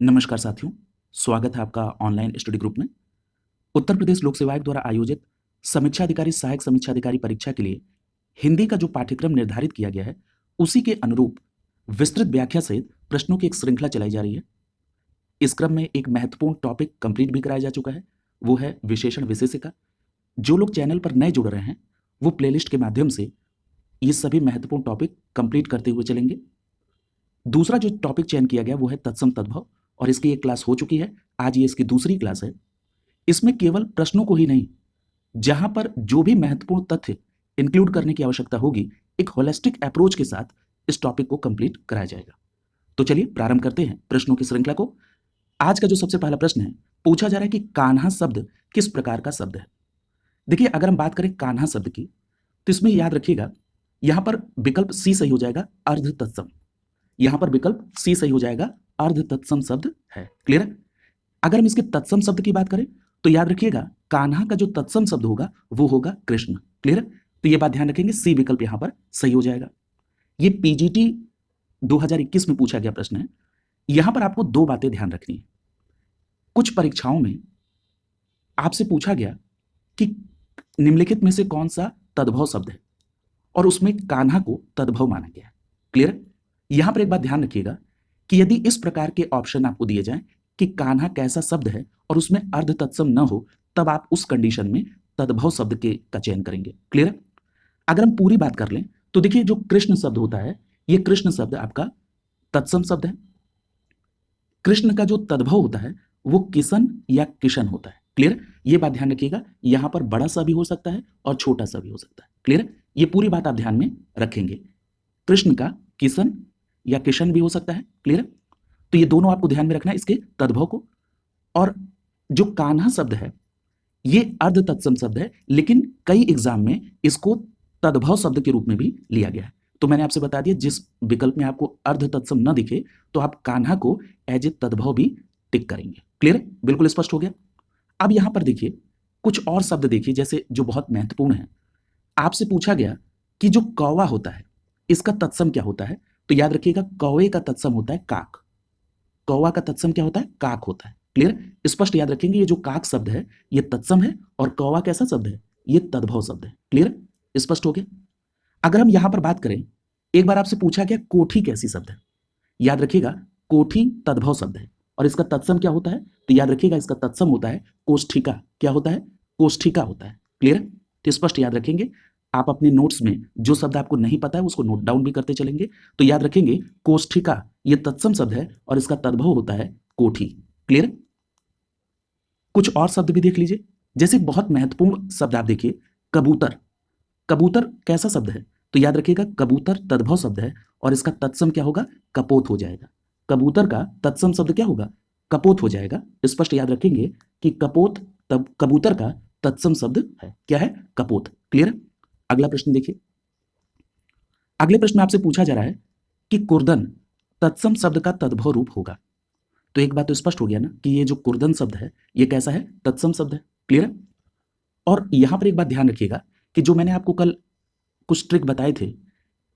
नमस्कार साथियों, स्वागत है आपका ऑनलाइन स्टडी ग्रुप में। उत्तर प्रदेश लोक सेवा आयोग द्वारा आयोजित समीक्षा अधिकारी सहायक समीक्षा अधिकारी परीक्षा के लिए हिंदी का जो पाठ्यक्रम निर्धारित किया गया है, उसी के अनुरूप विस्तृत व्याख्या सहित प्रश्नों की एक श्रृंखला चलाई जा रही है। इस क्रम में एक महत्वपूर्ण टॉपिक कंप्लीट भी कराया जा चुका है, वो है विशेषण विशेषिका। जो लोग चैनल पर नए जुड़ रहे हैं, वो प्लेलिस्ट के माध्यम से ये सभी महत्वपूर्ण टॉपिक कंप्लीट करते हुए चलेंगे। दूसरा जो टॉपिक चयन किया गया वो है तत्सम तद्भव, और इसकी एक क्लास हो चुकी है। आज ये इसकी दूसरी क्लास है। इसमें केवल प्रश्नों को ही नहीं, जहां पर जो भी महत्वपूर्ण तथ्य इंक्लूड करने की आवश्यकता होगी, एक होलिस्टिक अप्रोच के साथ इस टॉपिक को कंप्लीट कराया जाएगा। तो चलिए प्रारंभ करते हैं प्रश्नों की श्रृंखला को। आज का जो सबसे पहला प्रश्न है, पूछा जा रहा है कि कान्हा शब्द किस प्रकार का शब्द है। देखिए, अगर हम बात करें कान्हा शब्द की, तो इसमें याद रखिएगा, यहां पर विकल्प सी सही हो जाएगा, अर्ध तत्सम। यहां पर विकल्प सी सही हो जाएगा, अर्ध तत्सम शब्द है। क्लियर है? अगर हम इसके तत्सम शब्द की बात करें तो याद रखिएगा, कान्हा का जो तत्सम शब्द होगा वो होगा कृष्ण। क्लियर है? तो ये बात ध्यान रखेंगे, सी विकल्प यहां पर सही हो जाएगा। ये पीजीटी 2021 में पूछा गया प्रश्न है। यहां पर आपको दो बातें ध्यान रखनी है। कुछ परीक्षाओं में आपसे पूछा गया कि निम्नलिखित में से कौन सा तद्भव शब्द है, और उसमें कान्हा को तद्भव माना गया है। क्लियर है? यहां पर एक बात ध्यान रखिएगा कि यदि इस प्रकार के ऑप्शन आपको दिए जाएं कि कान्हा कैसा शब्द है और उसमें अर्ध तत्सम न हो, तब आप उस कंडीशन में तद्भव शब्द के का चयन करेंगे। क्लियर है? अगर हम पूरी बात कर लें तो देखिए, जो कृष्ण शब्द होता है, ये कृष्ण शब्द आपका तत्सम शब्द है। कृष्ण का जो तद्भव होता है वो किशन या किशन होता है। क्लियर? ये बात ध्यान रखिएगा, यहां पर बड़ा सा भी हो सकता है और छोटा सा भी हो सकता है। क्लियर? ये पूरी बात आप ध्यान में रखेंगे। कृष्ण का किशन या किशन भी हो सकता है। क्लियर? तो ये दोनों आपको ध्यान में रखना है, इसके तद्भव को। और जो कान्हा शब्द है ये अर्ध तत्सम शब्द है, लेकिन कई एग्जाम में इसको तद्भव शब्द के रूप में भी लिया गया है। तो मैंने आपसे बता दिया, जिस विकल्प में आपको अर्ध तत्सम न दिखे तो आप कान्हा को एज ए तद्भव भी टिक करेंगे। क्लियर है? बिल्कुल स्पष्ट हो गया। अब यहां पर देखिए, कुछ और शब्द देखिए, जैसे जो बहुत महत्वपूर्ण है। आपसे पूछा गया कि जो कौवा होता है इसका तत्सम क्या होता है, तो याद रखिएगा, कौवे का तत्सम होता है काक। कौवा का तत्सम क्या होता है? काक होता है। क्लियर? स्पष्ट याद रखेंगे, ये जो काक शब्द है ये तत्सम है, और कौवा कैसा शब्द है? ये तद्भव शब्द है। क्लियर? स्पष्ट हो गया। अगर हम यहां पर बात करें, एक बार आपसे पूछा गया कोठी कैसी शब्द है। याद रखिएगा, कोठी तद्भव शब्द है, और इसका तत्सम क्या होता है? तो याद रखिएगा, इसका तत्सम होता है कोष्ठिका। क्या होता है? कोष्ठिका होता है। क्लियर? तो स्पष्ट याद रखेंगे। आप अपने नोट्स में जो शब्द आपको नहीं पता है उसको नोट डाउन भी करते चलेंगे। तो याद रखेंगे, कोष्ठिका ये तत्सम शब्द है और इसका तद्भव होता है कोठी। क्लियर? कुछ और शब्द भी देख लीजिए, जैसे बहुत महत्वपूर्ण शब्द आप देखिए, कबूतर। कबूतर कैसा शब्द है? तो याद रखिएगा, कबूतर तद्भव शब्द है और इसका तत्सम क्या होगा? कपोत हो जाएगा। कबूतर का तत्सम शब्द क्या होगा? कपोत हो जाएगा। स्पष्ट याद रखेंगे कि कपोत तब कबूतर का तत्सम शब्द है। क्या है? कपोत। क्लियर? अगला प्रश्न देखिए। अगले प्रश्न में आपसे पूछा जा रहा है कि कुर्दन तत्सम शब्द का तद्भव रूप होगा। तो एक बात तो स्पष्ट हो गया ना कि ये जो कुर्दन शब्द है ये कैसा है? तत्सम शब्द है। क्लियर है? और यहां पर एक बात ध्यान रखिएगा कि जो मैंने आपको कल कुछ ट्रिक बताए थे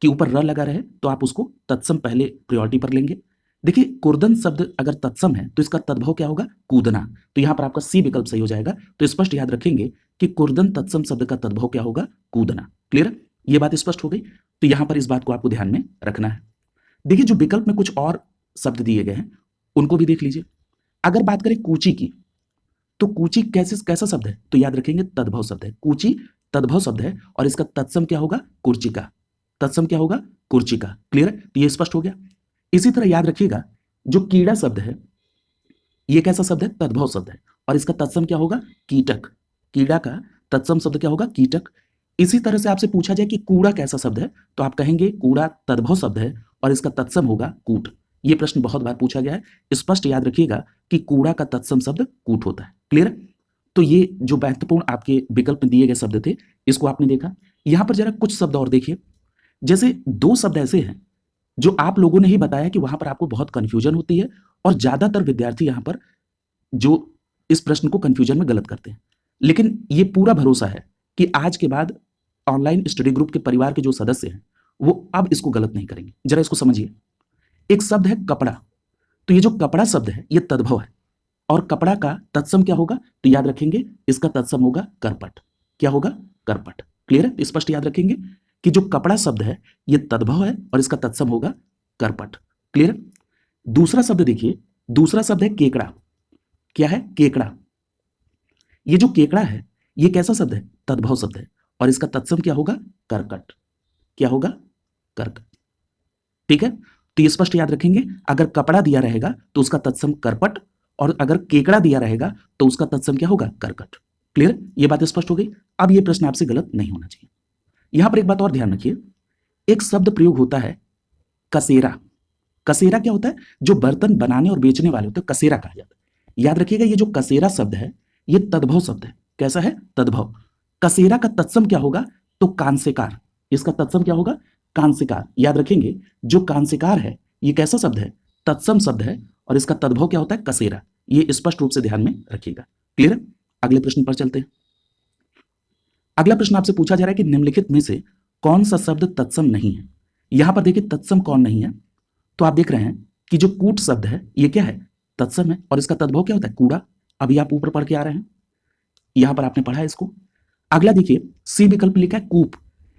कि ऊपर र लगा रहे तो आप उसको तत्सम पहले प्रायोरिटी पर लेंगे। देखिए, कुर्दन शब्द अगर तत्सम है तो इसका तद्भव क्या होगा? कूदना। तो यहां पर आपका सी विकल्प सही हो जाएगा। तो स्पष्ट याद रखेंगे कि कुर्दन तत्सम शब्द का तद्भव क्या होगा? कूदना। क्लियर? ये बात स्पष्ट हो गई। तो यहां पर इस बात को आपको ध्यान में रखना है। देखिए, जो विकल्प में कुछ और शब्द दिए गए हैं उनको भी देख लीजिए। अगर बात करें कूची की, तो कूची कैसा शब्द है? तो याद रखेंगे, तद्भव शब्द है। कूची तद्भव शब्द है और इसका तत्सम क्या होगा? कुर्चिका। तत्सम क्या होगा? कुर्चिका। क्लियर? तो ये स्पष्ट हो गया। इसी तरह याद रखिएगा, जो कीड़ा शब्द है ये कैसा शब्द है? तद्भव शब्द है, और इसका तत्सम क्या होगा? कीटक। कीड़ा का तत्सम शब्द क्या होगा? कीटक। इसी तरह से आपसे पूछा जाए कि कूड़ा कैसा शब्द है, तो आप कहेंगे कूड़ा तद्भव शब्द है और इसका तत्सम होगा कूट। ये प्रश्न बहुत बार पूछा गया है। स्पष्ट याद रखिएगा कि कूड़ा का तत्सम शब्द कूट होता है। क्लियर? तो ये जो महत्वपूर्ण आपके विकल्प में दिए गए शब्द थे, इसको आपने देखा। यहां पर जरा कुछ शब्द और देखिए, जैसे दो शब्द ऐसे हैं जो आप लोगों ने ही बताया कि वहां पर आपको बहुत कंफ्यूजन होती है, और ज्यादातर विद्यार्थी यहां पर जो इस प्रश्न को कंफ्यूजन में गलत करते हैं। लेकिन ये पूरा भरोसा है कि आज के बाद ऑनलाइन स्टडी ग्रुप के परिवार के जो सदस्य हैं वो अब इसको गलत नहीं करेंगे। जरा इसको समझिए। एक शब्द है कपड़ा। तो ये जो कपड़ा शब्द है ये तद्भव है, और कपड़ा का तत्सम क्या होगा, तो याद रखेंगे इसका तत्सम होगा करपट। क्या होगा, करपट। क्लियर है, स्पष्ट याद रखेंगे कि जो कपड़ा शब्द है ये तद्भव है और इसका तत्सम होगा करपट। क्लियर। दूसरा शब्द देखिए, दूसरा शब्द है केकड़ा। क्या है, केकड़ा। ये जो केकड़ा है ये कैसा शब्द है, तद्भव शब्द है, और इसका तत्सम क्या होगा, करकट। क्या होगा, करकट। ठीक है, तो ये स्पष्ट याद रखेंगे, अगर कपड़ा दिया रहेगा तो उसका तत्सम करपट, और अगर केकड़ा दिया रहेगा तो उसका तत्सम क्या होगा, करकट। क्लियर, ये बात स्पष्ट हो गई। अब ये प्रश्न आपसे गलत नहीं होना चाहिए। यहां पर एक बात और ध्यान रखिए, एक शब्द प्रयोग होता है कसेरा। कसेरा क्या होता है, जो बर्तन बनाने और बेचने वाले होते हैं कसेरा कहा जाता है। याद रखिएगा ये जो कसेरा शब्द है ये तद्भव शब्द है। कैसा है, तद्भव। कसेरा का तत्सम क्या होगा, तो कांसेकार। इसका तत्सम क्या होगा, कांसेकार। याद रखेंगे जो कांसेकार है ये कैसा शब्द है, तत्सम शब्द है, और इसका तद्भव क्या होता है, कसेरा। ये स्पष्ट रूप से ध्यान में रखिएगा। क्लियर। अगले प्रश्न पर चलते हैं। अगला प्रश्न आपसे पूछा जा रहा है कि निम्नलिखित में से कौन सा शब्द तत्सम नहीं है। यहां पर देखिए तत्सम कौन नहीं है, तो आप देख रहे हैं कि जो कूट शब्द है ये क्या है, तत्सम है, और इसका तद्भव क्या होता है, कूड़ा। अभी आप ऊपर पढ़ के आ रहे हैं, यहां पर आपने पढ़ा है इसको। अगला देखिए सी विकल्प लिखा है कूप।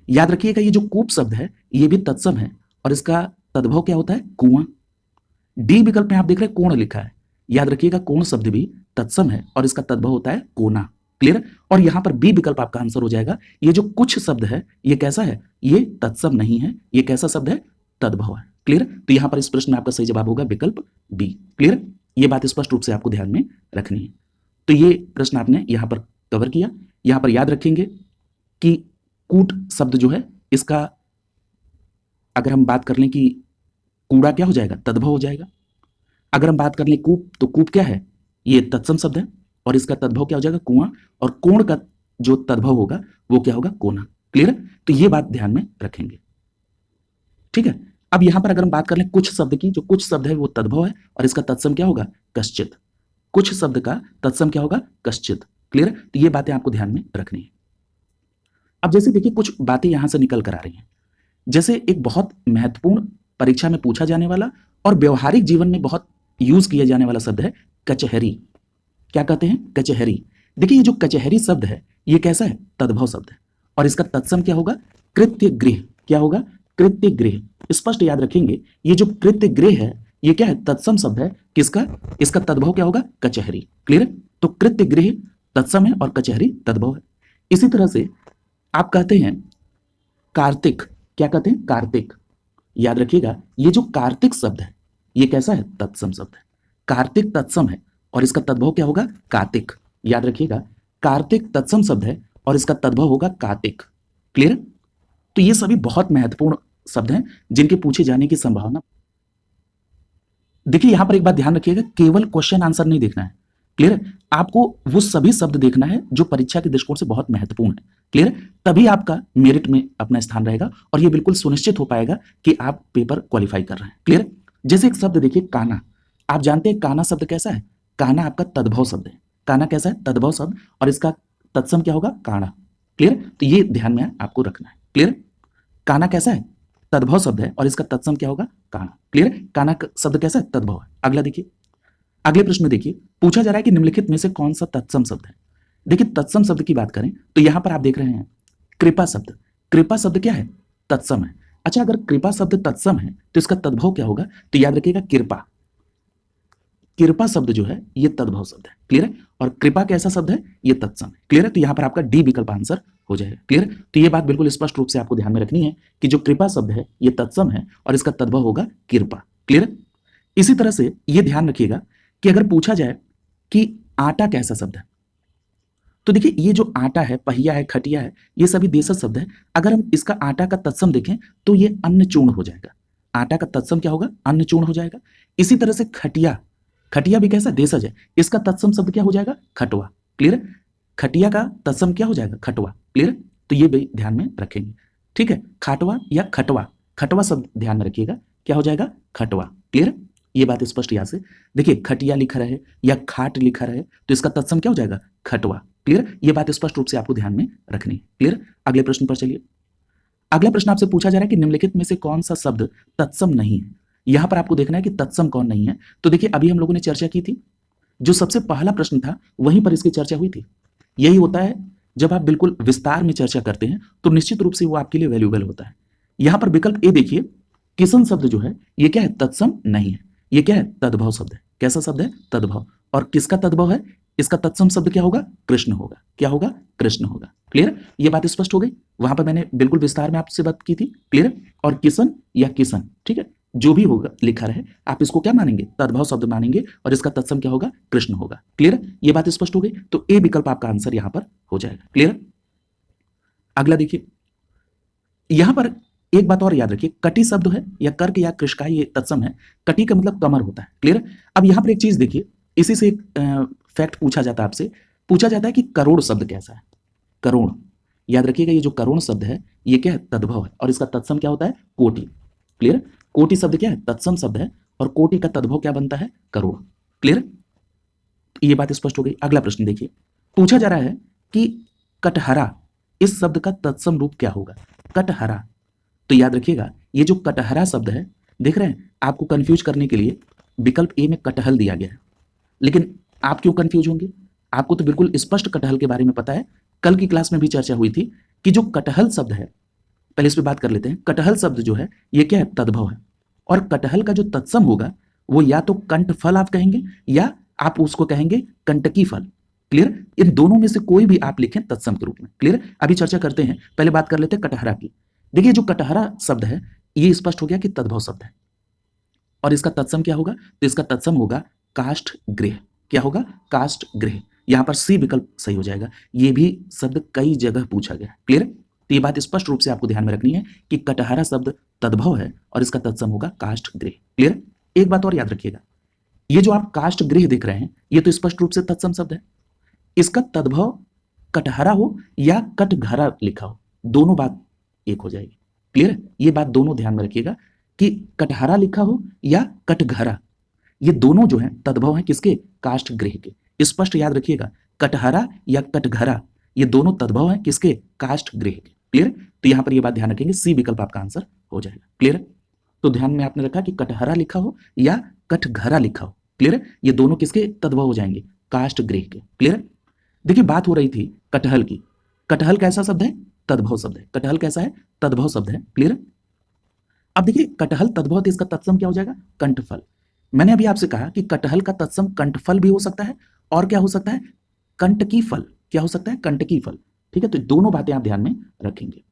याद रखिएगा ये जो कूप शब्द है ये भी तत्सम है, और इसका तद्भव क्या होता है, कुआं। डी विकल्प में आप देख रहे हैं कोण लिखा है। याद रखिएगा कोण शब्द भी तत्सम है और इसका तद्भव होता है कोना। क्लियर। और यहां पर बी विकल्प आपका आंसर हो जाएगा। ये जो कुछ शब्द है ये कैसा है, ये तत्सम नहीं है, ये कैसा शब्द है, तद्भव है। क्लियर। तो यहां पर इस प्रश्न में आपका सही जवाब होगा विकल्प बी। क्लियर, ये बात स्पष्ट रूप से आपको ध्यान में रखनी है। तो ये प्रश्न आपने यहां पर कवर किया। यहां पर याद रखेंगे कि कूट शब्द जो है इसका अगर हम बात कर लें कि कूड़ा क्या हो जाएगा, तद्भव हो जाएगा। अगर हम बात कर लें कूप, तो कूप क्या है, ये तत्सम शब्द है, और इसका तद्भव क्या हो जाएगा, कुआं, और कोण का जो तद्भव होगा वो क्या होगा, कोना। क्लियर। तो ये बात ध्यान में रखेंगे। ठीक है। अब यहां पर अगर हम बात कर लें कुछ शब्द की, जो कुछ शब्द है वो तद्भव है और इसका तत्सम क्या होगा, कश्चित। कुछ शब्द का तत्सम क्या होगा, कश्चित। क्लियर। तो ये बातें आपको ध्यान में रखनी है। अब जैसे देखिए कुछ बातें यहां से निकल कर आ रही हैं, जैसे एक बहुत महत्वपूर्ण परीक्षा में पूछा जाने वाला और व्यवहारिक जीवन में बहुत यूज किया जाने वाला शब्द है कचहरी। क्या कहते हैं, कचहरी। देखिए ये जो कचहरी शब्द है ये कैसा है, तद्भव शब्द है, और इसका तत्सम क्या होगा, कृत्य गृह। क्या होगा, कृत्य गृह। स्पष्ट याद रखेंगे ये जो कृत्य गृह है ये क्या है, तत्सम शब्द है। किसका, इसका तद्भव क्या होगा, कचहरी। क्लियर। तो कृत्य गृह तत्सम है और कचहरी तद्भव है। इसी तरह से आप कहते हैं कार्तिक। क्या कहते हैं, कार्तिक। याद रखिएगा ये जो कार्तिक शब्द है ये कैसा है, तत्सम शब्द है। कार्तिक तत्सम है और इसका तद्भव क्या होगा, कार्तिक। याद रखिएगा कार्तिक तत्सम शब्द है और इसका तद्भव होगा कार्तिक। क्लियर। तो ये सभी बहुत महत्वपूर्ण शब्द हैं जिनके पूछे जाने की संभावना। देखिए यहां पर एक बात ध्यान रखिएगा, केवल क्वेश्चन आंसर नहीं देखना है। क्लियर। आपको वो सभी शब्द देखना है जो परीक्षा के दृष्टिकोण से बहुत महत्वपूर्ण है। क्लियर। तभी आपका मेरिट में अपना स्थान रहेगा और ये बिल्कुल सुनिश्चित हो पाएगा कि आप पेपर क्वालिफाई कर रहे हैं। क्लियर। जैसे एक शब्द देखिए काना। आप जानते हैं काना शब्द कैसा है, काना आपका तद्भव शब्द है। काना कैसा है, तद्भव शब्द, और इसका तत्सम क्या होगा, काना। क्लियर। तो ये ध्यान में आपको रखना है। क्लियर। काना कैसा है, तद्भव शब्द है और इसका तत्सम क्या होगा, काना। क्लियर। काना शब्द कैसा है, तद्भव है। अगला देखिए, अगले प्रश्न में देखिए पूछा जा रहा है कि निम्नलिखित में से कौन सा तत्सम शब्द है। देखिए तत्सम शब्द की बात करें तो यहां पर आप देख रहे हैं कृपा शब्द। कृपा शब्द क्या है, तत्सम है। अच्छा अगर कृपा शब्द तत्सम है तो इसका तद्भव क्या होगा, तो याद रखिएगा कृपा। कृपा शब्द जो है ये तद्भव शब्द है। क्लियर है। और कृपा कैसा शब्द है, ये तत्सम है। क्लियर है। तो यहां पर आपका डी विकल्प आंसर हो जाएगा। क्लियर। तो ये बात बिल्कुल स्पष्ट रूप से आपको ध्यान में रखनी है कि जो कृपा शब्द है ये तत्सम है और इसका तद्भव होगा कृपा। क्लियर। इसी तरह से ये ध्यान रखिएगा कि अगर पूछा जाए कि आटा कैसा शब्द है, तो देखिए ये जो आटा है, पहिया है, खटिया है, ये सभी देशज शब्द है। अगर हम इसका आटा का तत्सम देखें तो ये अन्नचूर्ण हो जाएगा। आटा का तत्सम क्या होगा, अन्नचूर्ण हो जाएगा। इसी तरह से खटिया, खटिया भी कैसा देशज है, इसका तत्सम शब्द क्या हो जाएगा, खटवा। क्लियर। खटिया का तत्सम क्या हो जाएगा, खटवा। क्लियर। तो ये भी ध्यान में रखेंगे। ठीक है। खाटवा या खटवा, खटवा शब्द ध्यान में रखिएगा, क्या हो जाएगा, खटवा। क्लियर। ये बात स्पष्ट याद से देखिए, खटिया लिखा रहे या खाट लिखा रहे तो इसका तत्सम क्या हो जाएगा, खटवा। क्लियर। ये बात स्पष्ट रूप से आपको ध्यान में रखनी है। क्लियर। अगले प्रश्न पर चलिए। अगला प्रश्न आपसे पूछा जा रहा है कि निम्नलिखित में से कौन सा शब्द तत्सम नहीं है। यहां पर आपको देखना है कि तत्सम कौन नहीं है। तो देखिए अभी हम लोगों ने चर्चा की थी, जो सबसे पहला प्रश्न था वहीं पर इसकी चर्चा हुई थी। यही होता है जब आप बिल्कुल विस्तार में चर्चा करते हैं तो निश्चित रूप से वो आपके लिए वैल्यूएबल होता है। यहां पर विकल्प ए देखिए, किसन शब्द जो है ये क्या है, तत्सम नहीं है, ये क्या है, तद्भव शब्द है। कैसा शब्द है, तद्भव। और किसका तद्भव है, इसका तत्सम शब्द क्या होगा, कृष्ण होगा। क्या होगा, कृष्ण होगा। क्लियर, ये बात स्पष्ट हो गई। वहां पर मैंने बिल्कुल विस्तार में आपसे बात की थी। क्लियर, और किसन या किसन, ठीक है, जो भी होगा लिखा रहे, आप इसको क्या मानेंगे, तद्भव शब्द मानेंगे, और इसका तत्सम क्या होगा, कृष्ण होगा। क्लियर, ये बात स्पष्ट हो गई। तो ए विकल्प आपका आंसर यहां पर हो जाएगा। क्लियर, अगला देखिए, यहां पर एक बात और याद रखिए, कटी शब्द है या कर्क या कृषका, ये तत्सम है। कटी का मतलब कमर होता है। क्लियर, अब यहां पर एक चीज देखिए, इसी से एक फैक्ट पूछा जाता है आपसे, पूछा जाता है कि करोड़ शब्द कैसा है। करोड़, याद रखिएगा ये जो करोड़ शब्द है ये क्या है, तद्भव है, और इसका तत्सम क्या होता है, कोटि। क्लियर, कोटि शब्द क्या है, तत्सम शब्द है, और कोटि का तद्भव क्या बनता है, करोड़। क्लियर, ये बात स्पष्ट हो गई। अगला प्रश्न देखिए, पूछा जा रहा है कि कटहरा, इस शब्द का तत्सम रूप क्या होगा, कटहरा। तो याद रखिएगा ये जो कटहरा शब्द है, देख रहे हैं, आपको कंफ्यूज करने के लिए विकल्प ए में कटहल दिया गया है। लेकिन आप क्यों कंफ्यूज होंगे, आपको तो बिल्कुल स्पष्ट कटहल के बारे में पता है। कल की क्लास में भी चर्चा हुई थी कि जो कटहल शब्द है, पहले इस पर बात कर लेते हैं। कटहल शब्द जो है ये क्या है, तद्भव है, और कटहल का जो तत्सम होगा वो या तो कंठ फल आप कहेंगे, या आप उसको कहेंगे कंटकी फल। क्लियर, इन दोनों में से कोई भी आप लिखें तत्सम के रूप में। क्लियर, अभी चर्चा करते हैं, पहले बात कर लेते हैं कटहरा की। देखिए जो कटहरा शब्द है ये स्पष्ट हो गया कि तद्भव शब्द है, और इसका तत्सम क्या होगा, तो इसका तत्सम होगा काष्ठ गृह। क्या होगा, काष्ठ गृह। यहां पर सी विकल्प सही हो जाएगा। ये भी शब्द कई जगह पूछा गया। क्लियर, तो ये बात स्पष्ट रूप से आपको ध्यान में रखनी है कि कटहरा शब्द तद्भव है और इसका तत्सम होगा काष्ठ गृह। क्लियर, एक बात और याद रखिएगा, ये जो आप काष्ठ गृह देख रहे हैं ये तो स्पष्ट रूप से तत्सम शब्द है। इसका तद्भव कटहरा हो या कटघरा लिखा हो, दोनों बात एक हो जाएगी। क्लियर, ये बात दोनों ध्यान में रखिएगा कि कटहरा लिखा हो या कटघरा, ये दोनों जो हैं तद्भव हैं किसके, काष्ठ गृह के। स्पष्ट याद रखिएगा, कटहरा या कटघरा ये दोनों तद्भव हैं किसके, काष्ठ गृह के। क्लियर, तो यहां पर ये बात ध्यान रखेंगे, सी विकल्प आपका आंसर हो जाएगा। क्लियर, तो ध्यान में आपने रखा कि कटहरा लिखा हो या कटघरा लिखा हो, क्लियर, ये दोनों किसके तद्भव हो जाएंगे, काष्ठ गृह के। क्लियर, देखिए बात हो रही थी कटहल की। कटहल कैसा शब्द है, तद्भव शब्द है। कटहल कैसा है, तद्भव शब्द है। क्लियर, अब देखिए कटहल तद्भव, तो इसका तत्सम क्या हो जाएगा, कंठफल। मैंने अभी आपसे कहा कि कटहल का तत्सम कंठफल भी हो सकता है, और क्या हो सकता है, कंटकी फल। क्या हो सकता है, कंटकी फल। ठीक है, तो दोनों बातें आप ध्यान में रखेंगे।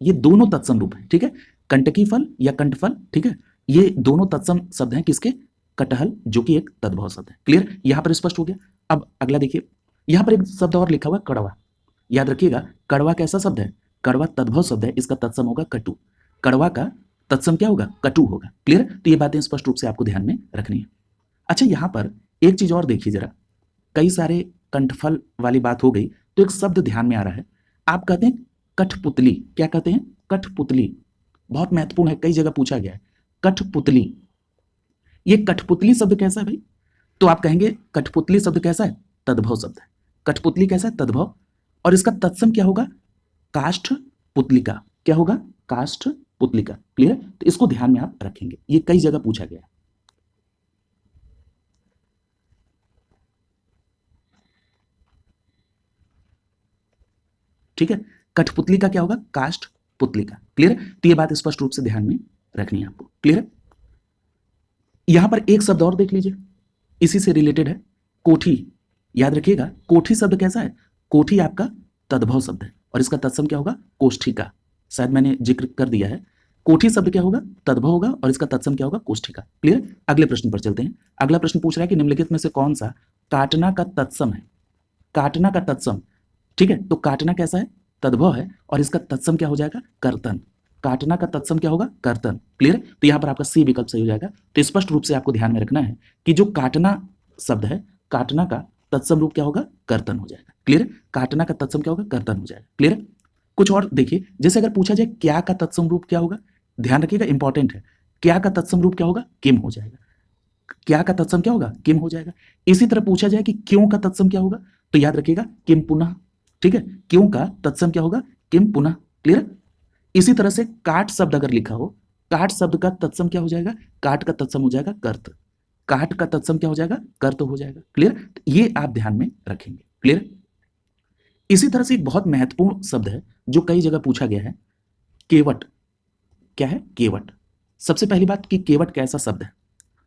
ये दोनों तत्सम रूप है। ठीक है, कंटकी फल या कंठफल, ठीक है, ये दोनों तत्सम शब्द हैं किसके, कटहल, जो कि एक तद्भव शब्द है। क्लियर, यहां पर स्पष्ट हो गया। अब अगला देखिए, यहां पर एक शब्द और लिखा हुआ कड़वा। याद रखिएगा कड़वा कैसा शब्द है, कड़वा तद्भव शब्द है, इसका तत्सम होगा कटु। कड़वा का तत्सम क्या होगा, कटु होगा। क्लियर, तो ये बातें स्पष्ट रूप से आपको ध्यान में रखनी है। अच्छा, यहां पर एक चीज और देखिए जरा, कई सारे कंठफल वाली बात हो गई, तो एक शब्द ध्यान में आ रहा है। आप कहते हैं कठपुतली, क्या कहते हैं, कठपुतली, बहुत महत्वपूर्ण है, कई जगह पूछा गया है, कठपुतली। ये कठपुतली शब्द कैसा है भाई, तो आप कहेंगे कठपुतली शब्द कैसा है, तद्भव शब्द है। कठपुतली कैसा है, तद्भव, और इसका तत्सम क्या होगा, काष्ठ पुतलिका। क्या होगा, काष्ठ पुतलिका। क्लियर, तो इसको ध्यान में आप रखेंगे, ये कई जगह पूछा गया है। ठीक है, कठपुतली का क्या होगा, काष्ठ पुतलिका। क्लियर, तो ये बात स्पष्ट रूप से ध्यान में रखनी है आपको। क्लियर, यहां पर एक शब्द और देख लीजिए, इसी से रिलेटेड है, कोठी। याद रखिएगा कोठी शब्द कैसा है, कोठी आपका तद्भव शब्द है, और इसका तत्सम क्या होगा, कोष्ठिका। शायद मैंने जिक्र कर दिया है, कोठी शब्द क्या होगा, तद्भव होगा, और इसका तत्सम क्या होगा, कोष्ठिका। क्लियर, अगले प्रश्न पर चलते हैं। अगला प्रश्न पूछ रहा है कि निम्नलिखित में से कौन सा काटना का तत्सम है, काटना का तत्सम। ठीक है, तो काटना कैसा है, तद्भव है, और इसका तत्सम क्या हो जाएगा, कर्तन। काटना का तत्सम क्या होगा, कर्तन। क्लियर, तो यहां पर आपका सी विकल्प सही हो जाएगा। तो स्पष्ट रूप से आपको ध्यान में रखना है कि जो काटना शब्द है, काटना का तत्सम रूप क्या होगा, कर्तन हो जाएगा। क्लियर, काटना का तत्सम क्या होगा, कर्तन हो जाएगा। क्लियर, कुछ और देखिए, जैसे अगर पूछा जाए क्या का तत्सम रूप क्या होगा, ध्यान रखिएगा इंपॉर्टेंट है, क्या का तत्सम रूप क्या होगा, किम हो जाएगा। क्या का तत्सम क्या होगा, किम हो जाएगा। इसी तरह पूछा जाए कि क्यों का तत्सम क्या होगा, तो याद रखिएगा किम पुनः। ठीक है, क्यों का तत्सम क्या होगा, किम पुनः। क्लियर, इसी तरह से काट शब्द अगर लिखा हो, काट शब्द का तत्सम क्या हो जाएगा, काट का तत्सम हो जाएगा कर्त, काट का तत्सम क्या हो जाएगा, कर्त हो जाएगा। क्लियर, ये आप ध्यान में रखेंगे। क्लियर। इसी तरह से एक बहुत महत्वपूर्ण शब्द है जो कई जगह पूछा गया है, केवट। क्या है, केवट। सबसे पहली बात कि केवट कैसा शब्द है,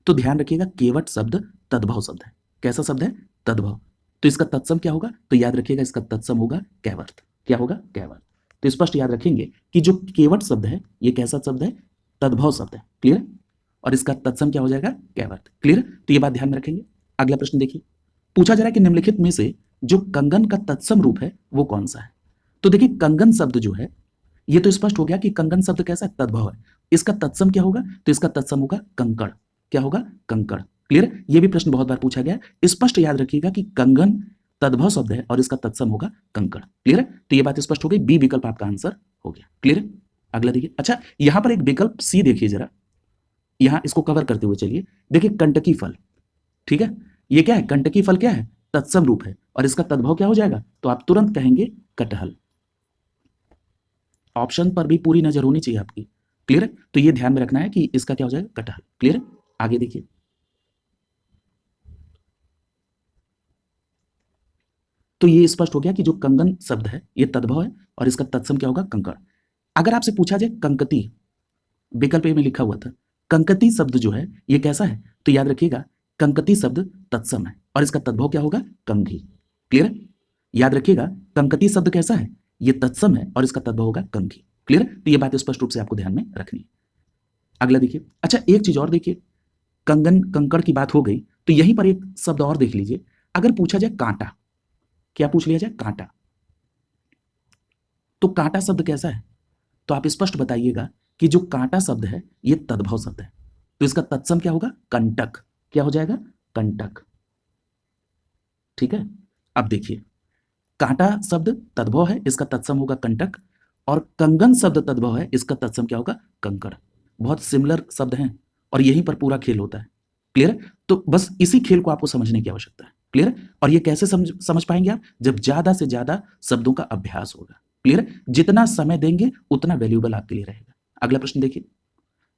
तो ध्यान रखिएगा केवट शब्द तद्भव शब्द है। कैसा शब्द है, तद्भव। तो इसका तत्सम क्या होगा, तो याद रखिएगा इसका तत्सम होगा कैवर्त। क्या होगा, कैवर्त। तो स्पष्ट याद रखेंगे कि जो केवट शब्द है ये कैसा शब्द है, तद्भव शब्द है। क्लियर। और इसका तत्सम क्या हो जाएगा, कैवर्त। क्लियर, तो ये बात ध्यान में रखेंगे। अगला प्रश्न देखिए, पूछा जा रहा है कि निम्नलिखित में से जो कंगन का तत्सम रूप है वो कौन सा है। तो देखिए कंगन शब्द जो है ये तो स्पष्ट हो गया कि कंगन शब्द कैसा है, तद्भव है। इसका तत्सम क्या होगा, तो इसका तत्सम होगा कंकड़। क्या होगा, कंकड़। क्लियर, ये भी प्रश्न बहुत बार पूछा गया है। स्पष्ट याद रखिएगा कि कंगन तद्भव शब्द है और इसका तत्सम होगा कंकड़। क्लियर, तो ये बात स्पष्ट हो गई, बी विकल्प आपका आंसर हो गया। क्लियर। अगला देखिए, अच्छा यहां पर एक विकल्प सी देखिए जरा, यहां इसको कवर करते हुए चलिए। देखिए कंटकी फल, ठीक है, ये क्या है, कंटकी फल क्या है, तत्सम रूप है और इसका तद्भव क्या हो जाएगा, तो आप तुरंत कहेंगे कटहल। ऑप्शन पर भी पूरी नजर होनी चाहिए आपकी। क्लियर, तो ये ध्यान में रखना है कि इसका क्या हो जाएगा, कटहल। क्लियर, आगे देखिए, तो ये स्पष्ट हो गया कि जो कंगन शब्द है ये तद्भव है और इसका तत्सम क्या होगा, कंकड़। अगर आपसे पूछा जाए कंकती, विकल्प ए में लिखा हुआ था, कंकती शब्द जो है ये कैसा है, तो याद रखिएगा कंकती शब्द तत्सम है और इसका तद्भव क्या होगा, कंघी। क्लियर, याद रखिएगा कंकती शब्द कैसा है, ये तत्सम है और इसका तद्भव होगा कंघी। क्लियर, तो ये बात स्पष्ट रूप से आपको ध्यान में रखनी है। अगला देखिए, अच्छा एक चीज और देखिए, कंगन कंकड़ की बात हो गई तो यहीं पर एक शब्द और देख लीजिए। अगर पूछा जाए कांटा, क्या पूछ लिया जाए, कांटा, तो कांटा शब्द कैसा है, तो आप स्पष्ट बताइएगा कि जो कांटा शब्द है ये तद्भव शब्द है, तो इसका तत्सम क्या होगा, कंटक। क्या हो जाएगा, कंटक। ठीक है, अब देखिए कांटा शब्द तद्भव है, इसका तत्सम होगा कंटक, और कंगन शब्द तद्भव है, इसका तत्सम क्या होगा, कंकड़। बहुत सिमिलर शब्द हैं और यहीं पर पूरा खेल होता है। क्लियर, तो बस इसी खेल को आपको समझने की आवश्यकता है। क्लियर, और ये कैसे समझ पाएंगे आप, जब ज्यादा से ज्यादा शब्दों का अभ्यास होगा। क्लियर, जितना समय देंगे उतना वैल्यूएबल आपके लिए रहेगा। अगला प्रश्न देखिए,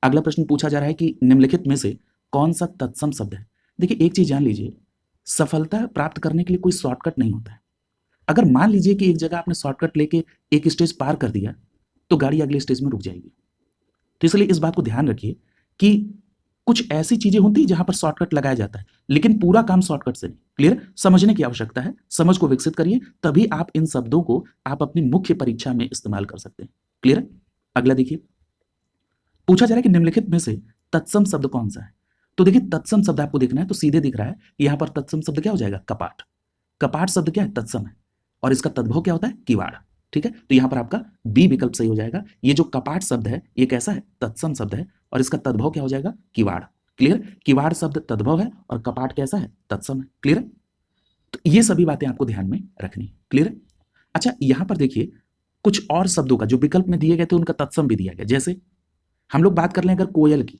अगला प्रश्न पूछा जा रहा है कि निम्नलिखित में से कौन सा तत्सम शब्द है। देखिए एक चीज जान लीजिए, सफलता प्राप्त करने के लिए कोई शॉर्टकट नहीं होता है। अगर मान लीजिए कि एक जगह आपने शॉर्टकट लेके एक स्टेज पार कर दिया तो गाड़ी अगले स्टेज में रुक जाएगी। तो इसलिए इस बात को ध्यान रखिए कि कुछ ऐसी चीजें होती है जहां पर शॉर्टकट लगाया जाता है, लेकिन पूरा काम शॉर्टकट से नहीं। क्लियर, समझने की आवश्यकता है, समझ को विकसित करिए, तभी आप इन शब्दों को आप अपनी मुख्य परीक्षा में इस्तेमाल कर सकते हैं। क्लियर, अगला देखिए, पूछा जा रहा है कि निम्नलिखित में से तत्सम शब्द कौन सा है। तो देखिए तत्सम शब्द आपको देखना है तो सीधे दिख रहा है, यहां पर तत्सम शब्द क्या हो जाएगा, कपाट। कपाट शब्द क्या है, तत्सम है और इसका तद्भव क्या होता है, किवाड़। ठीक है, तो यहां पर आपका बी विकल्प सही हो जाएगा। ये जो कपाट शब्द है ये कैसा है, तत्सम शब्द है और इसका तद्भव क्या हो जाएगा, किवाड़। क्लियर, किवाड़ शब्द तद्भव है और कपाट कैसा है, तत्सम है। क्लियर, तो ये सभी बातें आपको ध्यान में रखनी है। क्लियर, अच्छा यहां पर देखिए कुछ और शब्दों का जो विकल्प में दिए गए थे उनका तत्सम भी दिया गया। जैसे हम लोग बात कर लें अगर कोयल की,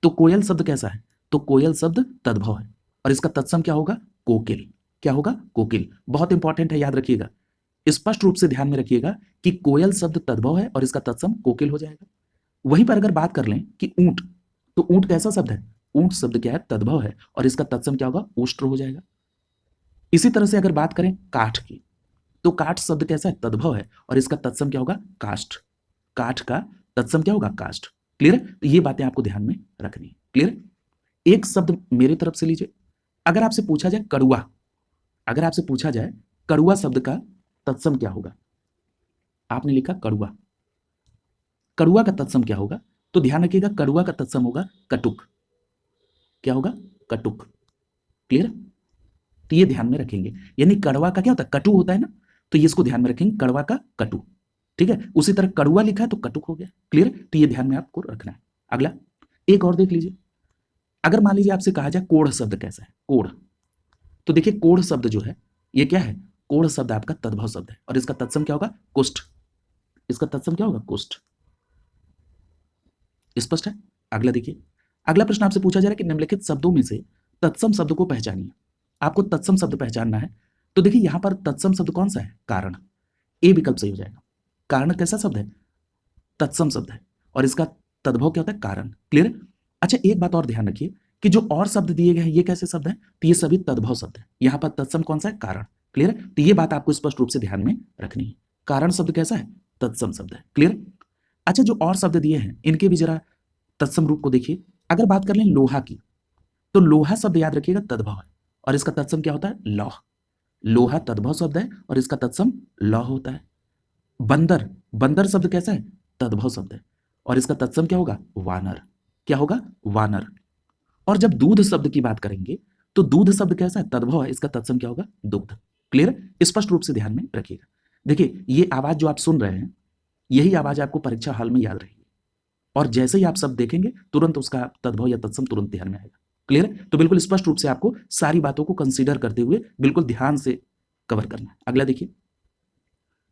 तो कोयल शब्द कैसा है, तो कोयल शब्द तद्भव है और इसका तत्सम क्या होगा, कोकिल। क्या होगा, कोकिल। बहुत इंपॉर्टेंट है, याद रखिएगा, स्पष्ट रूप से ध्यान में रखिएगा कि कोयल शब्द तद्भव है और इसका तत्सम कोकिल हो जाएगा। वहीं पर अगर बात कर लें कि ऊंट, तो ऊंट कैसा शब्द है, ऊंट शब्द क्या है, तद्भव है और इसका तत्सम क्या होगा, उष्ट्र हो जाएगा। इसी तरह से अगर बात करें काठ की, तो काठ शब्द कैसा है, तद्भव है और इसका तत्सम क्या होगा, काष्ठ। काठ का तत्सम क्या होगा, काष्ठ। क्लियर, तो ये बातें आपको ध्यान में रखनी है। क्लियर, एक शब्द मेरी तरफ से लीजिए, अगर आपसे पूछा जाए कड़ुआ, अगर आपसे पूछा जाए कड़ुआ शब्द का तत्सम क्या होगा, आपने लिखा कड़ुआ, कड़ुआ का तत्सम क्या होगा, तो ध्यान रखिएगा कड़ुआ का तत्सम होगा कटुक। क्या होगा, कटुक। क्लियर, तो ये ध्यान में रखेंगे, यानी कड़वा का क्या होता है, कटु होता है ना, तो ये इसको ध्यान में रखेंगे, कड़वा का कटु। ठीक है, उसी तरह कड़ुआ लिखा है तो कटुक हो गया। क्लियर, तो ये ध्यान में आपको रखना है। अगला एक और देख लीजिए, अगर मान लीजिए आपसे कहा जाए कोढ़ शब्द कैसा है, कोढ़, तो देखिए कोढ़ शब्द जो है ये क्या है, कोढ़ शब्द आपका तद्भव शब्द है और इसका तत्सम क्या होगा, कुष्ठ। इसका तत्सम क्या होगा, कुष्ठ। स्पष्ट है। अगला देखिए, अगला प्रश्न आपसे पूछा जा रहा है कि निम्नलिखित शब्दों में से तत्सम शब्द को पहचानिए। आपको तत्सम शब्द पहचानना है, तो देखिए यहां पर तत्सम शब्द कौन सा है, कारण। ए विकल्प सही हो जाएगा। कारण कैसा शब्द है, तत्सम शब्द है और इसका तद्भव क्या होता है? कारण। क्लियर? अच्छा, एक बात और ध्यान रखिए कि जो और शब्द दिए गए हैं ये कैसे शब्द हैं? तो ये सभी तद्भव शब्द हैं। यहां पर तत्सम कौन सा है? कारण। क्लियर? तो ये बात आपको स्पष्ट रूप से ध्यान में रखनी है। कारण शब्द कैसा है? तत्सम शब्द है। क्लियर? अच्छा, जो और शब्द दिए हैं इनके भी जरा तत्सम रूप को देखिए। अगर बात कर लें लोहा की, तो लोहा शब्द याद रखिएगा तद्भव है और इसका तत्सम क्या होता है? लौह। लोहा तद्भव शब्द है और इसका तत्सम लौह होता है। बंदर, बंदर शब्द कैसा है? तद्भव शब्द है और इसका तत्सम क्या होगा? वानर। क्या होगा? वानर। और जब दूध शब्द की बात करेंगे तो दूध शब्द कैसा है? तद्भव है, इसका तत्सम क्या होगा? दुग्ध। क्लियर? स्पष्ट रूप से ध्यान में रखिएगा। देखिए, ये आवाज जो आप सुन रहे हैं यही आवाज आपको परीक्षा हॉल में याद रहेगी और जैसे ही आप शब्द देखेंगे तुरंत उसका तद्भव या तत्सम तुरंत ध्यान में आएगा। क्लियर? तो बिल्कुल स्पष्ट रूप से आपको सारी बातों को कंसीडर करते हुए बिल्कुल ध्यान से कवर करना है। अगला देखिए,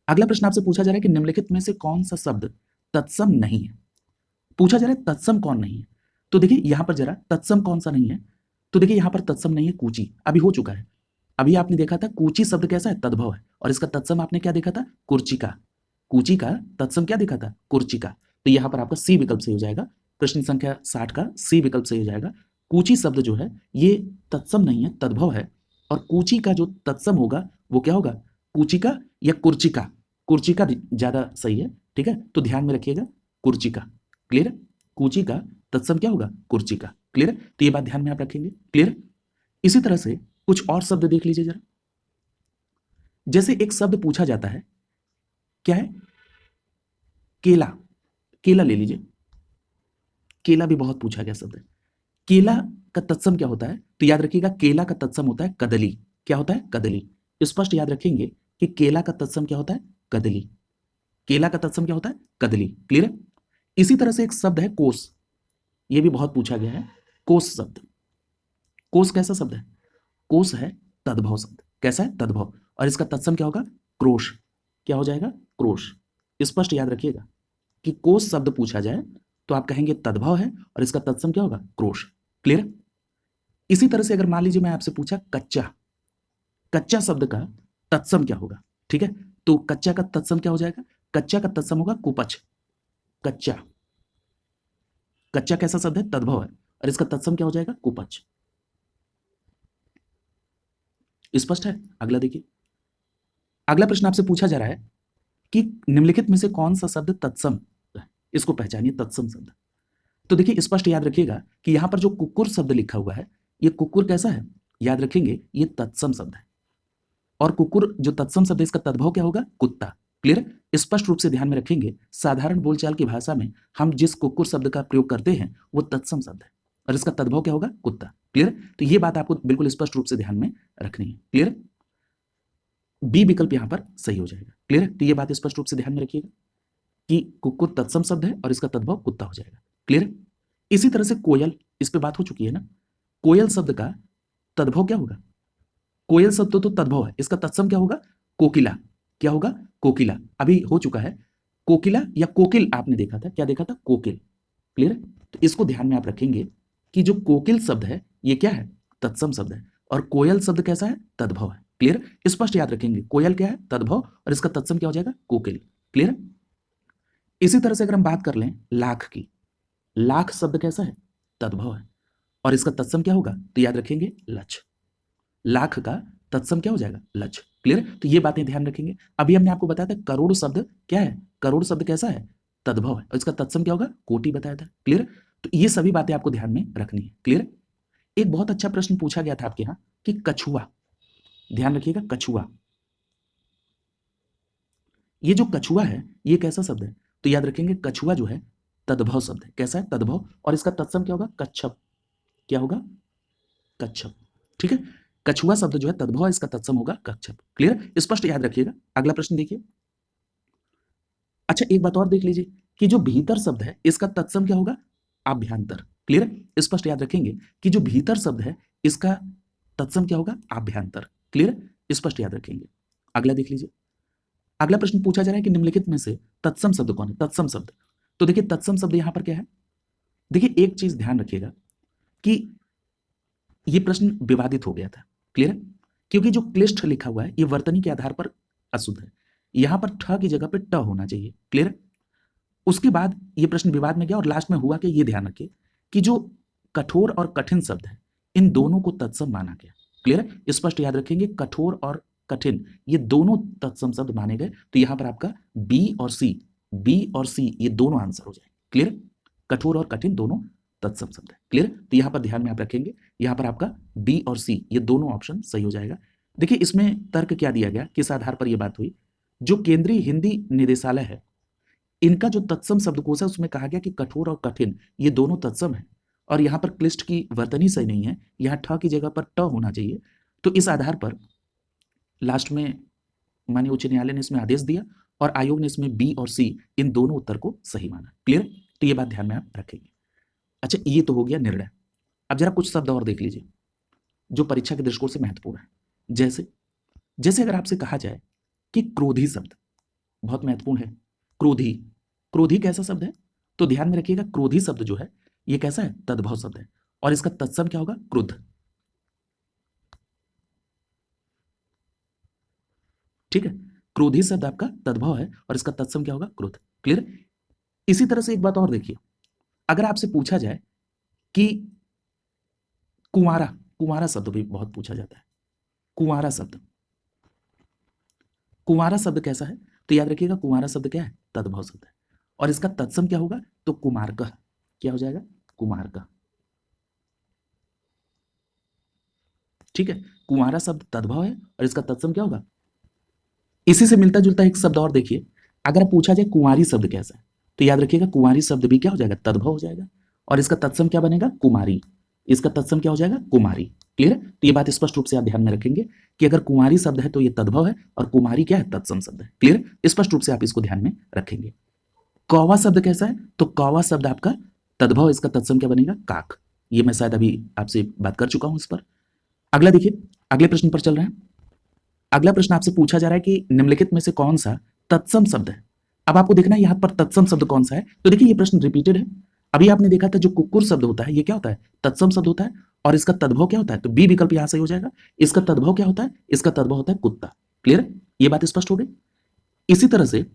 अगला प्रश्न आपसे पूछा जा रहा है कि निम्नलिखित में से कौन सा शब्द तत्सम नहीं है? पूछा जा रहा है तत्सम कौन नहीं है। तो देखिए यहां पर जरा तत्सम कौन सा नहीं है, तो देखिए यहां पर तत्सम नहीं है कूची, अभी हो चुका है। अभी आपने देखा था कूची शब्द कैसा है? तद्भव है और इसका तत्सम आपने क्या देखा था? कुर्चिका। कूची का तत्सम क्या देखा था? कुर्चिका। तो यहां पर आपका सी विकल्प सही हो जाएगा। प्रश्न संख्या 60 का सी विकल्प सही हो जाएगा। कूची शब्द जो है ये तत्सम नहीं है, तद्भव है और कूची का जो तत्सम होगा वो क्या होगा? कूचिका या कुर्चिका। कुर्चिका ज्यादा सही है। ठीक है, तो ध्यान में रखिएगा कुर्चिका। क्लियर? कूची का तत्सम क्या होगा? कुर्चिका। क्लियर? तो ये बात ध्यान में आप रखेंगे। क्लियर? इसी तरह से कुछ और शब्द देख लीजिए जरा। जैसे एक शब्द पूछा जाता है, क्या है? केला। केला ले लीजिए, केला भी बहुत पूछा गया शब्द है। केला का तत्सम क्या होता है? तो याद रखिएगा केला का तत्सम होता है कदली। क्या होता है? कदली। स्पष्ट याद रखेंगे कि केला का तत्सम क्या होता है? कदली। केला का तत्सम क्या होता है? कदली। क्लियर? इसी तरह से एक शब्द है कोस, ये भी बहुत पूछा गया है। कोस शब्द, कोस कैसा शब्द है? कोस है तद्भव शब्द। कैसा है? तद्भव। और इसका तत्सम क्या होगा? क्रोश। क्या हो जाएगा? क्रोश। स्पष्ट याद रखिएगा कि कोस शब्द पूछा जाए तो आप कहेंगे तद्भव है और इसका तत्सम क्या होगा? क्रोश। क्लियर? इसी तरह से अगर मान लीजिए मैं आपसे पूछा कच्चा, कच्चा शब्द का तत्सम क्या होगा? ठीक है, तो कच्चा का तत्सम क्या हो जाएगा? कच्चा का तत्सम होगा कुपच। कच्चा, कच्चा कैसा शब्द है? तद्भव है और इसका तत्सम क्या हो जाएगा? कुपच। स्पष्ट है? अगला देखिए, अगला प्रश्न आपसे पूछा जा रहा है कि निम्नलिखित में से कौन सा शब्द तत्सम है? इसको पहचानिए, तत्सम शब्द। तो देखिए स्पष्ट याद रखिएगा कि यहां पर जो कुकुर शब्द लिखा हुआ है, ये कुकुर कैसा है? याद रखेंगे ये तत्सम शब्द है और कुकुर जो तत्सम शब्द है इसका तद्भव क्या होगा? कुत्ता। क्लियर? स्पष्ट रूप से ध्यान में रखेंगे, साधारण बोलचाल की भाषा में हम जिस कुकुर शब्द का प्रयोग करते हैं वो तत्सम शब्द है और इसका तद्भव क्या होगा? कुत्ता। क्लियर? तो ये बात आपको बिल्कुल स्पष्ट रूप से ध्यान में रखनी है। क्लियर? बी विकल्प यहां पर सही हो जाएगा। क्लियर? तो ये बात स्पष्ट रूप से ध्यान में रखिएगा कि कुकुर तत्सम शब्द है और इसका तद्भव कुत्ता हो जाएगा। क्लियर? इसी तरह से कोयल, इस पे बात हो चुकी है ना। कोयल शब्द का तद्भव क्या होगा? कोयल शब्द तो तद्भव है, इसका तत्सम क्या होगा? कोकिला। क्या होगा? कोकिला। अभी हो चुका है। कोकिला या कोकिल आपने देखा था, क्या देखा था? कोकिल। क्लियर? तो इसको ध्यान में आप रखेंगे कि जो कोकिल शब्द है ये क्या है? तत्सम शब्द है और कोयल शब्द कैसा है? तद्भव है। क्लियर? स्पष्ट याद रखेंगे, कोयल क्या है? तद्भव और इसका तत्सम क्या हो जाएगा? कोकिल। क्लियर? इसी तरह से अगर हम बात कर लें लाख की, लाख शब्द कैसा है? तद्भव है और इसका तत्सम क्या होगा? तो याद रखेंगे लक्ष्य। लाख का तत्सम क्या हो जाएगा? लक्ष्य। क्लियर? तो ये बातें ध्यान रखेंगे। अभी हमने आपको बताया था करोड़ शब्द क्या है? करोड़ शब्द कैसा है? तद्भव है और इसका तत्सम क्या होगा? कोटि बताया था। क्लियर? तो ये सभी बातें आपको ध्यान में रखनी है। क्लियर? एक बहुत अच्छा प्रश्न पूछा गया था आपके यहाँ कि कछुआ, ध्यान रखिएगा कछुआ, ये जो कछुआ है ये कैसा शब्द है? तो याद रखेंगे कछुआ जो है तद्भव शब्द है। कैसा है? तद्भव और इसका तत्सम क्या होगा? कच्छप। क्या होगा? कच्छप। ठीक है, कछुआ शब्द जो है तद्भव, इसका तत्सम होगा कच्छप। क्लियर? स्पष्ट याद रखिएगा। अगला प्रश्न देखिए। अच्छा, एक बात और देख लीजिए कि जो भीतर शब्द है इसका तत्सम क्या होगा? आभ्यंतर। क्लियर? स्पष्ट याद रखेंगे कि जो भीतर शब्द है इसका तत्सम क्या होगा? आभ्यंतर। क्लियर? स्पष्ट याद रखेंगे। अगला देख लीजिए, अगला प्रश्न पूछा जा रहा है कि निम्नलिखित में से तत्सम शब्द कौन है? तत्सम शब्द। तो देखिए तत्सम शब्द यहां पर क्या है? देखिए एक चीज ध्यान रखिएगा कि ये प्रश्न विवादित हो गया था। क्लियर? क्योंकि जो क्लिष्ट लिखा हुआ है ये वर्तनी के आधार पर अशुद्ध है, यहां पर ठ की जगह पे ट होना चाहिए। क्लियर? उसके बाद ये प्रश्न विवाद में गया और लास्ट में हुआ कि ये ध्यान रखिए कि जो कठोर और कठिन शब्द है इन दोनों को तत्सम माना गया। क्लियर है? स्पष्ट याद रखेंगे, कठोर और कठिन ये दोनों तत्सम शब्द माने गए। तो यहां पर आपका बी और सी ये दोनों आंसर हो जाए। क्लियर? कठोर और कठिन दोनों तत्सम शब्द है। क्लियर? तो यहां पर ध्यान में आप रखेंगे, यहां पर आपका बी और सी ये दोनों ऑप्शन सही हो जाएगा। देखिए इसमें तर्क क्या दिया गया, किस आधार पर यह बात हुई। जो केंद्रीय हिंदी निदेशालय है इनका जो तत्सम शब्दकोश है उसमें कहा गया कि कठोर और कठिन ये दोनों तत्सम है, और यहां पर क्लिष्ट की वर्तनी सही नहीं है, यहां ठ की जगह पर ट होना चाहिए। तो इस आधार पर लास्ट में माननीय उच्च न्यायालय ने इसमें आदेश दिया और आयोग ने इसमें बी और सी इन दोनों उत्तर को सही माना। क्लियर? तो ये बात ध्यान में आप रखेंगे। अच्छा, ये तो हो गया निर्णय। अब जरा कुछ शब्द और देख लीजिए जो परीक्षा के दृष्टिकोण से महत्वपूर्ण है। जैसे जैसे अगर आपसे कहा जाए कि क्रोधी शब्द बहुत महत्वपूर्ण है। क्रोधी, क्रोधी कैसा शब्द है? तो ध्यान में रखिएगा, क्रोधी शब्द जो है ये कैसा है? तद्भव शब्द है, और इसका तत्सम क्या होगा? क्रुद्ध। ठीक है, क्रोधी शब्द आपका तद्भव है और इसका तत्सम क्या होगा? क्रुद्ध। क्लियर? इसी तरह से एक बात और देखिए, अगर आपसे पूछा जाए कि कुंवारा, कुंवारा शब्द भी बहुत पूछा जाता है। कुंवारा शब्द, कुंवारा शब्द कैसा है? तो याद रखिएगा कुंवारा शब्द क्या है? तद्भव शब्द है, और इसका तत्सम क्या होगा? तो कुमारकः। क्या हो जाएगा? कुमारकः। ठीक है, कुंवारा शब्द तद्भव है और इसका तत्सम क्या होगा? इसी से मिलता जुलता एक शब्द और देखिए, अगर पूछा जाए कुंवारी शब्द कैसा है, तो याद रखिएगा कुंवारी शब्द भी क्या हो जाएगा? तद्भव हो जाएगा, और इसका तत्सम क्या बनेगा? कुमारी। इसका तत्सम क्या हो जाएगा? कुमारी। क्लियर है? तो ये बात स्पष्ट रूप से आप ध्यान में रखेंगे कि अगर कुंवारी शब्द है तो ये तद्भव है और कुमारी क्या है? तत्सम शब्द है। क्लियर? स्पष्ट रूप से आप इसको ध्यान में रखेंगे। कौवा शब्द कैसा है? तो कौवा शब्द आपका तद्भव, इसका तत्सम क्या बनेगा? काक। ये मैं शायद अभी आपसे बात कर चुका हूं इस पर। अगला देखिए, अगले प्रश्न पर चल रहे हैं। अगला प्रश्न आपसे पूछा जा रहा है कि निम्नलिखित में से कौन सा तत्सम शब्द है। अब आपको देखना है यहां पर तत्सम शब्द कौन सा है। तो देखिए ये प्रश्न रिपीटेड है। अभी आपने देखा था जो कुकुर शब्द होता है ये क्या होता है? तत्सम शब्द होता है, और इसका तद्भव क्या होता है? तो बी विकल्प यहां सही हो जाएगा। इसका तद्भव क्या होता है? इसका तद्भव होता है कुत्ता। क्लियर? ये बात स्पष्ट हो गई। इसी तरह से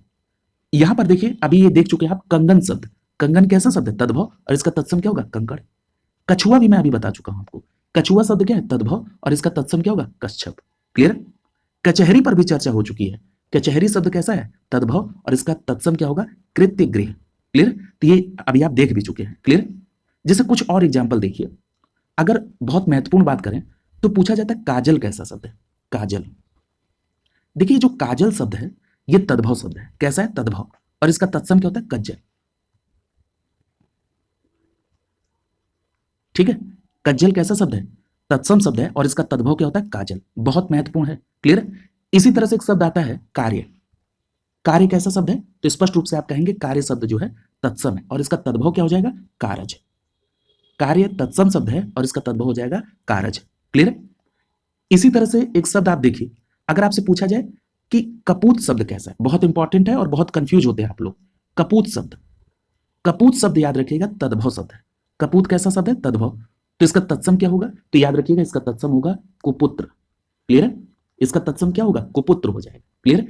यहां पर देखिए, अभी ये देख चुके हैं आप कंगन शब्द। कंगन कैसा शब्द है? तद्भव, और इसका तत्सम क्या होगा? कंकड़। कछुआ भी मैं अभी बता चुका हूं आपको। कछुआ शब्द क्या है? तद्भव, और इसका तत्सम क्या होगा? कच्छप। क्लियर? कचहरी पर भी चर्चा हो चुकी है। कचहरी शब्द कैसा है? तद्भव, और इसका तत्सम क्या होगा? कृत्य गृह। क्लियर? तो ये अभी आप देख भी चुके हैं। क्लियर? जैसे कुछ और एग्जाम्पल देखिए, अगर बहुत महत्वपूर्ण बात करें तो पूछा जाता है काजल कैसा शब्द है? काजल। देखिए जो काजल शब्द है ये तद्भव शब्द है। कैसा है? तद्भव, और इसका तत्सम क्या होता है? कज्जल। ठीक है, कज्जल कैसा शब्द है? तत्सम शब्द है, और इसका तद्भव क्या होता है? काजल। बहुत महत्वपूर्ण है। क्लियर? इसी तरह से एक शब्द आता है कार्य। कार्य कैसा शब्द है? तो स्पष्ट रूप से आप कहेंगे कार्य शब्द जो है तत्सम है, और इसका तद्भव क्या हो जाएगा? कारज। कार्य तत्सम शब्द है और इसका तद्भव हो जाएगा कारज। क्लियर? इसी तरह से एक शब्द आप देखिए, अगर आपसे पूछा जाए कि कपूत शब्द कैसा है, बहुत इंपॉर्टेंट है और बहुत कंफ्यूज होते हैं आप लोग। कपूत शब्द, कपूत शब्द याद रखिएगा तद्भव शब्द है। कपूत कैसा शब्द है? तद्भव। तो इसका तत्सम क्या होगा? तो याद रखिएगा इसका तत्सम होगा कुपुत्र। क्लियर है? इसका तत्सम क्या होगा? कुपुत्र हो जाएगा। क्लियर?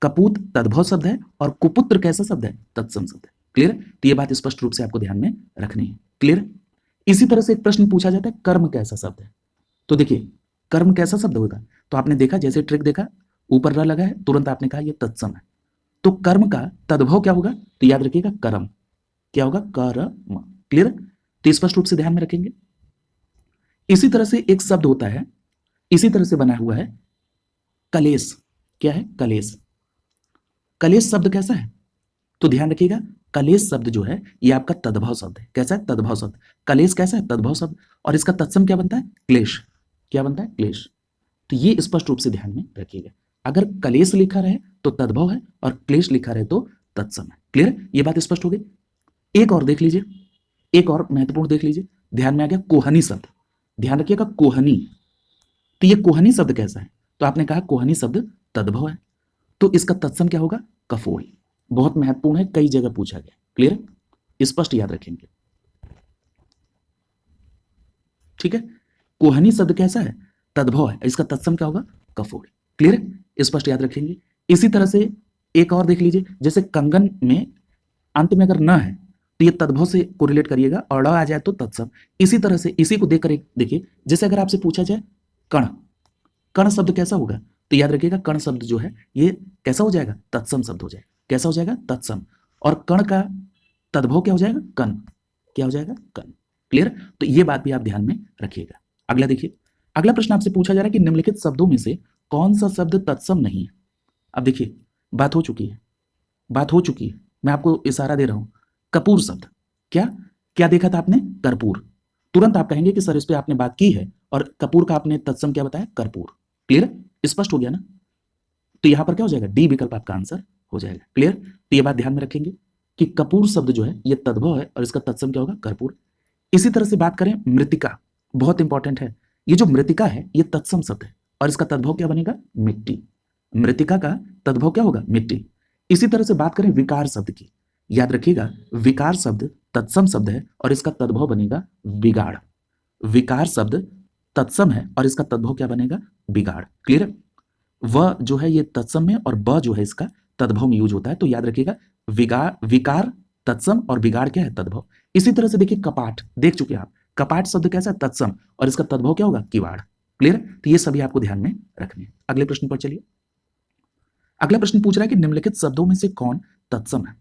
कपूत तद्भव शब्द है और कुपुत्र कैसा शब्द है? तत्सम शब्द है। क्लियर? तो ये बात स्पष्ट रूप से आपको ध्यान में रखनी है। क्लियर? इसी तरह से एक प्रश्न पूछा जाता है कर्म कैसा शब्द है। तो देखिए कर्म कैसा शब्द होगा? तो आपने देखा, जैसे ट्रिक देखा, ऊपर र लगा है, तुरंत आपने कहा ये तत्सम है। तो कर्म का तद्भव क्या होगा? तो याद रखिएगा कर्म। क्या होगा? कर्म। क्लियर? तो स्पष्ट रूप से ध्यान में रखेंगे। इसी तरह से एक शब्द होता है, इसी तरह से बना हुआ है कलेश। क्या है? कलेश। कलेश शब्द कैसा है? तो ध्यान रखिएगा कलेश शब्द जो है ये आपका तद्भव शब्द है। कैसा है? तद्भव शब्द। कलेश कैसा है? तद्भव शब्द, और इसका तत्सम क्या बनता है? क्लेश। क्या बनता है? क्लेश। तो ये स्पष्ट रूप से ध्यान में रखिएगा। अगर कलेश लिखा रहे तो तद्भव है, और क्लेश लिखा रहे तो तत्सम है। क्लियर? ये बात स्पष्ट हो गई। एक और देख लीजिए, एक और महत्वपूर्ण देख लीजिए, ध्यान में आ गया कोहनी शब्द। ध्यान रखिएगा कोहनी। तो ये कोहनी शब्द कैसा है? तो आपने कहा कोहनी शब्द तद्भव है, तो इसका तत्सम क्या होगा? कफोड़ी। बहुत महत्वपूर्ण है, कई जगह पूछा गया। क्लियर? स्पष्ट याद रखेंगे। ठीक है, कोहनी शब्द कैसा है? तद्भव है, इसका तत्सम क्या होगा? कफोड़ी। क्लियर? स्पष्ट याद रखेंगे। इसी तरह से एक और देख लीजिए, जैसे कंगन में अंत में अगर न है तो ये तद्भव से कोरिलेट करिएगा, और ड़ आ जाए तो तत्सम। इसी तरह से इसी को देखकर देखिए, जैसे अगर आपसे पूछा जाए कण, कण शब्द कैसा होगा, तो याद रखिएगा कण शब्द जो है ये कैसा हो जाएगा, तत्सम शब्द हो जाएगा। कैसा हो जाएगा, तत्सम। और कण का तद्भव क्या हो जाएगा, कण। क्या हो जाएगा, कण। क्लियर। तो ये बात भी आप ध्यान में रखिएगा। अगला देखिए, अगला प्रश्न आपसे पूछा जा रहा है कि निम्नलिखित शब्दों में से कौन सा शब्द तत्सम नहीं है। अब देखिए बात हो चुकी है, बात हो चुकी है, मैं आपको इशारा दे रहा हूं। कपूर शब्द, क्या क्या देखा था आपने, कर्पूर। तुरंत आप कहेंगे कि सर इस पे आपने बात की है, और कपूर का आपने तत्सम क्या बताया, कर्पूर। क्लियर, स्पष्ट हो गया ना। तो यहां पर क्या हो जाएगा, डी विकल्प आपका आंसर हो जाएगा। क्लियर। तो ये बात ध्यान में रखेंगे कि कपूर शब्द जो है ये तद्भव है, और इसका तत्सम क्या होगा, कर्पूर। इसी तरह से बात करें मृतिका, बहुत इंपॉर्टेंट है। ये जो मृतिका है ये तत्सम शब्द है, और इसका तद्भव क्या बनेगा, मिट्टी। मृतिका का तद्भव क्या होगा, मिट्टी। इसी तरह से बात करें विकार शब्द की, याद रखिएगा विकार शब्द तत्सम शब्द है, और इसका तद्भव बनेगा बिगाड़। विकार शब्द तत्सम है, और इसका तद्भव क्या बनेगा, बिगाड़। क्लियर। व जो है ये तत्सम में, और ब जो है इसका तद्भव में यूज होता है। तो याद रखिएगा विकार तत्सम, और बिगाड़ क्या है, तद्भव। इसी तरह से देखिए कपाट, देख चुके हैं आप, कपाट शब्द कैसा है, तत्सम, और इसका तद्भव क्या होगा, किवाड़। क्लियर। तो ये सभी आपको ध्यान में रखने हैं। अगले प्रश्न पर चलिए। अगला प्रश्न पूछ रहा है कि निम्नलिखित शब्दों में से कौन तत्सम है।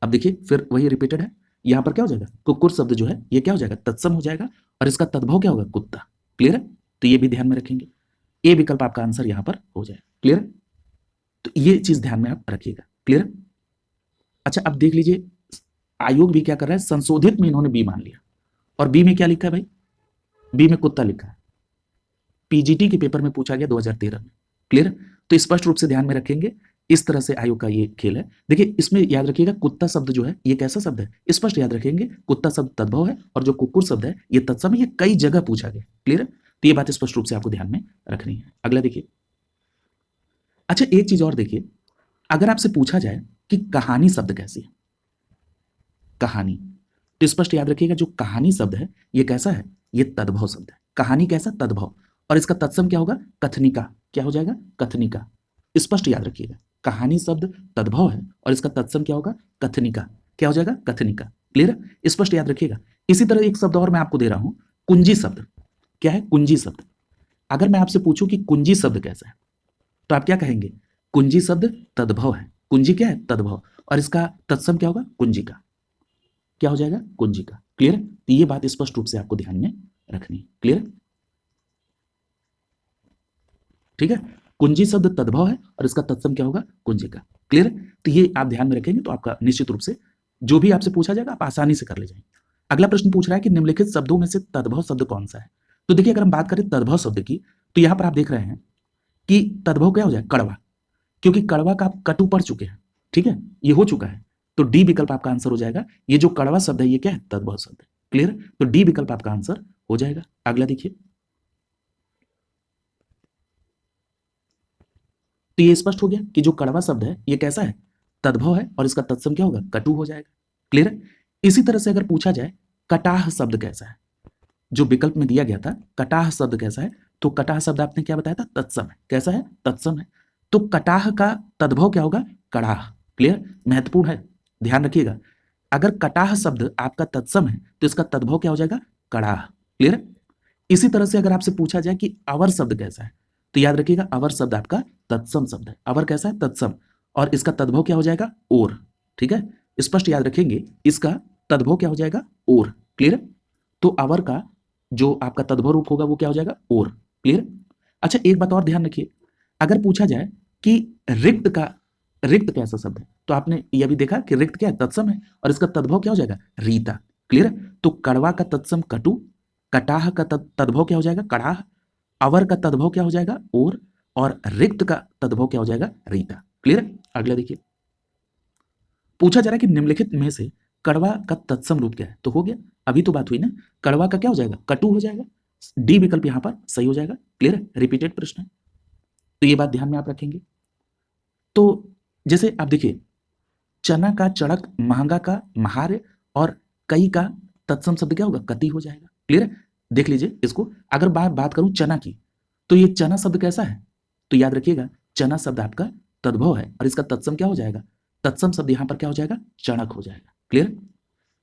अब देखिए फिर वही रिपीटेड है, यहां पर क्या हो जाएगा, कुकुर शब्द जो है ये क्या हो जाएगा, तत्सम हो जाएगा, और इसका तद्भव क्या होगा, कुत्ता। क्लियर है। तो ये भी ध्यान में रखेंगे, ए विकल्प आपका आंसर यहां पर हो जाएगा। क्लियर। तो ये चीज ध्यान में आप रखिएगा। क्लियर। अच्छा अब देख लीजिए, आयोग भी क्या कर रहा है, संशोधित में इन्होंने बी मान लिया, और बी में क्या लिखा है भाई, बी में कुत्ता लिखा है। पीजीटी के पेपर में पूछा गया 2013 में। क्लियर। तो स्पष्ट रूप से ध्यान में रखेंगे, इस तरह से आयोग का ये खेल है। देखिए इसमें याद रखिएगा कुत्ता शब्द जो है ये कैसा शब्द है, स्पष्ट याद रखेंगे, कुत्ता शब्द तद्भव है, और जो कुकुर शब्द है ये तत्सम है। ये कई जगह पूछा गया। क्लियर। तो ये बात स्पष्ट रूप से आपको ध्यान में रखनी है। अगला देखिए, अच्छा एक चीज और देखिए, अगर आपसे पूछा जाए कि कहानी शब्द कैसी है, कहानी, तो स्पष्ट याद रखिएगा जो कहानी शब्द है ये कैसा है, ये तद्भव शब्द है। कहानी कैसा, तद्भव, और इसका तत्सम क्या होगा, कथनिका। क्या हो जाएगा, कथनिका। स्पष्ट याद रखिएगा, कहानी शब्द तद्भव है, और इसका तत्सम क्या होगा, कथनिका। क्या हो जाएगा, कथनिका। क्लियर। स्पष्ट याद रखिएगा। इसी तरह एक शब्द और मैं आपको दे रहा हूं, कुंजी शब्द। क्या है, कुंजी शब्द। अगर मैं आपसे पूछूं कि कुंजी शब्द कैसा है, तो आप क्या कहेंगे, कुंजी शब्द तद्भव है। कुंजी क्या है, तद्भव, और इसका तत्सम क्या होगा, कुंजिका। क्या हो जाएगा, कुंजिका। क्लियर। तो ये बात स्पष्ट रूप से आपको ध्यान में रखनी है। क्लियर। ठीक है, कुंजी शब्द तद्भव है, और इसका तत्सम क्या होगा, कुंजिका। क्लियर। तो ये आप ध्यान में रखेंगे तो आपका निश्चित रूप से जो भी आपसे पूछा जाएगा आप आसानी से कर ले जाएंगे। अगला प्रश्न पूछ रहा है कि निम्नलिखित शब्दों में से तद्भव शब्द कौन सा है। तो देखिए अगर हम बात करें तद्भव शब्द की, तो यहां पर आप देख रहे हैं कि तद्भव क्या हो जाए, कड़वा, क्योंकि कड़वा का आप कटु पढ़ चुके हैं। ठीक है, ये हो चुका है, तो डी विकल्प आपका आंसर हो जाएगा। ये जो कड़वा शब्द है ये क्या है, तद्भव शब्द है। क्लियर। तो डी विकल्प आपका आंसर हो जाएगा। अगला देखिए, तो ये स्पष्ट हो गया कि जो कड़वा शब्द है ये कैसा है, तद्भव है, और इसका तत्सम क्या होगा, कटु हो जाएगा। क्लियर। इसी तरह से अगर पूछा जाए कटाह शब्द कैसा है, जो विकल्प में दिया गया था, कटाह शब्द कैसा है, तो कटाह शब्द आपने क्या बताया था, तत्सम है। कैसा है, तत्सम है। तो कटाह का तद्भव क्या होगा, कड़ाह। क्लियर। महत्वपूर्ण है, ध्यान रखिएगा, अगर कटाह शब्द आपका तत्सम है तो इसका तद्भव क्या हो जाएगा, कड़ाह। क्लियर। इसी तरह से अगर आपसे पूछा जाए कि अवर शब्द कैसा है, तो याद रखिएगा अवर शब्द आपका तत्सम शब्द है। अवर कैसा है, तत्सम, और इसका तद्भव क्या हो जाएगा, ओर। ठीक है, स्पष्ट याद रखेंगे, इसका तद्भव क्या हो जाएगा, ओर। क्लियर। तो अवर का जो आपका तद्भव रूप होगा वो क्या हो जाएगा, ओर। क्लियर। अच्छा एक बात और ध्यान रखिए, अगर पूछा जाए कि रिक्त कैसा शब्द है, तो आपने यह भी देखा कि रिक्त क्या है, तत्सम है, और इसका तद्भव क्या हो जाएगा, रीता। क्लियर। तो कड़वा का तत्सम कटु, कटाह का तद्भव क्या हो जाएगा, कड़ाह, अवर का तद्भव क्या हो जाएगा, और रिक्त का तद्भव क्या हो जाएगा, रीता। क्लियर। अगला देखिए, पूछा जा रहा है कि निम्नलिखित में से कड़वा का तत्सम रूप क्या है, तो हो गया, अभी तो बात हुई ना, कड़वा का क्या हो जाएगा, कटु हो जाएगा। डी विकल्प यहां पर सही हो जाएगा। क्लियर है, रिपीटेड प्रश्न है, तो ये बात ध्यान में आप रखेंगे। तो जैसे आप देखिए, चना का चड़क, महंगा का महार्य, और कई का तत्सम शब्द क्या होगा, कति हो जाएगा। क्लियर है। देख लीजिए इसको, अगर बात करूं चना की, तो ये चना शब्द कैसा है, तो याद रखिएगा चना शब्द आपका तद्भव है, और इसका तत्सम क्या हो जाएगा, तत्सम शब्द यहां पर क्या हो जाएगा, चणक हो जाएगा। क्लियर।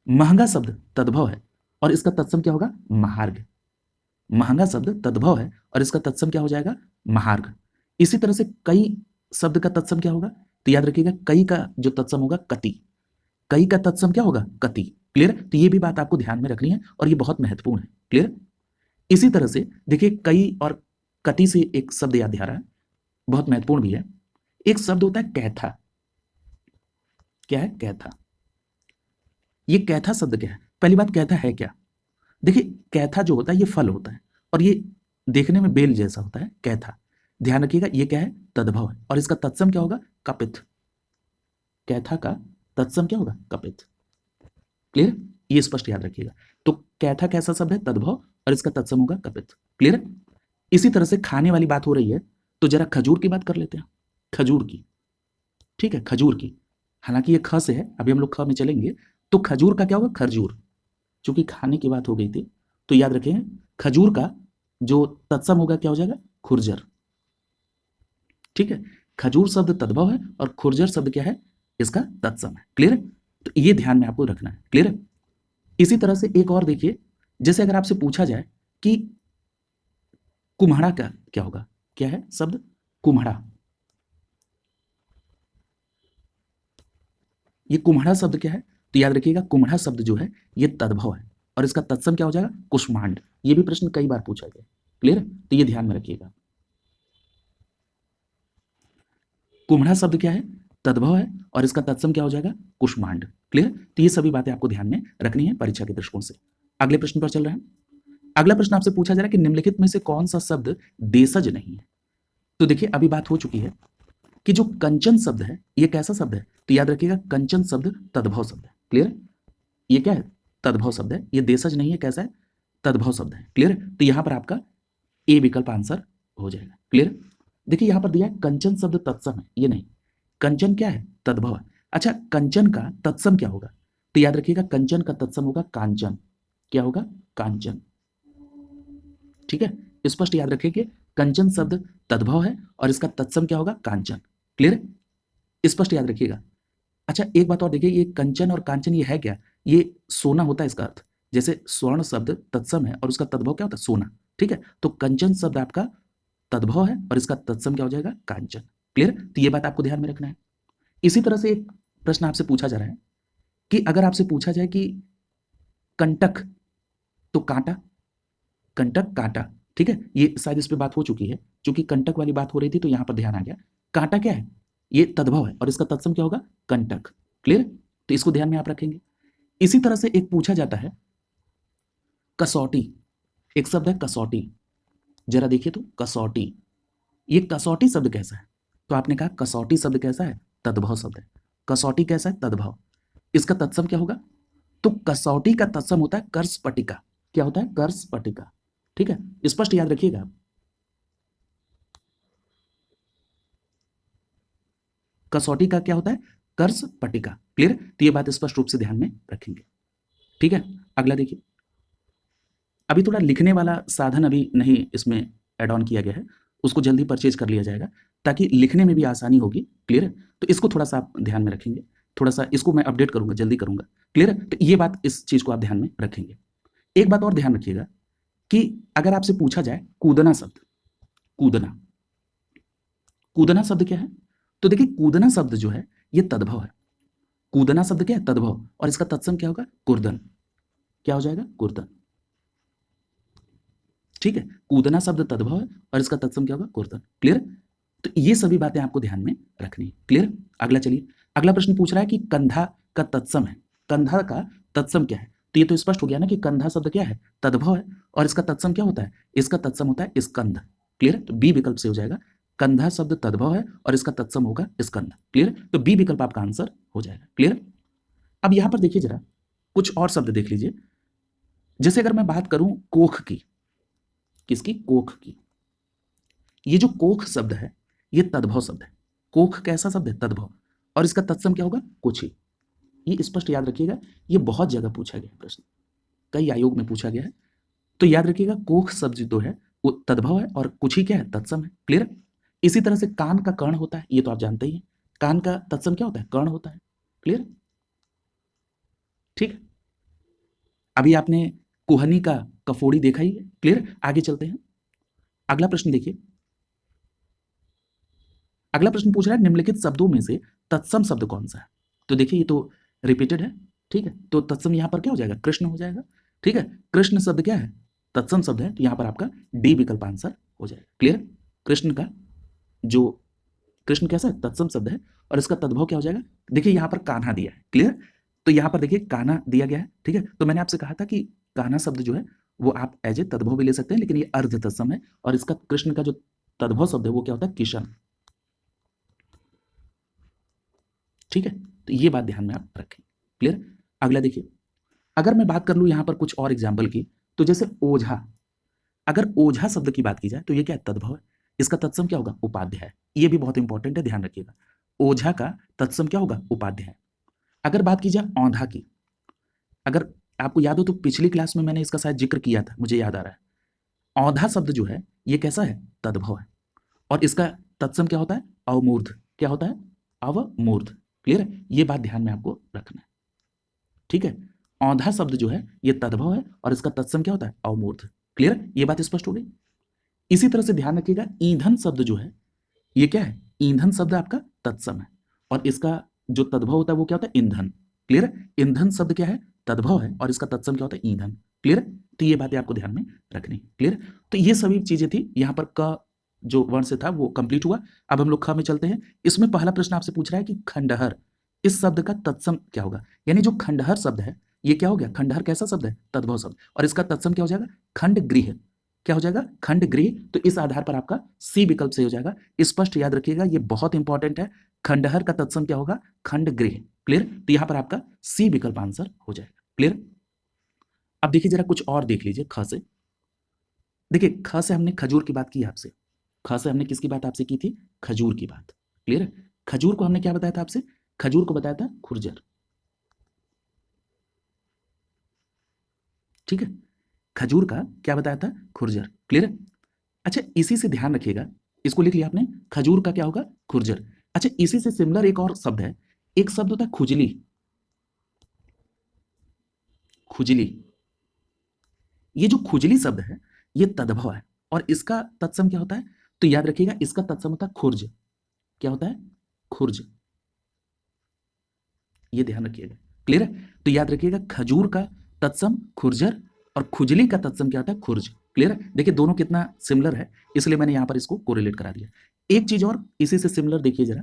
महंगा शब्द तद्भव है और इसका तत्सम क्या होगा, महार्घ। महंगा शब्द तद्भव है और इसका तत्सम क्या हो जाएगा, महार्घ। इसी तरह से कई शब्द का तत्सम क्या होगा, तो याद रखिएगा कई का जो तत्सम होगा कति। कई का तत्सम क्या होगा, कति। क्लियर। तो ये भी बात आपको ध्यान में रखनी है और ये बहुत महत्वपूर्ण है। क्लियर। इसी तरह से देखिए कई और कति से एक शब्द याद आ रहा है, बहुत महत्वपूर्ण भी है। एक शब्द होता है कैथा। क्या है, कैथा। ये कैथा शब्द क्या है, पहली बात कैथा है क्या। देखिए कैथा जो होता है ये फल होता है और ये देखने में बेल जैसा होता है, कैथा। ध्यान रखिएगा ये क्या है, तद्भव है और इसका तत्सम क्या होगा, कपित। कैथा का तत्सम क्या होगा, कपित। क्लियर। ये स्पष्ट याद रखिएगा। तो कैथा कैसा शब्द है, तद्भव, और इसका तत्सम होगा कपित। क्लियर। इसी तरह से खाने वाली बात हो रही है तो जरा खजूर की बात कर लेते हैं, खजूर की। ठीक है, खजूर की। हालांकि ये ख से है, अभी हम लोग ख में चलेंगे। तो खजूर का क्या होगा, खरजूर। चूंकि खाने की बात हो गई थी तो याद रखें खजूर का जो तत्सम होगा क्या हो जाएगा, खुरजर। ठीक है, खजूर शब्द तद्भव है और खुरजर शब्द क्या है, इसका तत्सम है। क्लियर है। तो ये ध्यान में आपको रखना है। क्लियर है। इसी तरह से एक और देखिए, जैसे अगर आपसे पूछा जाए कि कुम्हड़ा का क्या होगा, क्या है शब्द, कुम्हड़ा। ये कुम्हड़ा शब्द क्या है, तो याद रखिएगा कुम्हड़ा शब्द जो है ये तद्भव है और इसका तत्सम क्या हो जाएगा, कुष्मांड। ये भी प्रश्न कई बार पूछा गया। क्लियर है। तो ये ध्यान में रखिएगा, कुम्हड़ा शब्द क्या है, तद्भव है और इसका तत्सम क्या हो जाएगा, कुष्मांड। क्लियर। तो ये सभी बातें आपको ध्यान में रखनी है परीक्षा के दृष्टिकोण से। अगले प्रश्न पर चल रहे हैं। अगला प्रश्न आपसे पूछा जा रहा है कि निम्नलिखित में से कौन सा शब्द देशज नहीं है। तो देखिए अभी बात हो चुकी है कि जो कंचन शब्द है ये कैसा शब्द है, तो याद रखिएगा कंचन शब्द तद्भव शब्द है। क्लियर। ये क्या है, तद्भव शब्द है। ये देशज नहीं है, कैसा है, तद्भव शब्द है। क्लियर। तो यहां पर आपका ए विकल्प आंसर हो जाएगा। क्लियर। देखिए यहां पर दिया है कंचन शब्द तत्सम है, ये नहीं, कंचन क्या है, तद्भव है। अच्छा कंचन का तत्सम क्या होगा, तो याद रखिएगा कंचन का तत्सम होगा कांचन। क्या होगा, कांचन। ठीक है, स्पष्ट याद रखिए कंचन शब्द तद्भव है और इसका तत्सम क्या होगा, कांचन। क्लियर, स्पष्ट याद रखिएगा। अच्छा एक बात और देखिए, ये कंचन और कांचन ये है क्या, ये सोना होता है इसका अर्थ। जैसे स्वर्ण शब्द तत्सम है और उसका तद्भव क्या होता है, सोना। ठीक है, तो कंचन शब्द आपका तद्भव है और इसका तत्सम क्या हो जाएगा, कांचन। क्लियर। तो ये बात आपको ध्यान में रखना है। इसी तरह से एक प्रश्न आपसे पूछा जा रहा है कि अगर आपसे पूछा जाए कि कंटक तो कांटा, कंटक कांटा। ठीक है, ये शायद इस पे बात हो चुकी है, क्योंकि कंटक वाली बात हो रही थी तो यहां पर ध्यान आ गया। कांटा क्या है, ये तद्भव है और इसका तत्सम क्या होगा, कंटक। क्लियर। तो इसको ध्यान में आप रखेंगे। इसी तरह से एक पूछा जाता है कसौटी। एक शब्द है कसौटी, जरा देखिए तो कसौटी। ये कसौटी शब्द कैसा है, तो आपने कहा कसौटी शब्द कैसा है, तद्भव शब्द है। कसौटी कैसा है, तद्भव। इसका तत्सम क्या होगा, तो कसौटी का तत्सम होता है कर्षपटिका। क्या होता है, कर्षपटिका। ठीक है, स्पष्ट याद रखिएगा आप। कसौटी का क्या होता है, कर्षपटिका। क्लियर। तो ये बात स्पष्ट रूप से ध्यान में रखेंगे। ठीक है, अगला देखिए। अभी थोड़ा लिखने वाला साधन अभी नहीं इसमें ऐड ऑन किया गया है, उसको जल्दी परचेज कर लिया जाएगा ताकि लिखने में भी आसानी होगी। क्लियर है, तो इसको थोड़ा सा आप ध्यान में रखेंगे, थोड़ा सा इसको मैं अपडेट करूंगा, जल्दी करूंगा। क्लियर है, तो ये बात, इस चीज को आप ध्यान में रखेंगे। एक बात और ध्यान रखिएगा कि अगर आपसे पूछा जाए कूदना शब्द, कूदना, कूदना शब्द क्या है, तो देखिए कूदना शब्द जो है ये तद्भव है। कूदना शब्द क्या है, तद्भव, और इसका तत्सम क्या होगा, कुर्दन। क्या हो जाएगा, कुर्दन। ठीक है, कूदना शब्द तद्भव है और इसका तत्सम क्या होगा, कुर्दन। क्लियर। तो ये सभी बातें आपको ध्यान में रखनी है। क्लियर। अगला चलिए, अगला प्रश्न पूछ रहा है कि कंधा का तत्सम है, कंधा का तत्सम क्या है, तो ये तो स्पष्ट हो गया ना कि कंधा शब्द क्या है, तद्भव है और इसका तत्सम क्या होता है, इसका तत्सम होता है स्कंध। क्लियर। तो बी विकल्प से हो जाएगा, कंधा शब्द तद्भव है और इसका तत्सम होगा स्कंध। क्लियर। तो बी विकल्प आपका आंसर हो जाएगा। क्लियर। अब यहां पर देखिए जरा कुछ और शब्द देख लीजिए। जैसे अगर मैं बात करूं कोख की, किसकी, कोख की। ये जो कोख शब्द है ये तद्भव शब्द है। कोख कैसा शब्द है, तद्भव, और इसका तत्सम क्या होगा, कुछ ही। ये स्पष्ट याद रखिएगा, ये बहुत जगह पूछा गया प्रश्न, कई आयोग में पूछा गया है। तो याद रखिएगा कोख शब्द जो है वो तद्भव है और कुछ ही क्या है, तत्सम है। क्लियर। इसी तरह से कान का कर्ण होता है, ये तो आप जानते ही हैं, कान का तत्सम क्या होता है? कर्ण होता है। क्लियर? ठीक। अभी आपने कुहनी का कफोड़ी देखा ही है। क्लियर? आगे चलते हैं। अगला प्रश्न देखिए। अगला प्रश्न पूछ रहा है निम्नलिखित शब्दों में से तत्सम शब्द कौन सा है? तो देखिए ये तो रिपीटेड है। ठीक है, तो तत्सम यहां पर क्या हो जाएगा? कृष्ण हो जाएगा। ठीक है, कृष्ण शब्द क्या है? तत्सम शब्द है, तो यहां पर आपका डी विकल्प आंसर हो जाएगा। क्लियर? कृष्ण का जो कृष्ण कैसा है? तत्सम शब्द है, और इसका तद्भव क्या हो जाएगा? देखिए यहां पर कान्हा दिया है। क्लियर? तो यहां पर देखिए कान्हा दिया गया है। ठीक है, तो मैंने आपसे कहा था कि कान्हा शब्द जो है वो आप एज ए तद्भव भी ले सकते हैं, लेकिन ये अर्ध तत्सम है, और इसका कृष्ण का जो तद्भव शब्द है वो क्या होता है? किशन। ठीक है, तो ये बात ध्यान में आप रखें। क्लियर? अगला देखिए, अगर मैं बात कर लूं यहां पर कुछ और एग्जाम्पल की, तो जैसे ओझा, अगर ओझा शब्द की बात की जाए तो ये क्या है? तद्भव है। इसका तत्सम क्या होगा? उपाध्याय। ये भी बहुत इंपॉर्टेंट है, ध्यान रखिएगा। ओझा का तत्सम क्या होगा? उपाध्याय। अगर बात की जाए औंधा की, अगर आपको याद हो तो पिछली क्लास में मैंने इसका शायद जिक्र किया था, मुझे याद आ रहा है। औंधा शब्द जो है ये कैसा है? तद्भव है, और इसका तत्सम क्या होता है? अवमूर्ध। क्या होता है? अवमूर्ध। क्लियर है? ये बात ध्यान में आपको रखना है। ठीक है, औंधा शब्द जो है ये तद्भव है, और इसका तत्सम क्या होता है? अवमूर्ध। क्लियर? ये बात स्पष्ट हो गई। इसी तरह से ध्यान रखिएगा, ईंधन शब्द जो है ये क्या है? ईंधन शब्द आपका तत्सम है, और इसका जो तद्भव होता है वो क्या होता है? ईंधन। क्लियर? ईंधन शब्द क्या है? तद्भव है, और इसका तत्सम क्या होता है? ईंधन। क्लियर? तो ये बातें आपको ध्यान में रखनी। क्लियर? तो ये सभी चीजें थी। यहां पर क जो वर्ण से था वो कंप्लीट हुआ। अब हम लोग ख में चलते हैं। इसमें पहला प्रश्न आपसे पूछ रहा है कि खंडहर, इस शब्द का तत्सम क्या होगा? यानी जो खंडहर शब्द है ये क्या हो गया? खंडहर कैसा शब्द है? तद्भव शब्द, और इसका तत्सम क्या हो जाएगा? खंड गृह। क्या हो जाएगा? खंड गृह। तो इस आधार पर आपका सी विकल्प सही हो जाएगा। स्पष्ट याद रखिएगा, ये बहुत इंपॉर्टेंट है। खंडहर का तत्सम क्या होगा? खंड गृह। क्लियर? तो यहां पर आपका सी विकल्प आंसर हो जाएगा। क्लियर? अब देखिए जरा कुछ और देख लीजिए ख से। देखिए ख से हमने खजूर की बात की आपसे। ख से हमने किसकी बात आपसे की थी? खजूर की बात। क्लियर? खजूर को हमने क्या बताया था आपसे? खजूर को बताया था खुरजर। ठीक है, खजूर का क्या बताया था? खुरजर। क्लियर? अच्छा, इसी से ध्यान रखिएगा, इसको लिख लिया आपने, खजूर का क्या होगा? खुरजर। अच्छा, इसी से सिमिलर एक और शब्द है, एक शब्द होता है खुजली। खुजली, ये जो खुजली शब्द है ये तद्भव है, और इसका तत्सम क्या होता है? तो याद रखिएगा, इसका तत्सम होता है खुर्ज। क्या होता है? खुर्ज। ये ध्यान रखिएगा। क्लियर है? तो याद रखिएगा, खजूर का तत्सम खुरजर, और खुजली का तत्सम क्या होता है? खुर्ज। क्लियर है? देखिए दोनों कितना सिमिलर है, इसलिए मैंने यहां पर इसको कोरिलेट करा दिया। एक चीज और इसी से सिमिलर देखिए जरा,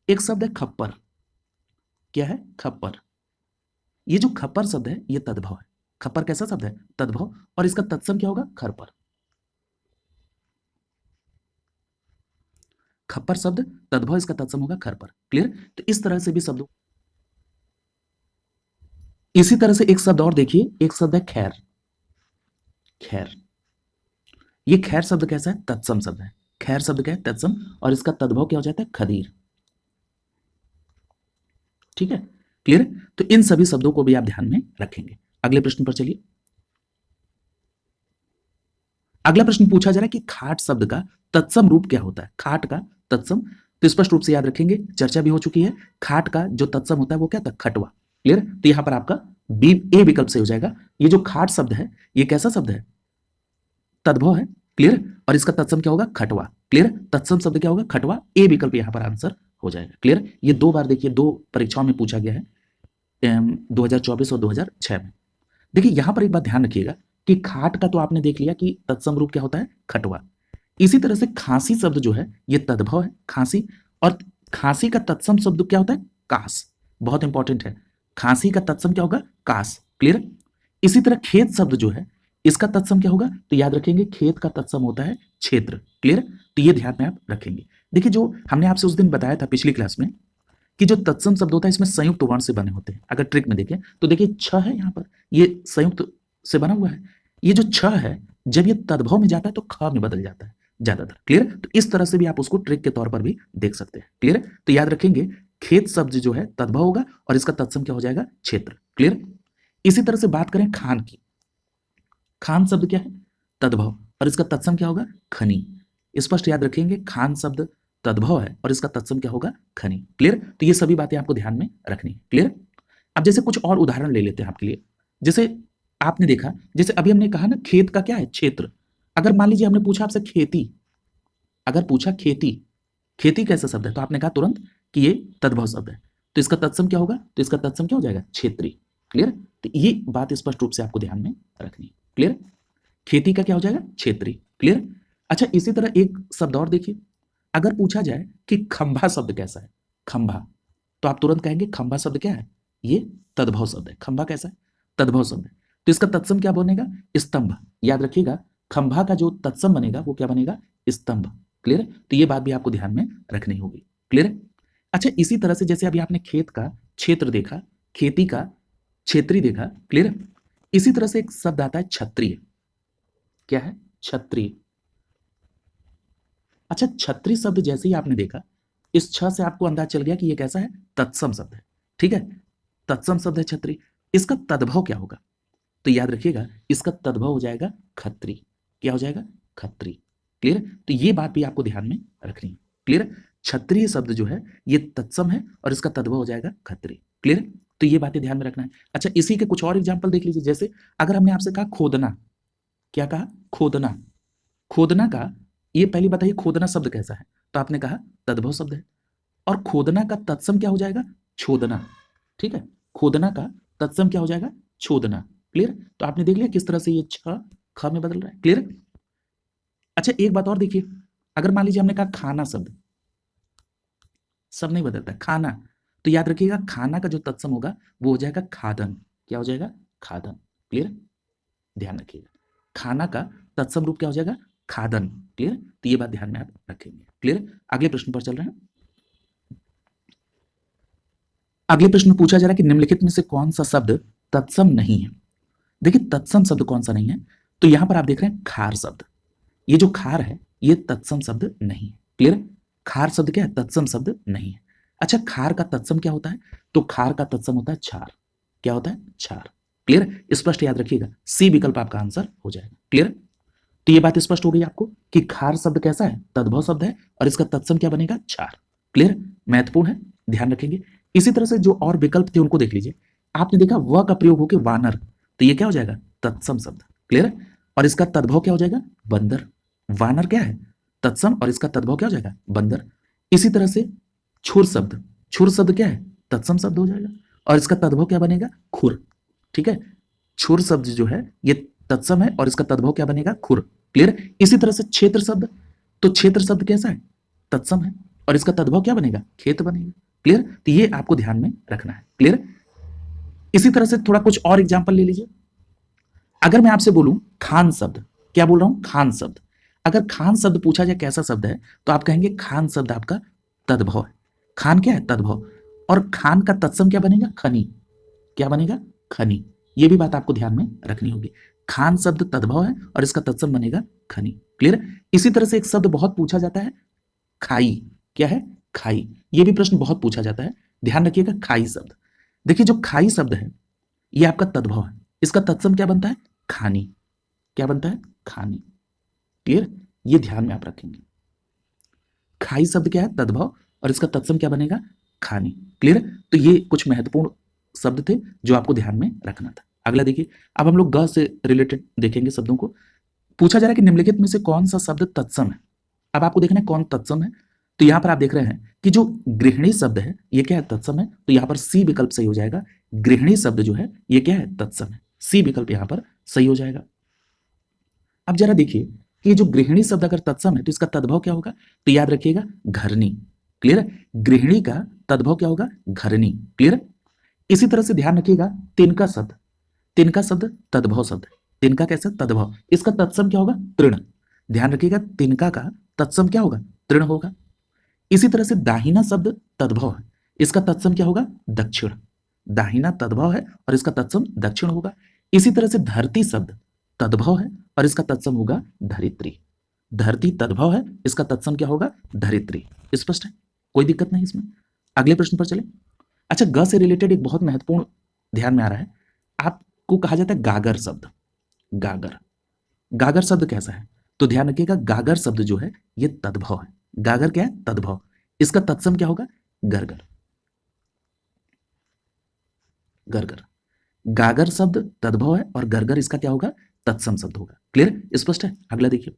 एक शब्द है खप्पर। क्या है? खप्पर। ये जो खप्पर शब्द है ये तद्भव है। खप्पर कैसा शब्द है? तद्भव, और इसका तत्सम क्या होगा? खरपर। खप्पर शब्द तद्भव, इसका तत्सम होगा खरपर। क्लियर? तो इस तरह से भी शब्दों, इसी तरह से एक शब्द और देखिए, एक शब्द है खैर। खैर, ये खैर शब्द कैसा है? तत्सम शब्द है। खैर शब्द क्या है? तत्सम, और इसका तद्भव क्या हो जाता है? खदीर। ठीक है? क्लियर? तो इन सभी शब्दों को भी आप ध्यान में रखेंगे। अगले प्रश्न पर चलिए। अगला प्रश्न पूछा जा रहा है कि खाट शब्द का तत्सम रूप क्या होता है? खाट का तत्सम, तो स्पष्ट रूप से याद रखेंगे, चर्चा भी हो चुकी है। खाट का जो तत्सम होता है वो क्या था? खटवा। क्लियर? तो यहां पर आपका बी ए विकल्प से हो जाएगा। ये जो खाट शब्द है ये कैसा शब्द है? तद्भव है। क्लियर? और इसका तत्सम क्या होगा? खटवा। क्लियर? तत्सम शब्द क्या होगा? खटवा। ए विकल्प यहां पर आंसर हो जाएगा। क्लियर? ये दो बार देखिए, दो परीक्षाओं में पूछा गया है, 2024 और 2006 में। देखिए यहां पर एक बात ध्यान रखिएगा कि खाट का तो आपने देख लिया कि तत्सम रूप क्या होता है? खटवा। इसी तरह से खांसी शब्द जो है ये तद्भव है, खांसी, और खांसी का तत्सम शब्द क्या होता है? कास। बहुत इंपॉर्टेंट है, खांसी का तत्सम क्या होगा? कास। क्लियर? इसी तरह खेत शब्द जो है इसका तत्सम क्या होगा? तो याद रखेंगे, खेत का तत्सम होता है क्षेत्र। क्लियर? तो ये ध्यान में आप रखेंगे। देखिए जो हमने आपसे उस दिन बताया था पिछली क्लास में कि जो तत्सम शब्द होता है इसमें संयुक्त वर्ण से बने होते हैं। अगर ट्रिक में देखें तो देखिए छ है यहाँ पर, ये संयुक्त से बना हुआ है। ये जो छ है जब ये तद्भव में जाता है तो ख में बदल जाता है ज्यादातर। क्लियर? तो इस तरह से भी आप उसको ट्रिक के तौर पर भी देख सकते हैं। क्लियर? तो याद रखेंगे, खेत शब्द जो है तद्भव होगा, और इसका तत्सम क्या हो जाएगा? क्षेत्र। क्लियर? इसी तरह से बात करें खान की, खान शब्द क्या है? तद्भव, और इसका तत्सम क्या होगा? खनी। स्पष्ट याद रखेंगे, खान शब्द तद्भव है और इसका तत्सम क्या होगा, खनि। क्लियर। तो ये सभी बातें आपको ध्यान में रखनी है। क्लियर। अब जैसे कुछ और उदाहरण ले लेते हैं आपके लिए। जैसे आपने देखा, जैसे अभी हमने कहा ना, खेत का क्या है, क्षेत्र। अगर मान लीजिए हमने पूछा आपसे खेती, अगर पूछा खेती, खेती कैसा शब्द है, तो आपने कहा तुरंत कि ये तद्भव शब्द है, तो इसका तत्सम क्या होगा, तो इसका तत्सम क्या हो जाएगा, क्षेत्रीय। क्लियर। तो ये बात स्पष्ट रूप से आपको ध्यान में रखनी है। क्लियर। खेती का क्या हो जाएगा, क्षेत्रीय। क्लियर। अच्छा, इसी तरह एक शब्द और देखिए, अगर पूछा जाए कि खंभा शब्द कैसा है, खंभा, तो आप तुरंत कहेंगे खंभा शब्द क्या है, ये तद्भव शब्द है। खंभा कैसा है, तद्भव शब्द है। तो इसका तत्सम क्या बनेगा, स्तंभ। याद रखिएगा, खंभा का जो तत्सम बनेगा वो क्या बनेगा, स्तंभ। क्लियर। तो ये बात भी आपको ध्यान में रखनी होगी। क्लियर। अच्छा, इसी तरह से जैसे अभी आपने खेत का क्षेत्र देखा, खेती का क्षेत्रीय देखा। क्लियर। इसी तरह से एक शब्द आता है क्षत्रिय। क्या है, क्षत्रिय। अच्छा, क्षत्रिय शब्द जैसे ही आपने देखा, इस छ से आपको अंदाज चल गया कि ये कैसा है, तत्सम शब्द है। ठीक है, तत्सम शब्द है क्षत्रिय। इसका तद्भव क्या होगा, तो याद रखिएगा इसका तद्भव हो जाएगा खत्री। क्या हो जाएगा, खत्री। क्लियर। तो ये बात भी आपको ध्यान में रखनी है। क्लियर। क्षत्रिय शब्द जो है ये तत्सम है और इसका तद्भव हो जाएगा खत्री। क्लियर। तो ये बातें ध्यान में रखना है। अच्छा, इसी के कुछ और एग्जाम्पल देख लीजिए। जैसे अगर हमने आपसे कहा खोदना, क्या कहा, खोदना। खोदना का, ये पहली बताइए खोदना शब्द कैसा है, तो आपने कहा तद्भव शब्द है। और खोदना का तत्सम क्या हो जाएगा, छोदना। ठीक है, खोदना का तत्सम क्या हो जाएगा, छोदना। क्लियर। तो आपने देख लिया किस तरह से ये छ ख में बदल रहा है। क्लियर। अच्छा, एक बात और देखिए, अगर मान लीजिए हमने कहा खाना शब्द, सब नहीं बदलता, खाना, तो याद रखिएगा खाना का जो तत्सम होगा वो हो जाएगा खादन। क्या हो जाएगा, खादन। क्लियर। ध्यान रखिएगा, खाना का तत्सम रूप क्या हो जाएगा, खादन। क्लियर। तो ये बात ध्यान में आप रखेंगे। क्लियर। अगले प्रश्न पर चल रहे हैं। अगले प्रश्न में पूछा जा रहा है कि निम्नलिखित में से कौन सा शब्द तत्सम नहीं है। देखिए तत्सम शब्द कौन सा नहीं है, तो यहां पर आप देख रहे हैं खार शब्द। ये जो खार है ये तत्सम शब्द नहीं है। क्लियर। खार शब्द क्या है, तत्सम शब्द नहीं है। अच्छा, खार का तत्सम क्या होता है, तो खार का तत्सम होता है छार। क्या होता है, छार। क्लियर। स्पष्ट याद रखिएगा, सी विकल्प आपका आंसर हो जाएगा। क्लियर। तो ये बात स्पष्ट हो गई आपको कि खार शब्द कैसा है, तद्भव शब्द है और इसका तत्सम क्या बनेगा, छार। क्लियर। महत्वपूर्ण है, ध्यान रखेंगे। इसी तरह से जो और विकल्प थे उनको देख लीजिए। आपने देखा व का प्रयोग होकर वानर, तो ये क्या हो जाएगा, तत्सम शब्द। क्लियर। और इसका तद्भव क्या हो जाएगा, बंदर। वानर क्या है, तत्सम, और इसका तद्भव क्या हो जाएगा, बंदर। इसी तरह से छुर शब्द, छुर शब्द क्या है, तत्सम शब्द हो जाएगा और इसका तद्भव क्या बनेगा, खुर। ठीक है, छुर शब्द जो है ये तत्सम है और इसका तद्भव क्या बनेगा, खुर। क्लियर। इसी तरह से क्षेत्र शब्द, तो क्षेत्र शब्द कैसा है, तत्सम है और इसका तद्भव क्या बनेगा, खेत बनेगा। क्लियर। तो ये आपको ध्यान में रखना है। क्लियर। इसी तरह से थोड़ा कुछ और एग्जांपल ले लीजिए। अगर मैं आपसे बोलूं खान शब्द, क्या बोल रहा हूं, खान शब्द। अगर खान शब्द पूछा जाए कैसा शब्द है, तो आप कहेंगे खान शब्द आपका तद्भव है। खान क्या है, तद्भव। और खान का तत्सम क्या बनेगा, खनी। क्या बनेगा, खनी। ये भी बात आपको ध्यान में रखनी होगी। खान शब्द तद्भव है और इसका तत्सम बनेगा खनी। क्लियर। इसी तरह से एक शब्द बहुत पूछा जाता है, खाई। क्या है, खाई। ये भी प्रश्न बहुत पूछा जाता है, ध्यान रखिएगा। खाई शब्द, देखिए जो खाई शब्द है ये आपका तद्भव है, इसका तत्सम क्या बनता है, खानी। क्या बनता है, खानी। क्लियर। ये ध्यान में आप रखेंगे, खाई शब्द क्या है, तद्भव, और इसका तत्सम क्या बनेगा, खानी। क्लियर। तो ये कुछ महत्वपूर्ण शब्द थे जो आपको ध्यान में रखना था। अगला देखिए, अब हम लोग ग से रिलेटेड देखेंगे शब्दों को। पूछा जा रहा है कि निम्नलिखित में से कौन सा शब्द तत्सम है। अब आपको देखना है कौन तत्सम है, तो यहां पर आप देख रहे हैं कि जो गृहिणी शब्द है ये क्या है, तत्सम है। तो यहां पर सी विकल्प सही हो जाएगा। गृहिणी शब्द जो है ये क्या है, तत्सम है। सी विकल्प यहां पर सही हो जाएगा। अब जरा देखिए कि ये जो गृहिणी शब्द अगर तत्सम है तो इसका तद्भव क्या होगा, तो याद रखिएगा घरनी। क्लियर है, गृहिणी का तद्भव क्या होगा, घरनी। क्लियर। इसी तरह से ध्यान रखिएगा तिनका शब्द, तिनका शब्द तद्भव शब्द है। तिनका कैसा, तद्भव, इसका तत्सम क्या होगा, तृण। ध्यान रखिएगा तिनका का तत्सम क्या होगा, तृण होगा। इसी तरह से दाहिना शब्द तद्भव है, इसका तत्सम क्या होगा, दक्षिण। दाहिना तद्भव है और इसका तत्सम दक्षिण होगा। इसी तरह से धरती शब्द तद्भव है और इसका तत्सम होगा धरित्री। धरती तद्भव है, इसका तत्सम क्या होगा, धरित्री। स्पष्ट है, कोई दिक्कत नहीं इसमें। अगले प्रश्न पर चले। अच्छा, ग से रिलेटेड एक बहुत महत्वपूर्ण ध्यान में आ रहा है, आपको कहा जाता है गागर शब्द। गागर, गागर शब्द कैसा है, तो ध्यान रखिएगा गागर शब्द जो है ये तद्भव है। गागर क्या है? तद्भव। इसका तत्सम क्या होगा? गरगर। गरगर। गागर शब्द तद्भव है और गरगर इसका क्या होगा? तत्सम शब्द होगा। क्लियर? स्पष्ट है? अगला देखिए।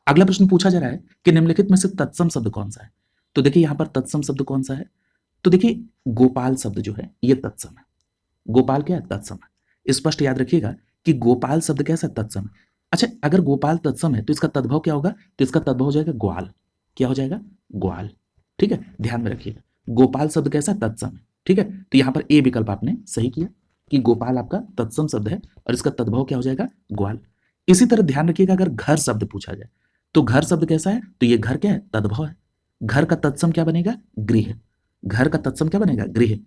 अगला प्रश्न पूछा जा रहा है कि निम्नलिखित में से तत्सम शब्द कौन सा है? तो देखिए यहां पर तत्सम शब्द कौन सा है? तो देखिए गोपाल शब्द जो है ये तत्सम है। गोपाल क्या है? तत्सम है। स्पष्ट याद रखिएगा कि गोपाल शब्द कैसा है? तत्सम है। अच्छा, अगर गोपाल तत्सम है तो इसका तद्भव क्या होगा? तो इसका तद्भव हो जाएगा ग्वाल। क्या हो जाएगा? ग्वाल। ठीक है, ध्यान में रखिएगा। गोपाल शब्द कैसा है? तत्सम है। ठीक है, तो यहां पर ए विकल्प आपने सही किया कि गोपाल आपका तत्सम शब्द है और इसका तद्भव क्या हो जाएगा? ग्वाल। इसी तरह ध्यान रखिएगा अगर घर शब्द पूछा जाए तो घर शब्द कैसा है? तो ये घर क्या है? तद्भव है। घर का तत्सम क्या बनेगा? गृह। घर का तत्सम क्या बनेगा? गृह।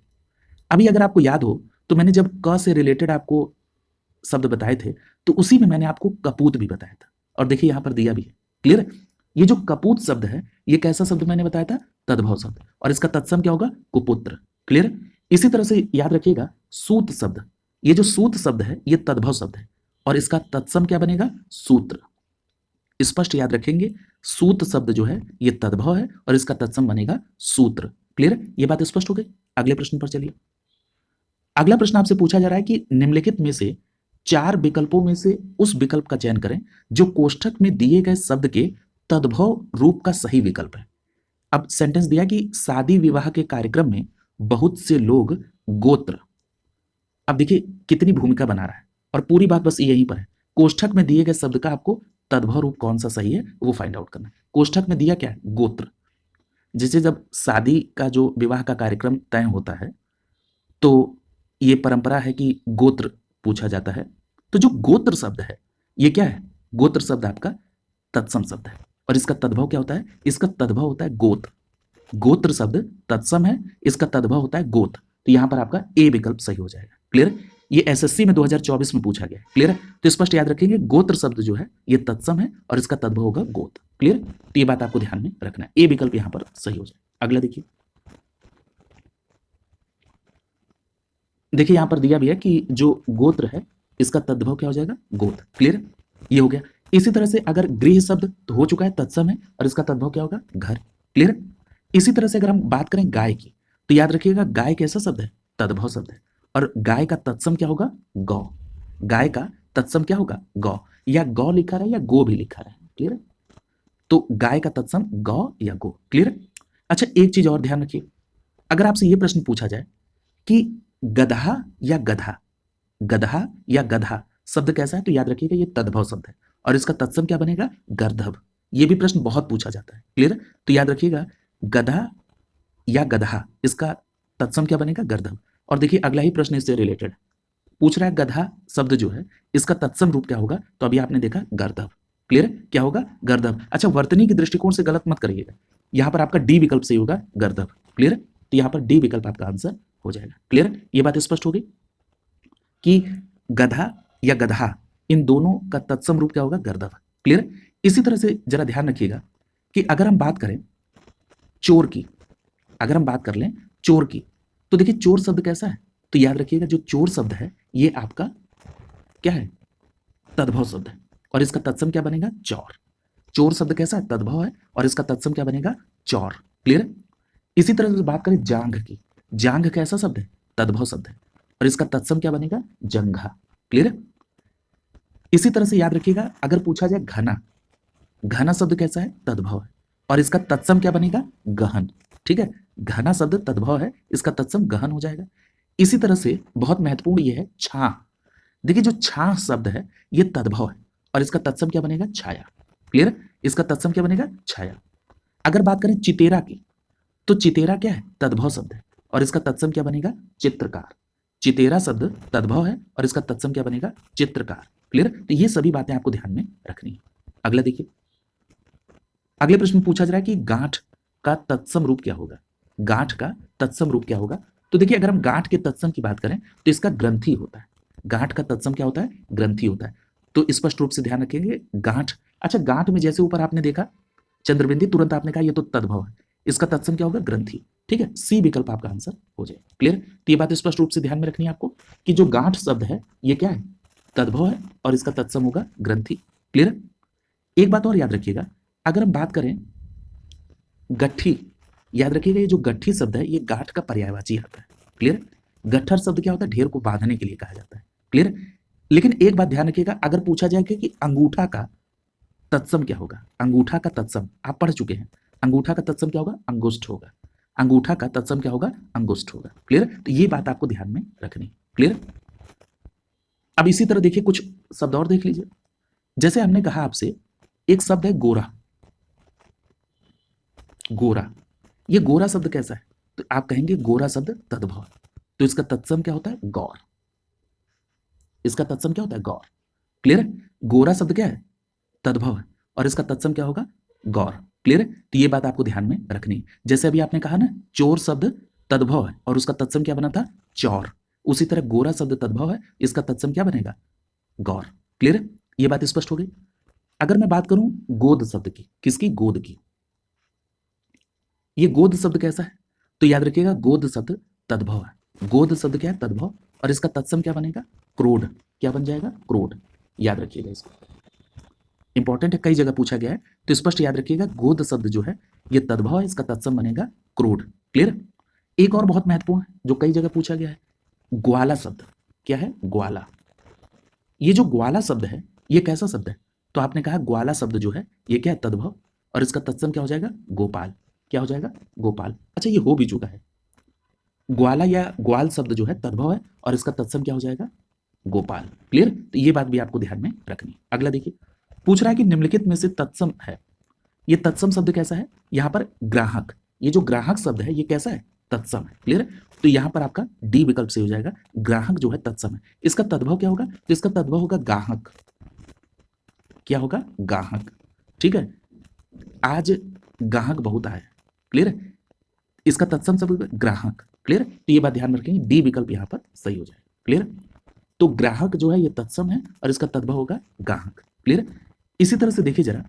अभी अगर आपको याद हो तो मैंने जब क से रिलेटेड आपको शब्द बताए थे तो उसी में मैंने आपको कपूत भी बताया था और देखिए यहां पर दिया भी है। क्लियर? ये जो कपूत शब्द है ये कैसा शब्द मैंने बताया था? तद्भव शब्द। और इसका तत्सम क्या होगा? कुपुत्र। क्लियर? इसी तरह से याद रखिएगा सूत शब्द, ये जो सूत शब्द है ये तद्भव शब्द है और इसका तत्सम क्या बनेगा? सूत्र। स्पष्ट याद रखेंगे, सूत शब्द जो है ये तद्भव है और इसका तत्सम बनेगा सूत्र। क्लियर? ये बात स्पष्ट हो गई? अगले प्रश्न पर चलिए। अगला प्रश्न आपसे पूछा जा रहा है कि निम्नलिखित में से 4 विकल्पों में से उस विकल्प का चयन करें जो कोष्ठक में दिए गए शब्द के तद्भव रूप का सही विकल्प है। अब सेंटेंस दिया कि शादी विवाह के कार्यक्रम में बहुत से लोग गोत्र। अब देखिए कितनी भूमिका बना रहा है और पूरी बात बस यहीं पर है। कोष्ठक में दिए गए शब्द का आपको तद्भव रूप कौन सा सही है वो फाइंड आउट करना है। कोष्ठक में दिया क्या है? गोत्र। जिसे जब शादी का जो विवाह का कार्यक्रम तय होता है तो ये परंपरा है कि गोत्र पूछा जाता है। तो जो गोत्र शब्द है ये क्या है? गोत्र शब्द आपका तत्सम शब्द है और इसका तद्भव क्या होता है? इसका तद्भव होता है गोत्र। गोत्र शब्द तत्सम है, इसका तद्भव होता है गोत्र। तो यहां पर आपका ए विकल्प सही हो जाएगा। क्लियर? ये एसएससी में 2024 में पूछा गया है। क्लियर? तो स्पष्ट याद रखेंगे गोत्र शब्द जो है ये तत्सम है और इसका तद्भव होगा गोत्र। क्लियर? तो ये बात आपको ध्यान में रखना है, ए विकल्प यहां पर सही हो जाए। अगला देखिए। देखिए यहां पर दिया भी है कि जो गोत्र है इसका तद्भव क्या हो जाएगा? गोत्र। क्लियर? ये हो गया। इसी तरह से अगर गृह शब्द तो हो चुका है, तत्सम है और इसका तद्भव क्या होगा? घर। क्लियर? इसी तरह से अगर हम बात करें गाय की तो याद रखिएगा गाय कैसा शब्द है? तद्भव शब्द है और गाय का तत्सम क्या होगा? गौ। गाय का तत्सम क्या होगा? गौ। या गौ लिखा रहा है या गो भी लिखा रहा है। क्लियर? तो गाय का तत्सम गौ या गो। क्लियर? अच्छा, एक चीज और ध्यान रखिए, अगर आपसे यह प्रश्न पूछा जाए कि गधा या गधा, गधा या गधा शब्द कैसा है तो याद रखिएगा ये तद्भव शब्द है और इसका तत्सम क्या बनेगा? गर्दभ। ये भी प्रश्न बहुत पूछा जाता है। क्लियर? तो याद रखिएगा गधा या गधा इसका तत्सम क्या बनेगा? गर्दभ। और देखिए अगला ही प्रश्न इससे रिलेटेड पूछ रहा है गधा शब्द जो है इसका तत्सम रूप क्या होगा? तो अभी आपने देखा गर्दभ। क्लियर? क्या होगा? गर्दभ। अच्छा, वर्तनी के दृष्टिकोण से गलत मत करिएगा, यहां पर आपका डी विकल्प सही होगा, गर्दभ। क्लियर? तो यहां पर डी विकल्प आपका आंसर हो जाएगा। क्लियर? ये बात स्पष्ट हो गई कि गधा या गधा इन दोनों का तत्सम रूप क्या होगा? गर्दभ। क्लियर? इसी तरह से जरा ध्यान रखिएगा कि अगर हम बात करें चोर की, अगर हम बात कर लें चोर की तो देखिए चोर शब्द कैसा है? तो याद रखिएगा जो चोर शब्द है ये आपका क्या है? तद्भव शब्द है और इसका तत्सम क्या बनेगा? चौर। चोर शब्द कैसा है? तद्भव है और इसका तत्सम क्या बनेगा? चौर। क्लियर? इसी तरह से बात करें जांघ की, जांघ कैसा शब्द है? तद्भव शब्द है और इसका तत्सम क्या बनेगा? जंघा। क्लियर? इसी तरह से याद रखिएगा अगर पूछा जाए घना, घना शब्द कैसा है? तद्भव है और इसका तत्सम क्या बनेगा? गहन। ठीक है, घना शब्द तद्भव है, इसका तत्सम गहन हो जाएगा। इसी तरह से बहुत महत्वपूर्ण ये है छाह। देखिए जो छाह शब्द है ये तद्भव है और इसका तत्सम क्या बनेगा? छाया। क्लियर? इसका तत्सम क्या बनेगा? छाया। अगर बात करें चितेरा की तो चितेरा क्या है? तद्भव शब्द है और इसका तत्सम क्या बनेगा? चित्रकार। चितेरा शब्द तद्भव है और इसका तत्सम क्या बनेगा? चित्रकार। क्लियर? तो ये सभी बातें आपको ध्यान में रखनी है। अगला देखिए, अगले प्रश्न पूछा जा रहा है कि गांठ का तत्सम रूप क्या होगा? गांठ का तत्सम रूप क्या होगा? तो देखिए अगर हम गांठ के तत्सम की बात करें तो इसका ग्रंथि होता है। गांठ का तत्सम क्या होता है? ग्रंथि होता है। तो स्पष्ट रूप से ध्यान रखेंगे गांठ। अच्छा, गांठ में जैसे ऊपर आपने देखा चंद्रबिंदी, तुरंत आपने कहा ये तो तद्भव है, इसका तत्सम क्या होगा? ग्रंथि। ठीक है, सी विकल्प आपका आंसर हो जाए। क्लियर? तो ये बात स्पष्ट रूप से ध्यान में रखनी है आपको कि जो गांठ शब्द है ये क्या है? तद्भव है और इसका तत्सम होगा ग्रंथि। क्लियर? एक बात और याद रखिएगा, अगर हम बात करें गट्ठी, याद रखिएगा ये जो गट्ठी शब्द है ये गांठ का पर्यायवाची आता है। क्लियर? गट्ठर शब्द क्या होता है? ढेर को बांधने के लिए कहा जाता है। क्लियर? लेकिन एक बात ध्यान रखिएगा, अगर पूछा जाए कि अंगूठा का तत्सम क्या होगा, अंगूठा का तत्सम आप पढ़ चुके हैं, अंगूठा का तत्सम क्या होगा? अंगुष्ठ होगा। अंगूठा का तत्सम क्या होगा? अंगुष्ठ होगा। क्लियर? तो ये बात आपको ध्यान में रखनी। क्लियर? अब इसी तरह देखिए कुछ शब्द और देख लीजिए। जैसे हमने कहा आपसे एक शब्द है गोरा, गोरा, ये गोरा शब्द कैसा है? तो आप कहेंगे गोरा शब्द तद्भव, तो इसका तत्सम क्या होता है? गौर। इसका तत्सम क्या होता है? गौर। क्लियर? गोरा शब्द क्या है? तद्भव है और इसका तत्सम क्या होगा? गौर। क्लियर? तो ये बात आपको ध्यान में रखनी। जैसे अभी आपने कहा ना चोर शब्द तद्भव है और उसका तत्सम क्या बना था? चौर। उसी तरह गोरा शब्द तद्भव है, इसका तत्सम क्या बनेगा? गौर। क्लियर? ये बात स्पष्ट हो गई। अगर मैं बात करूं गोद शब्द की, किसकी? गोद की। ये गोद शब्द कैसा है? तो याद रखिएगा गोद शब्द तद्भव है। गोद शब्द क्या है? तद्भव, और इसका तत्सम क्या बनेगा? क्रोध। क्या बन जाएगा? क्रोध। याद रखिएगा इसको, इंपॉर्टेंट है, कई जगह पूछा गया है, तो स्पष्ट याद रखिएगा गोद शब्द जो है ये तद्भव है, इसका तत्सम बनेगा क्रोध। क्लियर? एक और बहुत महत्वपूर्ण है जो कई जगह पूछा गया है, ग्वाला शब्द। क्या है? ग्वाला। ये जो ग्वाला शब्द है ये कैसा शब्द है? तो आपने कहा ग्वाला शब्द जो है ये क्या है? तद्भव, और इसका तत्सम क्या हो जाएगा? गोपाल। क्या हो जाएगा? गोपाल। अच्छा ये हो भी चुका है, ग्वाला या ग्वाल शब्द जो है तद्भव है और इसका तत्सम क्या हो जाएगा? गोपाल। क्लियर? तो ये बात भी आपको ध्यान में रखनी। अगला देखिए, पूछ रहा है कि निम्नलिखित में से तत्सम है, ये तत्सम शब्द कैसा है? यहां पर ग्राहक, ये जो ग्राहक शब्द है ये कैसा है? तत्सम है। क्लियर? तो यहां पर आपका डी विकल्प से हो जाएगा, ग्राहक जो है तत्सम है। इसका तद्भव क्या होगा? तो इसका तद्भव होगा गाहक। क्या होगा? गाहक। ठीक है, आज गाहक बहुत आए। क्लियर? इसका तत्सम शब्द ग्राहक। क्लियर? तो ये बात ध्यान में रखेंगे, डी विकल्प यहां पर सही हो जाएगा। क्लियर? तो ग्राहक जो है ये तत्सम है और इसका तद्भव होगा गाहक। क्लियर? इसी तरह से देखिए जरा,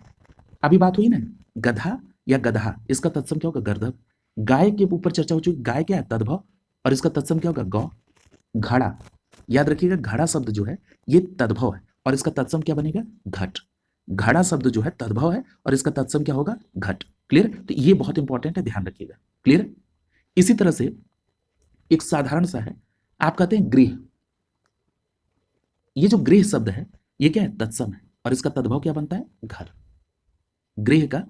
अभी बात हुई ना गधा या गधा, इसका तत्सम क्या होगा? गर्दभ। गाय के ऊपर चर्चा हो चुकी, गाय क्या है? तद्भव, और इसका तत्सम क्या होगा? गौ। घड़ा, याद रखिएगा घड़ा शब्द जो है ये तद्भव है और इसका तत्सम क्या बनेगा? घट। घड़ा शब्द जो है तद्भव है और इसका तत्सम क्या होगा? घट। क्लियर? तो ये बहुत इंपॉर्टेंट है, ध्यान रखिएगा। क्लियर? इसी तरह से एक साधारण सा है, आप कहते हैं गृह, ये जो गृह शब्द है ये क्या है? तत्सम है और इसका तद्भव क्या बनता है? घर। गृह का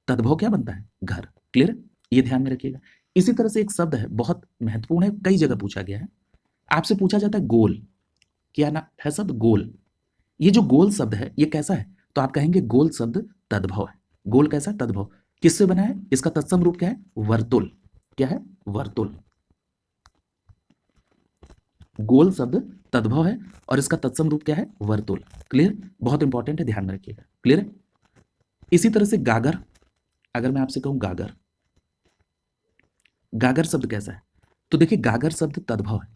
तद्भव क्या बनता है? घर। क्लियर? ये ध्यान में रखिएगा। इसी तरह से एक शब्द है बहुत महत्वपूर्ण है, कई जगह पूछा गया है, आपसे पूछा जाता है गोल। क्या ना है शब्द? गोल। ये जो गोल शब्द है ये कैसा है? तो आप कहेंगे गोल शब्द तद्भव है। गोल कैसा? तद्भव। किससे बना है? इसका तत्सम रूप क्या है? वर्तुल। क्या है? वर्तुल। गोल शब्द तद्भव है और इसका तत्सम रूप क्या है? वर्तुल। क्लियर? बहुत इंपॉर्टेंट है, ध्यान में रखिएगा। क्लियर? इसी तरह से गागर, अगर मैं आपसे कहूं गागर, गागर शब्द कैसा है? तो देखिए गागर शब्द तद्भव है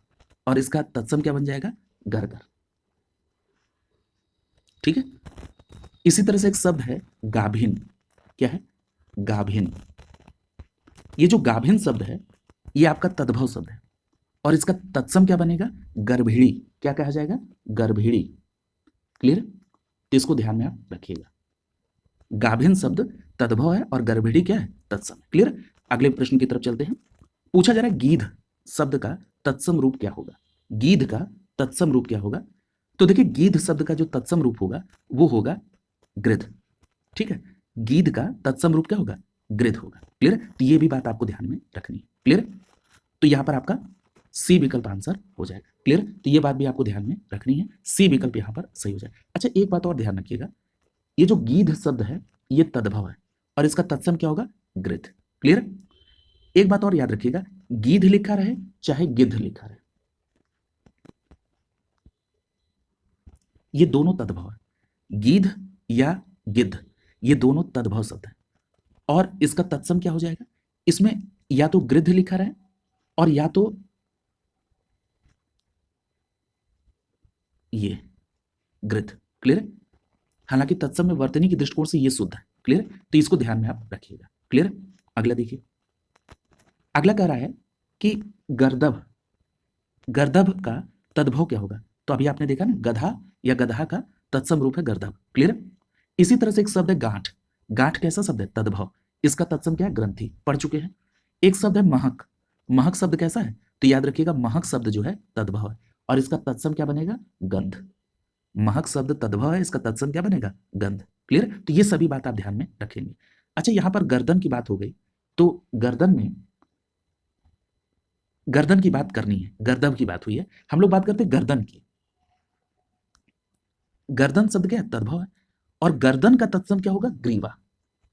और इसका तत्सम क्या बन जाएगा? गरगर। ठीक है? इसी तरह से एक शब्द है गाभिन। क्या है? गाभिन। ये जो गाभिन शब्द है ये आपका तद्भव शब्द है और इसका तत्सम क्या बनेगा? गर्भिणी। क्या कहा जाएगा? गर्भिणी। क्लियर? तो इसको ध्यान में आप रखिएगा, गाभिन शब्द तद्भव है और गर्भिणी क्या है? तत्सम। क्लियर? अगले प्रश्न की तरफ चलते हैं। पूछा जा रहा है गीध शब्द का तत्सम रूप क्या होगा? गीध का तत्सम रूप क्या होगा? तो देखिए गीध शब्द का जो तत्सम रूप होगा वो होगा गृध। ठीक है, गीध का तत्सम रूप क्या होगा? गृध होगा। क्लियर? तो ये भी बात आपको ध्यान में रखनी है। क्लियर? तो यहां पर आपका सी विकल्प आंसर हो जाएगा। क्लियर? तो ये बात भी आपको ध्यान में रखनी है, सी विकल्प यहां पर सही हो जाएगा। अच्छा एक बात और ध्यान रखिएगा, ये जो गीध शब्द है ये तद्भव है और इसका तत्सम क्या होगा? गृध। क्लियर? एक बात और याद रखिएगा, गीध लिखा रहे चाहे गिद्ध लिखा रहे, ये दोनों तद्भव है। गीध या गिद्ध ये दोनों तद्भव शब्द है और इसका तत्सम क्या हो जाएगा? इसमें या तो गृध लिखा रहे और या तो ये गृध। क्लियर? हालांकि तत्सम में वर्तनी की दृष्टिकोण से ये शुद्ध है। क्लियर? तो इसको ध्यान में आप रखिएगा। क्लियर? अगला देखिए, अगला कह रहा है कि गर्दभ, गर्दभ का तद्भव क्या होगा? तो अभी आपने देखा ना गधा या गधा का तत्सम रूप है गर्दभ। क्लियर? इसी तरह से एक शब्द है गांठ, गांठ कैसा शब्द है? तद्भव। इसका तत्सम क्या है? ग्रंथि, पढ़ चुके हैं। एक शब्द है महक। महक शब्द कैसा है? तो याद रखिएगा महक शब्द जो है तद्भव है और इसका तत्सम क्या बनेगा? गंध। महक शब्द तद्भव है, इसका तत्सम क्या बनेगा? गंध। क्लियर? तो ये सभी बात आप ध्यान में रखेंगे। अच्छा, यहां पर गर्दन की बात हो गई, तो गर्दन में गर्दन की बात करनी है, गर्दभ की बात हुई है, हम लोग बात करते हैं गर्दन की। गर्दन शब्द क्या है? तद्भव है और गर्दन का तत्सम क्या होगा? ग्रीवा।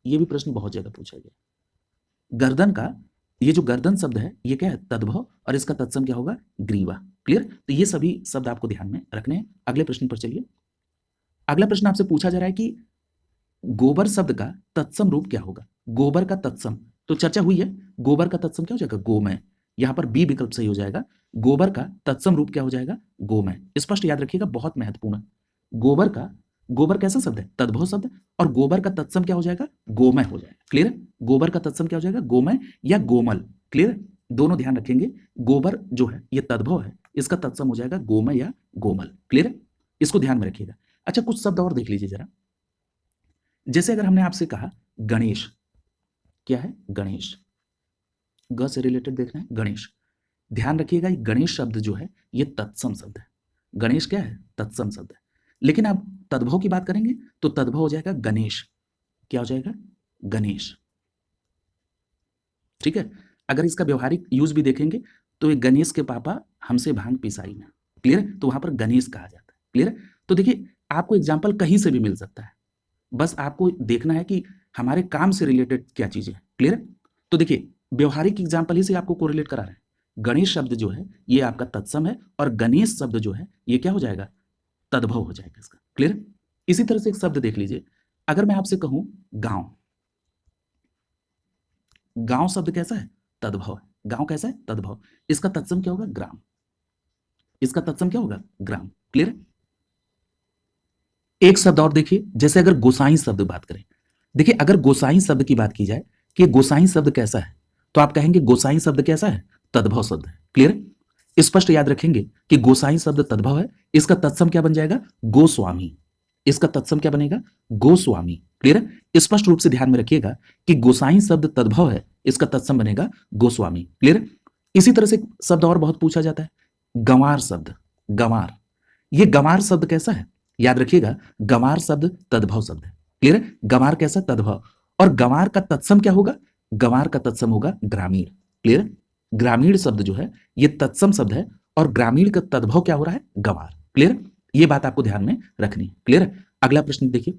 ये भी प्रश्न बहुत ज्यादा पूछा गया। गर्दन का ये जो गर्दन शब्द है ये क्या है? तद्भव और इसका तत्सम क्या होगा? ग्रीवा। क्लियर? तो ये सभी शब्द आपको ध्यान में रखने हैं। अगले प्रश्न पर चलिए। अगला प्रश्न आपसे पूछा जा रहा है कि गोबर शब्द का तत्सम रूप क्या होगा? गोबर का तत्सम तो चर्चा हुई है, गोबर का तत्सम क्या हो जाएगा? गोमय। यहां पर बी विकल्प सही हो जाएगा। गोबर का तत्सम रूप क्या हो जाएगा? गोमय। स्पष्ट याद रखिएगा, बहुत महत्वपूर्ण। गोबर का, गोबर कैसा शब्द है? तद्भव शब्द, और गोबर का तत्सम क्या हो जाएगा? गोमय हो जाएगा। क्लियर? गोबर का तत्सम क्या हो जाएगा? गोमय या गोमल। क्लियर? दोनों ध्यान रखेंगे। गोबर जो है ये तद्भव है, इसका तत्सम हो जाएगा गोमय या गोमल। क्लियर? इसको ध्यान में रखिएगा। अच्छा, कुछ शब्द और देख लीजिए जरा। जैसे अगर हमने आपसे कहा गणेश, क्या है? गणेश। ग से रिलेटेड देखना है, गणेश। ध्यान रखिएगा, ये गणेश शब्द जो है ये तत्सम शब्द है। गणेश क्या है? तत्सम शब्द है। लेकिन आप तद्भव की बात करेंगे तो तद्भव हो जाएगा गणेश। क्या हो जाएगा? गणेश। ठीक है? अगर इसका व्यवहारिक यूज भी देखेंगे तो ये गणेश के पापा हमसे भांग पिसाई ना। क्लियर? तो वहां पर गणेश कहा जाता है। क्लियर? तो देखिए, आपको एग्जाम्पल कहीं से भी मिल सकता है, बस आपको देखना है कि हमारे काम से रिलेटेड क्या चीजें हैं। क्लियर? तो देखिए, व्यवहारिक एग्जाम्पल ही से आपको कोरिलेट करा रहे हैं। गणेश शब्द जो है ये आपका तत्सम है और गणेश शब्द जो है ये क्या हो जाएगा? तद्भव हो जाएगा इसका। क्लियर? इसी तरह से एक शब्द देख लीजिए। अगर मैं आपसे कहूं गांव, गांव शब्द कैसा है? तद्भव है। गांव कैसा है? तद्भव। इसका तत्सम क्या होगा? ग्राम। इसका तत्सम क्या होगा? ग्राम। क्लियर? एक शब्द और देखिए, जैसे अगर गोसाई शब्द बात करें, देखिए अगर गोसाई शब्द की बात की जाए कि गोसाई शब्द कैसा है, तो आप कहेंगे गोसाई शब्द कैसा है? तद्भव शब्द है। क्लियर? स्पष्ट याद रखेंगे कि गोसाई शब्द तद्भव है, इसका तत्सम क्या बन जाएगा? गोस्वामी। इसका तत्सम क्या बनेगा? गोस्वामी। क्लियर? स्पष्ट रूप से ध्यान में रखिएगा कि गोसाई शब्द तद्भव है, इसका तत्सम बनेगा गोस्वामी। क्लियर? इसी तरह से शब्द और बहुत पूछा जाता है, गंवार शब्द। गंवार, ये गंवार शब्द कैसा है? याद रखिएगा, गंवार शब्द तद्भव शब्द है। क्लियर? गंवार कैसा? तद्भव। और गंवार का तत्सम क्या होगा? गंवार का तत्सम होगा ग्रामीण। क्लियर? ग्रामीण शब्द जो है ये तत्सम शब्द है और ग्रामीण का तद्भव क्या हो रहा है? गंवार। क्लियर? ये बात आपको ध्यान में रखनी है। क्लियर? अगला प्रश्न देखिए।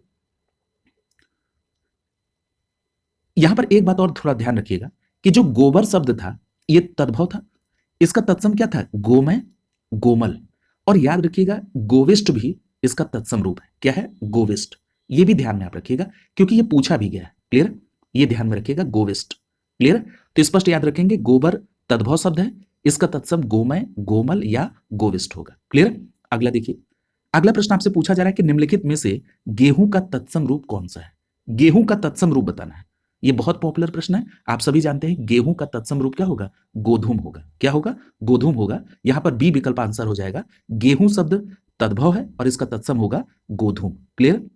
यहां पर एक बात और थोड़ा ध्यान रखिएगा कि जो गोबर शब्द था ये तद्भव था, इसका तत्सम क्या था? गोमय, गोमल। और याद रखिएगा गोविष्ट भी इसका तत्सम रूप है। क्या है? गोविष्ट। ये भी ध्यान में आप रखिएगा क्योंकि ये पूछा भी गया है। क्लियर? ये ध्यान में रखिएगा, गोविष्ट। क्लियर? तो स्पष्ट याद रखेंगे, गोबर तद्भव शब्द है, इसका तत्सम गोमय, गोमल या गोविष्ट होगा। क्लियर? अगला देखिए। अगला प्रश्न आपसे पूछा जा रहा है कि निम्नलिखित में से गेहूं का तत्सम रूप कौन सा है? गेहूं का तत्सम रूप बताना है। ये बहुत पॉपुलर प्रश्न है, आप सभी जानते हैं गेहूं का तत्सम रूप क्या होगा? गोधूम होगा। क्या होगा? गोधूम होगा। यहां पर बी विकल्प आंसर हो जाएगा। गेहूं शब्द तद्भव है और इसका तत्सम होगा गोधूम। क्लियर?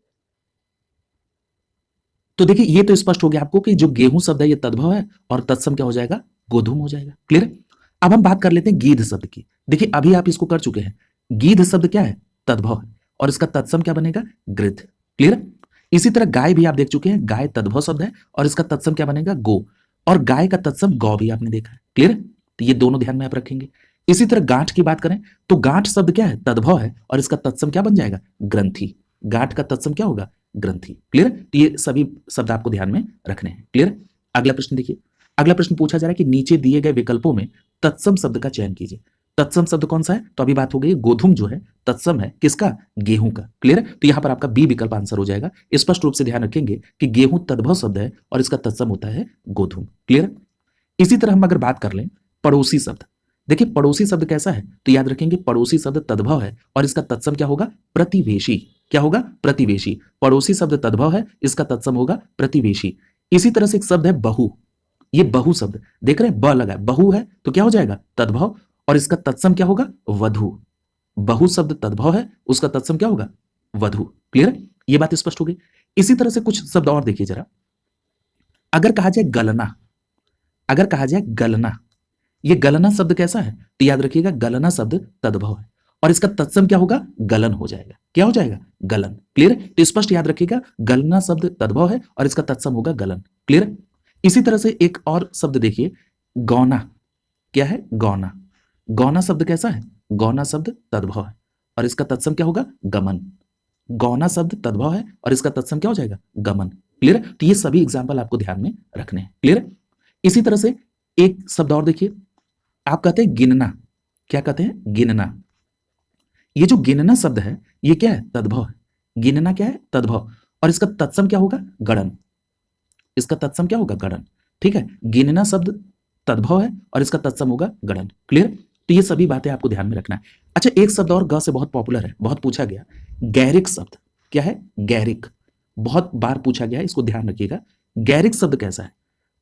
तो देखिए, ये तो स्पष्ट हो गया आपको कि जो गेहूं शब्द है ये तद्भव है और तत्सम क्या हो जाएगा? गोधूम हो जाएगा। क्लियर? अब हम बात कर लेते हैं गीध शब्द की। देखिए, अभी आप इसको कर चुके हैं। गीध शब्द क्या है? तद्भव है और इसका तत्सम क्या बनेगा? गृध। क्लियर? इसी तरह गाय भी आप देख चुके हैं, गाय तद्भव शब्द है और इसका तत्सम क्या बनेगा? गो। और गाय का तत्सम गौ भी आपने देखा है। क्लियर? तो ये दोनों ध्यान में आप रखेंगे। इसी तरह गांठ की बात करें तो गांठ शब्द क्या है? तद्भव है और इसका तत्सम क्या बन जाएगा? ग्रंथि। गांठ का तत्सम क्या होगा? ग्रंथि। क्लियर? तो ये सभी शब्द आपको ध्यान में रखने हैं। क्लियर? अगला प्रश्न देखिए। अगला प्रश्न पूछा जा रहा है कि नीचे दिए गए विकल्पों में तत्सम शब्द का चयन कीजिए। तत्सम शब्द कौन सा है? तो अभी बात हो गई, गोधूम जो है तत्सम है किसका? गेहूं का। क्लियर? तो यहां पर आपका बी विकल्प आंसर हो जाएगा। स्पष्ट रूप से ध्यान रखेंगे कि गेहूं तद्भव शब्द है और इसका तत्सम होता है गोधूम। क्लियर? इसी तरह हम अगर बात कर लें पड़ोसी शब्द, देखिए पड़ोसी शब्द कैसा है? तो याद रखेंगे पड़ोसी शब्द तद्भव है और इसका तत्सम क्या होगा? प्रतिवेशी। क्या होगा? प्रतिवेशी। पड़ोसी शब्द तद्भव है, इसका तत्सम होगा प्रतिवेशी। इसी तरह से एक शब्द है बहु। ये बहु शब्द देख रहे हैं, ब लगा है, बहु है तो क्या हो जाएगा? तद्भव और इसका तत्सम क्या होगा? वधु। बहु शब्द तद्भव है, उसका तत्सम क्या होगा? वधु। क्लियर? ये बात स्पष्ट हो गई। इसी तरह से कुछ शब्द और देखिए जरा। अगर कहा जाए गलना, अगर कहा जाए गलना, ये गलना शब्द कैसा है? तो याद रखिएगा गलना शब्द तद्भव है और इसका तत्सम क्या होगा? गलन हो जाएगा। क्या हो जाएगा? गलन। क्लियर? तो स्पष्ट याद रखिएगा गलना शब्द तद्भव है और इसका तत्सम होगा गलन। क्लियर? इसी तरह से एक और शब्द देखिए, गौना। क्या है? गौना। गौना शब्द कैसा है? गौना शब्द तद्भव है और इसका तत्सम क्या होगा? गमन। गौना शब्द तद्भव है और इसका तत्सम क्या हो जाएगा? गमन। क्लियर? तो ये सभी एग्जाम्पल आपको ध्यान में रखने हैं। क्लियर? इसी तरह से एक शब्द और देखिए, आप कहते हैं गिनना। क्या कहते हैं? गिनना। ये जो गिनना शब्द है ये क्या है? तद्भव है। गिनना क्या है? तद्भव। और इसका तत्सम क्या होगा? गणन। इसका तत्सम क्या होगा? गणन। ठीक है, गिनना शब्द तद्भव है और इसका तत्सम होगा गणन। क्लियर? तो ये सभी बातें आपको ध्यान में रखना है। अच्छा, एक शब्द और ग से बहुत पॉपुलर है, बहुत पूछा गया, गैरिक शब्द। क्या है? गैरिक। बहुत बार पूछा गया है, इसको ध्यान रखिएगा। गैरिक शब्द कैसा है?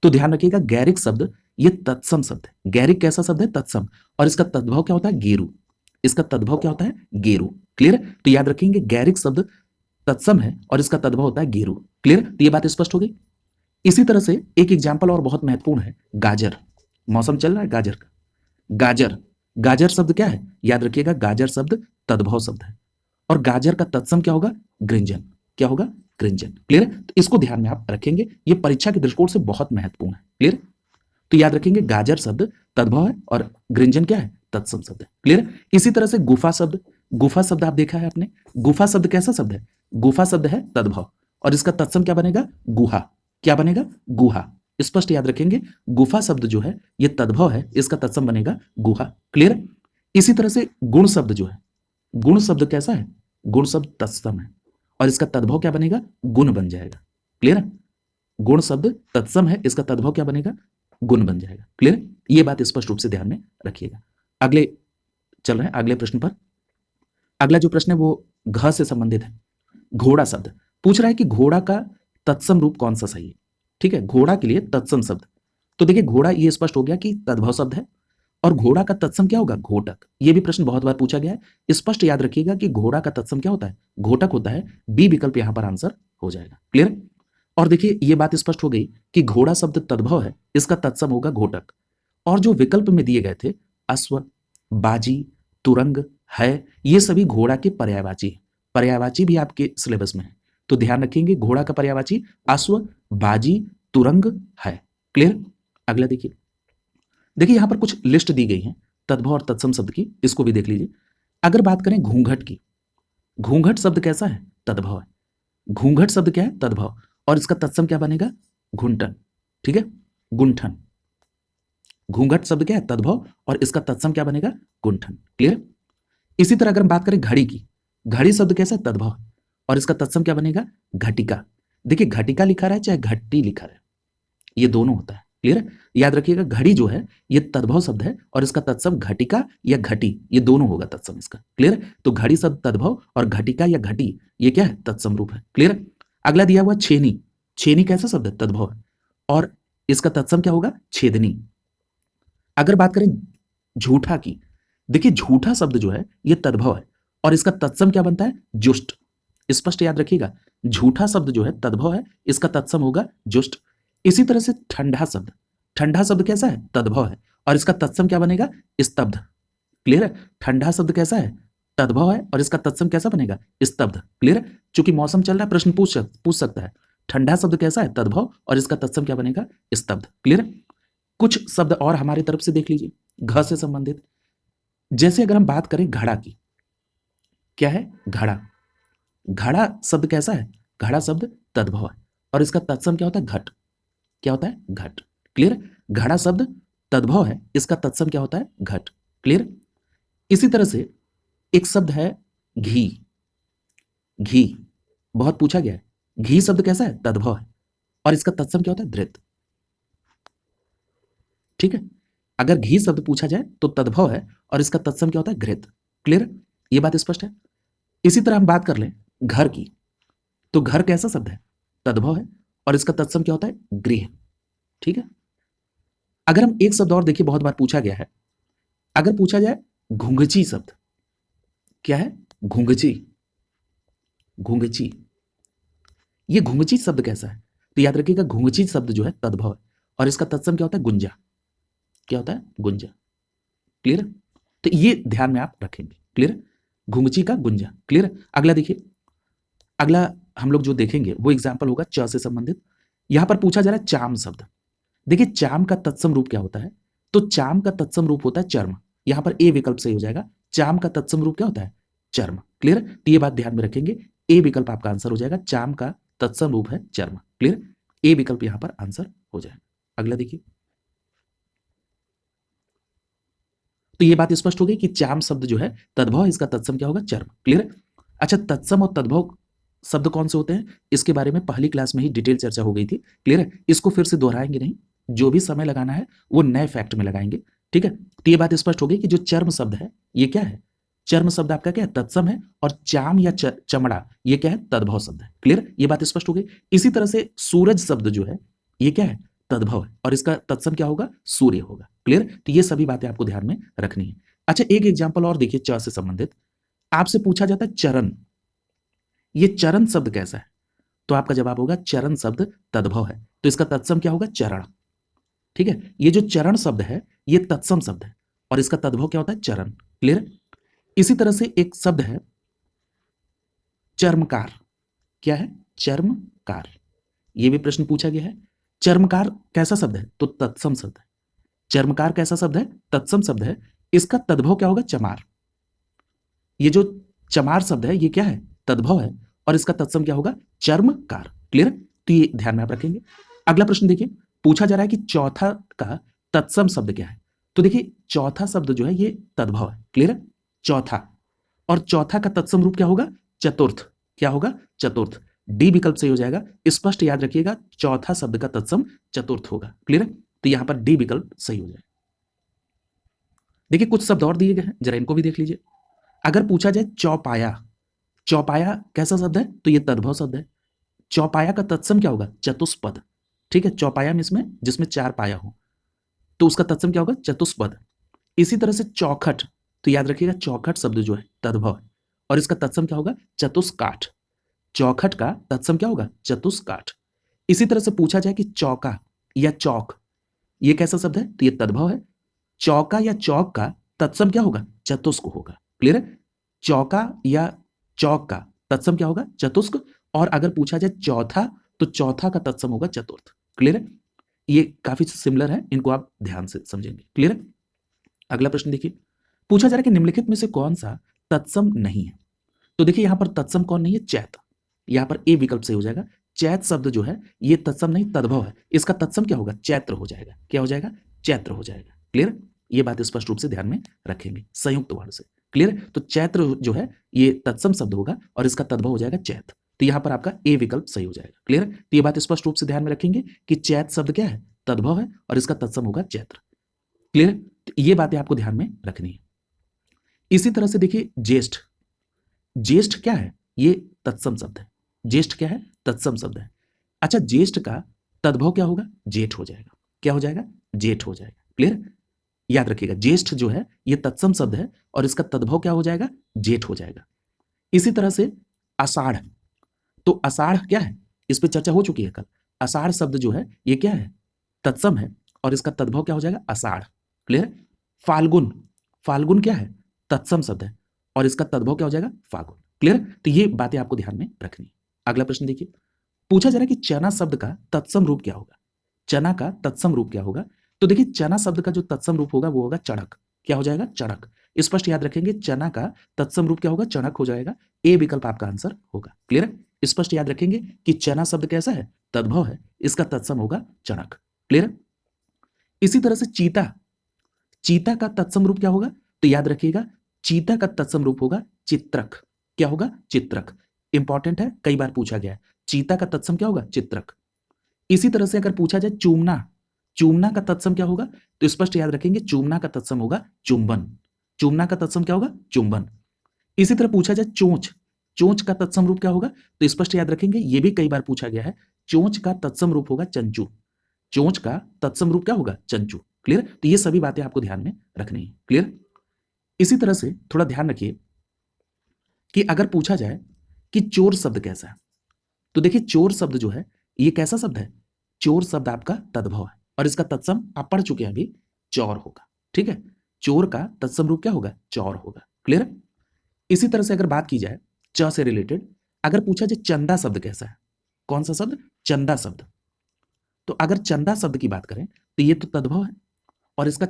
तो ध्यान रखिएगा गैरिक शब्द ये तत्सम शब्द है। गैरिक कैसा शब्द है? तत्सम। और इसका तद्भव क्या होता है? गेरु। इसका तद्भव क्या होता है? गेरु। क्लियर? तो याद रखेंगे गैरिक शब्द तत्सम है और इसका तद्भव होता है गेरु। क्लियर? तो ये बात स्पष्ट हो गई। इसी तरह से एक एग्जाम्पल और बहुत महत्वपूर्ण है, गाजर। मौसम चल रहा है गाजर का। गाजर। गाजर शब्द क्या है? याद रखिएगा गाजर शब्द तद्भव शब्द है और गाजर का तत्सम क्या होगा? गृंजन। क्या होगा? गृंजन। क्लियर? तो इसको ध्यान में आप रखेंगे, ये परीक्षा के दृष्टिकोण से बहुत महत्वपूर्ण है। क्लियर? तो याद रखेंगे गाजर शब्द तद्भव है और गृंजन क्या है? तत्सम शब्द है। क्लियर? इसी तरह से गुफा शब्द। गुफा शब्द आप देखा है आपने। गुफा शब्द कैसा शब्द है? गुफा शब्द है तद्भव और इसका तत्सम क्या बनेगा? गुहा। क्या बनेगा? गुहा। स्पष्ट याद रखेंगे गुफा शब्द जो है ये तद्भव है, इसका तत्सम बनेगा गुहा। क्लियर? इसी तरह से गुण शब्द जो है, गुण शब्द कैसा है? गुण शब्द तत्सम है और इसका तद्भव क्या बनेगा? गुण बन जाएगा। क्लियर? गुण शब्द तत्सम है, इसका तद्भव क्या बनेगा? गुण बन जाएगा। क्लियर? ये बात स्पष्ट रूप से ध्यान में रखिएगा। अगले चल रहे हैं अगले प्रश्न पर। अगला जो प्रश्न है वो घ से संबंधित है। घोड़ा शब्द पूछ रहा है कि घोड़ा का तत्सम रूप कौन सा सही है। ठीक है, घोड़ा के लिए तत्सम शब्द, तो देखिए घोड़ा ये स्पष्ट हो गया कि तद्भव शब्द है और घोड़ा का तत्सम क्या होगा? घोटक। ये भी प्रश्न बहुत बार पूछा गया है। स्पष्ट याद रखिएगा कि घोड़ा का तत्सम क्या होता है? घोटक होता है। बी विकल्प यहां पर आंसर हो जाएगा। क्लियर? और देखिए ये बात स्पष्ट हो गई कि घोड़ा शब्द तद्भव है, इसका तत्सम होगा घोटक। और जो विकल्प में दिए गए थे अश्व, बाजी, तुरंग, है, ये सभी घोड़ा के पर्यायवाची है। पर्यायवाची भी आपके सिलेबस में है, तो ध्यान रखेंगे घोड़ा का पर्यायवाची अश्व, बाजी, तुरंग, है। क्लियर? अगला देखिए, देखिए यहां पर कुछ लिस्ट दी गई है तद्भव और तत्सम शब्द की, इसको भी देख लीजिए। अगर बात करें घूंघट की, घूंघट शब्द कैसा है? तद्भव है। घूंघट शब्द क्या है? तद्भव और इसका तत्सम क्या बनेगा? घुंटन। ठीक है, गुंठन। घूंघट शब्द क्या है? तद्भव और इसका तत्सम क्या बनेगा? गुंठन। क्लियर? इसी तरह अगर हम बात करें घड़ी की, घड़ी शब्द कैसा है? तद्भव और इसका तत्सम क्या बनेगा? घटिका। देखिए घटिका लिखा रहा है चाहे घट्टी लिखा रहा है, ये दोनों होता है। क्लियर? याद रखिएगा घड़ी जो है ये तद्भव शब्द है और इसका तत्सम घटिका या घटी, ये दोनों होगा तत्सम इसका। क्लियर? तो घड़ी शब्द तद्भव और घटिका या घटी ये क्या है? तत्सम रूप है। क्लियर? अगला दिया हुआ छेनी। छेनी कैसा शब्द है? तद्भव है और इसका तत्सम क्या होगा? छेदनी। अगर बात करें झूठा की, देखिए झूठा शब्द जो है ये तद्भव है और इसका तत्सम क्या बनता है? जुष्ट। स्पष्ट याद रखिएगा झूठा शब्द जो है तद्भव है, इसका तत्सम होगा जुष्ट। इसी तरह से ठंडा शब्द, ठंडा शब्द कैसा है? तद्भव है और इसका तत्सम क्या बनेगा? स्तब्ध। क्लियर है? ठंडा शब्द कैसा है? तद्भव है और इसका तत्सम कैसा बनेगा? स्तब्ध। क्लियर? चूंकि मौसम चल रहा है प्रश्न पूछ सकता है ठंडा शब्द कैसा है? तद्भव और इसका तत्सम क्या बनेगा? स्तब्ध। क्लियर? कुछ शब्द और हमारी तरफ से देख लीजिए घ से संबंधित। जैसे अगर हम बात करें घड़ा की, क्या है? घड़ा। घड़ा शब्द कैसा है? घड़ा शब्द तद्भव है और इसका तत्सम क्या होता है? घट। क्या होता है? घट। क्लियर? घड़ा शब्द तद्भव है, इसका तत्सम क्या होता है? घट। क्लियर? इसी तरह से एक शब्द है घी। घी बहुत पूछा गया है। घी शब्द कैसा है? तद्भव है और इसका तत्सम क्या होता है? धृत। ठीक है, अगर घी शब्द पूछा जाए तो तद्भव है और इसका तत्सम क्या होता है? घृत। क्लियर? ये बात स्पष्ट है। इसी तरह हम बात कर लें घर की, तो घर कैसा शब्द है? तद्भव है और इसका तत्सम क्या होता है? गृह। ठीक है, अगर हम एक शब्द और देखिए बहुत बार पूछा गया है, अगर पूछा जाए घुंघची शब्द, क्या है? घुंघची। घुंघची ये घुंघची शब्द कैसा है? तो याद रखिएगा घुंघची शब्द जो है तद्भव है और इसका तत्सम क्या होता है? गुंजा। क्या होता है? गुंजा। क्लियर? तो ये ध्यान में आप रखेंगे। क्लियर? घुंघची का गुंजा। क्लियर? अगला देखिए, अगला हम लोग जो देखेंगे वो एग्जाम्पल होगा च से संबंधित। यहां पर पूछा जा रहा है चाम शब्द। देखिए चाम का तत्सम रूप क्या होता है? तो चाम का तत्सम रूप होता है चर्म। यहां पर ए विकल्प सही हो जाएगा। चाम का तत्सम रूप क्या होता है? चर्म। क्लियर? तो ये बात ध्यान में रखेंगे, ए विकल्प आपका आंसर हो जाएगा। चाम का तत्सम रूप है चर्म। क्लियर? ए विकल्प यहां पर आंसर हो जाएगा। अगला देखिए, तो ये बात स्पष्ट हो गई कि चाम शब्द जो है तद्भव, इसका तत्सम क्या होगा? चर्म। क्लियर? अच्छा, तत्सम और तद्भव शब्द कौन से होते हैं इसके बारे में पहली क्लास में ही डिटेल चर्चा हो गई थी। क्लियर है? इसको फिर से दोहराएंगे नहीं, जो भी समय लगाना है वो नए फैक्ट में लगाएंगे। ठीक है? तो ये बात स्पष्ट हो गई कि जो चर्म शब्द है ये क्या है? चर्म शब्द आपका क्या है? तत्सम है। और चाम या चमड़ा ये क्या है? तद्भव शब्द है। क्लियर? ये बात स्पष्ट हो गई। इसी तरह से सूरज शब्द जो है ये क्या है? तद्भव है और इसका तत्सम क्या होगा? सूर्य होगा। क्लियर? तो ये सभी बातें आपको ध्यान में रखनी है। अच्छा, एक एग्जाम्पल और देखिए च से संबंधित। आपसे पूछा जाता है चरण, ये चरण शब्द कैसा है? तो आपका जवाब होगा चरण शब्द तद्भव है, तो इसका तत्सम क्या होगा? चरण। ठीक है? ये जो चरण शब्द है ये तत्सम शब्द है और इसका तद्भव क्या होता है? चरण। क्लियर? इसी तरह से एक शब्द है चर्मकार। क्या है? चर्मकार। ये भी प्रश्न पूछा गया है। चर्मकार कैसा शब्द है? तो तत्सम शब्द है। चर्मकार कैसा शब्द है? तत्सम शब्द है। इसका तद्भव क्या होगा? चमार। ये जो चमार शब्द है ये क्या है? तद्भव है और इसका तत्सम क्या होगा? चर्मकार। क्लियर? तो ये ध्यान में आप रखेंगे। अगला प्रश्न देखिए, पूछा जा रहा है कि चौथा का तत्सम शब्द क्या है? तो देखिए चौथा शब्द जो है ये तद्भव है। क्लियर? चौथा, और चौथा का तत्सम रूप क्या होगा? चतुर्थ। क्या होगा? चतुर्थ। डी विकल्प सही हो जाएगा। स्पष्ट याद रखिएगा, चौथा शब्द का तत्सम चतुर्थ होगा। क्लियर? तो यहां पर डी विकल्प सही हो जाएगा। देखिए कुछ शब्द और दिए गए हैं, जरा इनको भी देख लीजिए। अगर पूछा जाए चौपाया, चौपाया कैसा शब्द है? तो ये तद्भव शब्द है। चौपाया का तत्सम क्या होगा? चतुष्पद। ठीक है? चौपाया में इसमें जिसमें चार पाया हो तो उसका तत्सम क्या होगा? चतुष्पद। इसी तरह से चौखट, तो याद रखिएगा चौखट शब्द जो है तद्भव है और इसका तत्सम क्या होगा? चतुष्काठ। चौखट का तत्सम क्या होगा? चतुष्काठ। इसी तरह से पूछा जाए कि चौका या चौक, ये कैसा शब्द है? तो ये तद्भव है। चौका या चौक का तत्सम क्या होगा? चतुष्क होगा। क्लियर है? चौका या चौक का तत्सम क्या होगा? चतुष्क। और अगर पूछा जाए चौथा, तो चौथा का तत्सम होगा चतुर्थ। क्लियर है? ये काफी सिमिलर है, इनको आप ध्यान से समझेंगे। क्लियर है? अगला प्रश्न देखिए, पूछा जा रहा है कि निम्नलिखित में से कौन सा तत्सम नहीं है? तो देखिए यहां पर तत्सम कौन नहीं है? चैत। यहां पर ए विकल्प सही हो जाएगा। चैत शब्द जो है ये तत्सम नहीं तद्भव है, इसका तत्सम क्या होगा? चैत्र हो जाएगा। क्या हो जाएगा? चैत्र हो जाएगा। क्लियर? ये बात स्पष्ट रूप से ध्यान में रखेंगे, संयुक्त वर्ण से। क्लियर? तो चैत्र जो है ये तत्सम शब्द होगा और इसका तद्भव हो जाएगा चैत। तो यहां पर आपका ए विकल्प सही हो जाएगा। क्लियर? तो ये बात स्पष्ट रूप से ध्यान में रखेंगे कि चैत शब्द क्या है? तद्भव है और इसका तत्सम होगा चैत्र। क्लियर? तो ये बातें आपको ध्यान में रखनी है। इसी तरह से देखिए ज्येष्ठ, ज्येष्ठ क्या है? ये तत्सम शब्द है। ज्येष्ठ क्या है? तत्सम शब्द है। अच्छा, ज्येष्ठ का तद्भव क्या होगा? जेठ हो जाएगा। क्या हो जाएगा? जेठ हो जाएगा। क्लियर? याद रखिएगा ज्येष्ठ जो है ये तत्सम शब्द है और इसका तद्भव क्या हो जाएगा? जेठ हो जाएगा। इसी तरह से आषाढ़, तो आषाढ़ क्या है? इस पर चर्चा हो चुकी है कल। आषाढ़ शब्द जो है ये क्या है? तत्सम है और इसका तद्भव क्या हो जाएगा? आषाढ़। क्लियर? फाल्गुन, फाल्गुन क्या है? तत्सम शब्द है और इसका तद्भव क्या हो जाएगा? फागुन। क्लियर? तो ये बातें आपको ध्यान में रखनी है। अगला प्रश्न देखिए, पूछा जा रहा है कि चना शब्द का तत्सम रूप क्या होगा? चना का तत्सम रूप क्या होगा? तो देखिए चना शब्द का जो तत्सम रूप होगा वो होगा चणक। क्या हो जाएगा? चणक। स्पष्ट याद रखेंगे, चना का तत्सम रूप क्या होगा? चणक हो जाएगा। ए विकल्प आपका आंसर होगा। क्लियर? स्पष्ट याद रखेंगे कि चना शब्द कैसा है? तद्भव है, इसका तत्सम होगा चणक। क्लियर? इसी तरह से चीता, चीता का तत्सम रूप क्या होगा? तो याद रखिएगा चीता का तत्सम रूप होगा चित्रक। क्या होगा? चित्रक। इंपॉर्टेंट है, कई बार पूछा गया है। चीता का तत्सम क्या होगा? चित्रक। इसी तरह से अगर पूछा जाए चूमना, चूमना का तत्सम क्या होगा? तो स्पष्ट याद रखेंगे चूमना का तत्सम होगा चुंबन। चूमना का तत्सम क्या होगा? चुंबन। इसी तरह पूछा जाए चोंच, चोंच का तत्सम रूप क्या होगा? तो स्पष्ट याद रखेंगे, यह भी कई बार पूछा गया है। चोंच का तत्सम रूप होगा चंचू। चोंच का तत्सम रूप क्या होगा? चंचू। क्लियर? तो ये सभी बातें आपको ध्यान में रखनी है। क्लियर? इसी तरह से थोड़ा ध्यान रखिए कि अगर पूछा जाए कि चोर शब्द कैसा है, तो देखिए चोर शब्द जो है ये कैसा शब्द है, चोर शब्द आपका तद्भव है और इसका तत्सम आप पढ़ चुके हैं अभी, चौर होगा। ठीक है, चोर का तत्सम रूप क्या होगा, चौर होगा। क्लियर है? इसी तरह से अगर बात की जाए च से रिलेटेड, अगर पूछा जाए चंदा शब्द कैसा है, कौन सा शब्द, चंदा शब्द, तो अगर चंदा शब्द की बात करें तो ये तो तद्भव है और इसका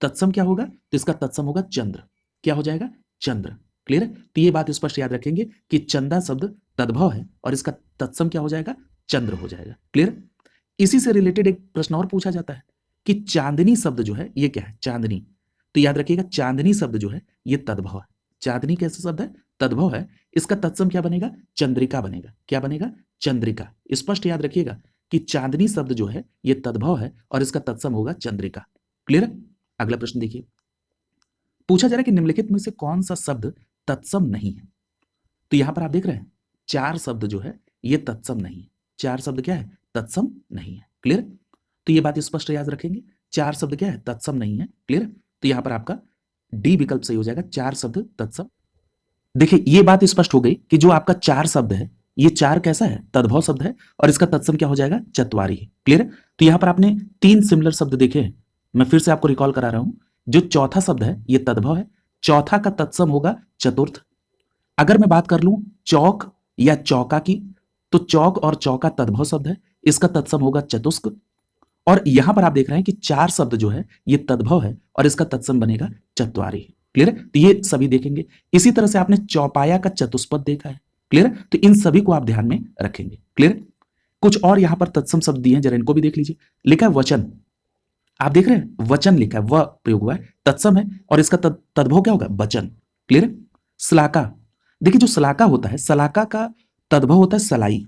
तत्सम क्या होगा, तो इसका तत्सम होगा चंद्र। क्या हो जाएगा, चंद्र। क्लियर है? तो ये बात स्पष्ट याद रखेंगे कि चंदा शब्द तद्भव है और इसका तत्सम क्या हो जाएगा, चंद्र हो जाएगा। क्लियर? इसी से रिलेटेड एक प्रश्न और पूछा जाता है कि चांदनी शब्द जो है ये क्या है, चांदनी, तो याद रखिएगा चांदनी शब्द जो है ये तद्भव है। चांदनी कैसा शब्द है, तद्भव है, इसका तत्सम क्या बनेगा, चंद्रिका बनेगा। क्या बनेगा, चंद्रिका। स्पष्ट याद रखिएगा कि चांदनी शब्द जो है ये तद्भव है और इसका तत्सम होगा चंद्रिका। क्लियर? अगला प्रश्न देखिए, पूछा जा रहा है कि निम्नलिखित में से कौन सा शब्द तत्सम नहीं है। तो यहां पर आप देख रहे हैं चार शब्द जो है ये तत्सम नहीं है। चार शब्द क्या है, तत्सम नहीं है। क्लियर? तो ये बात स्पष्ट याद रखेंगे, चार शब्द क्या है, तत्सम नहीं है। क्लियर? तो यहां पर आपका डी विकल्प सही हो जाएगा, चार शब्द तत्सम। देखिए ये बात स्पष्ट हो गई कि जो आपका चार शब्द है ये चार कैसा है, तद्भव शब्द है और इसका तत्सम क्या हो जाएगा, चत्वारी है। क्लियर? तो यहां पर आपने तीन सिमिलर शब्द देखे हैं, मैं फिर से आपको रिकॉल करा रहा हूं। जो चौथा शब्द है ये तद्भव है, चौथा का तत्सम होगा चतुर्थ। अगर मैं बात कर लूं चौक या चौका की, तो चौक और चौका तद्भव शब्द है, इसका तत्सम होगा चतुष्क। और यहां पर आप देख रहे हैं कि चार शब्द जो है ये तद्भव है और इसका तत्सम बनेगा चत्वारी। क्लियर? तो ये सभी देखेंगे। इसी तरह से आपने चौपाया का चतुष्पद देखा है। क्लियर? तो इन सभी को आप ध्यान में रखेंगे। क्लियर? कुछ और यहां पर तत्सम शब्द दिए हैं, जरा इनको भी देख लीजिए। लिखा है वचन, आप देख रहे हैं वचन लिखा है, व प्रयोग हुआ है, तत्सम है और इसका तद्भव क्या होगा, वचन। क्लियर? सलाका, देखिए जो सलाका होता है, सलाका का तद्भव होता है सलाई,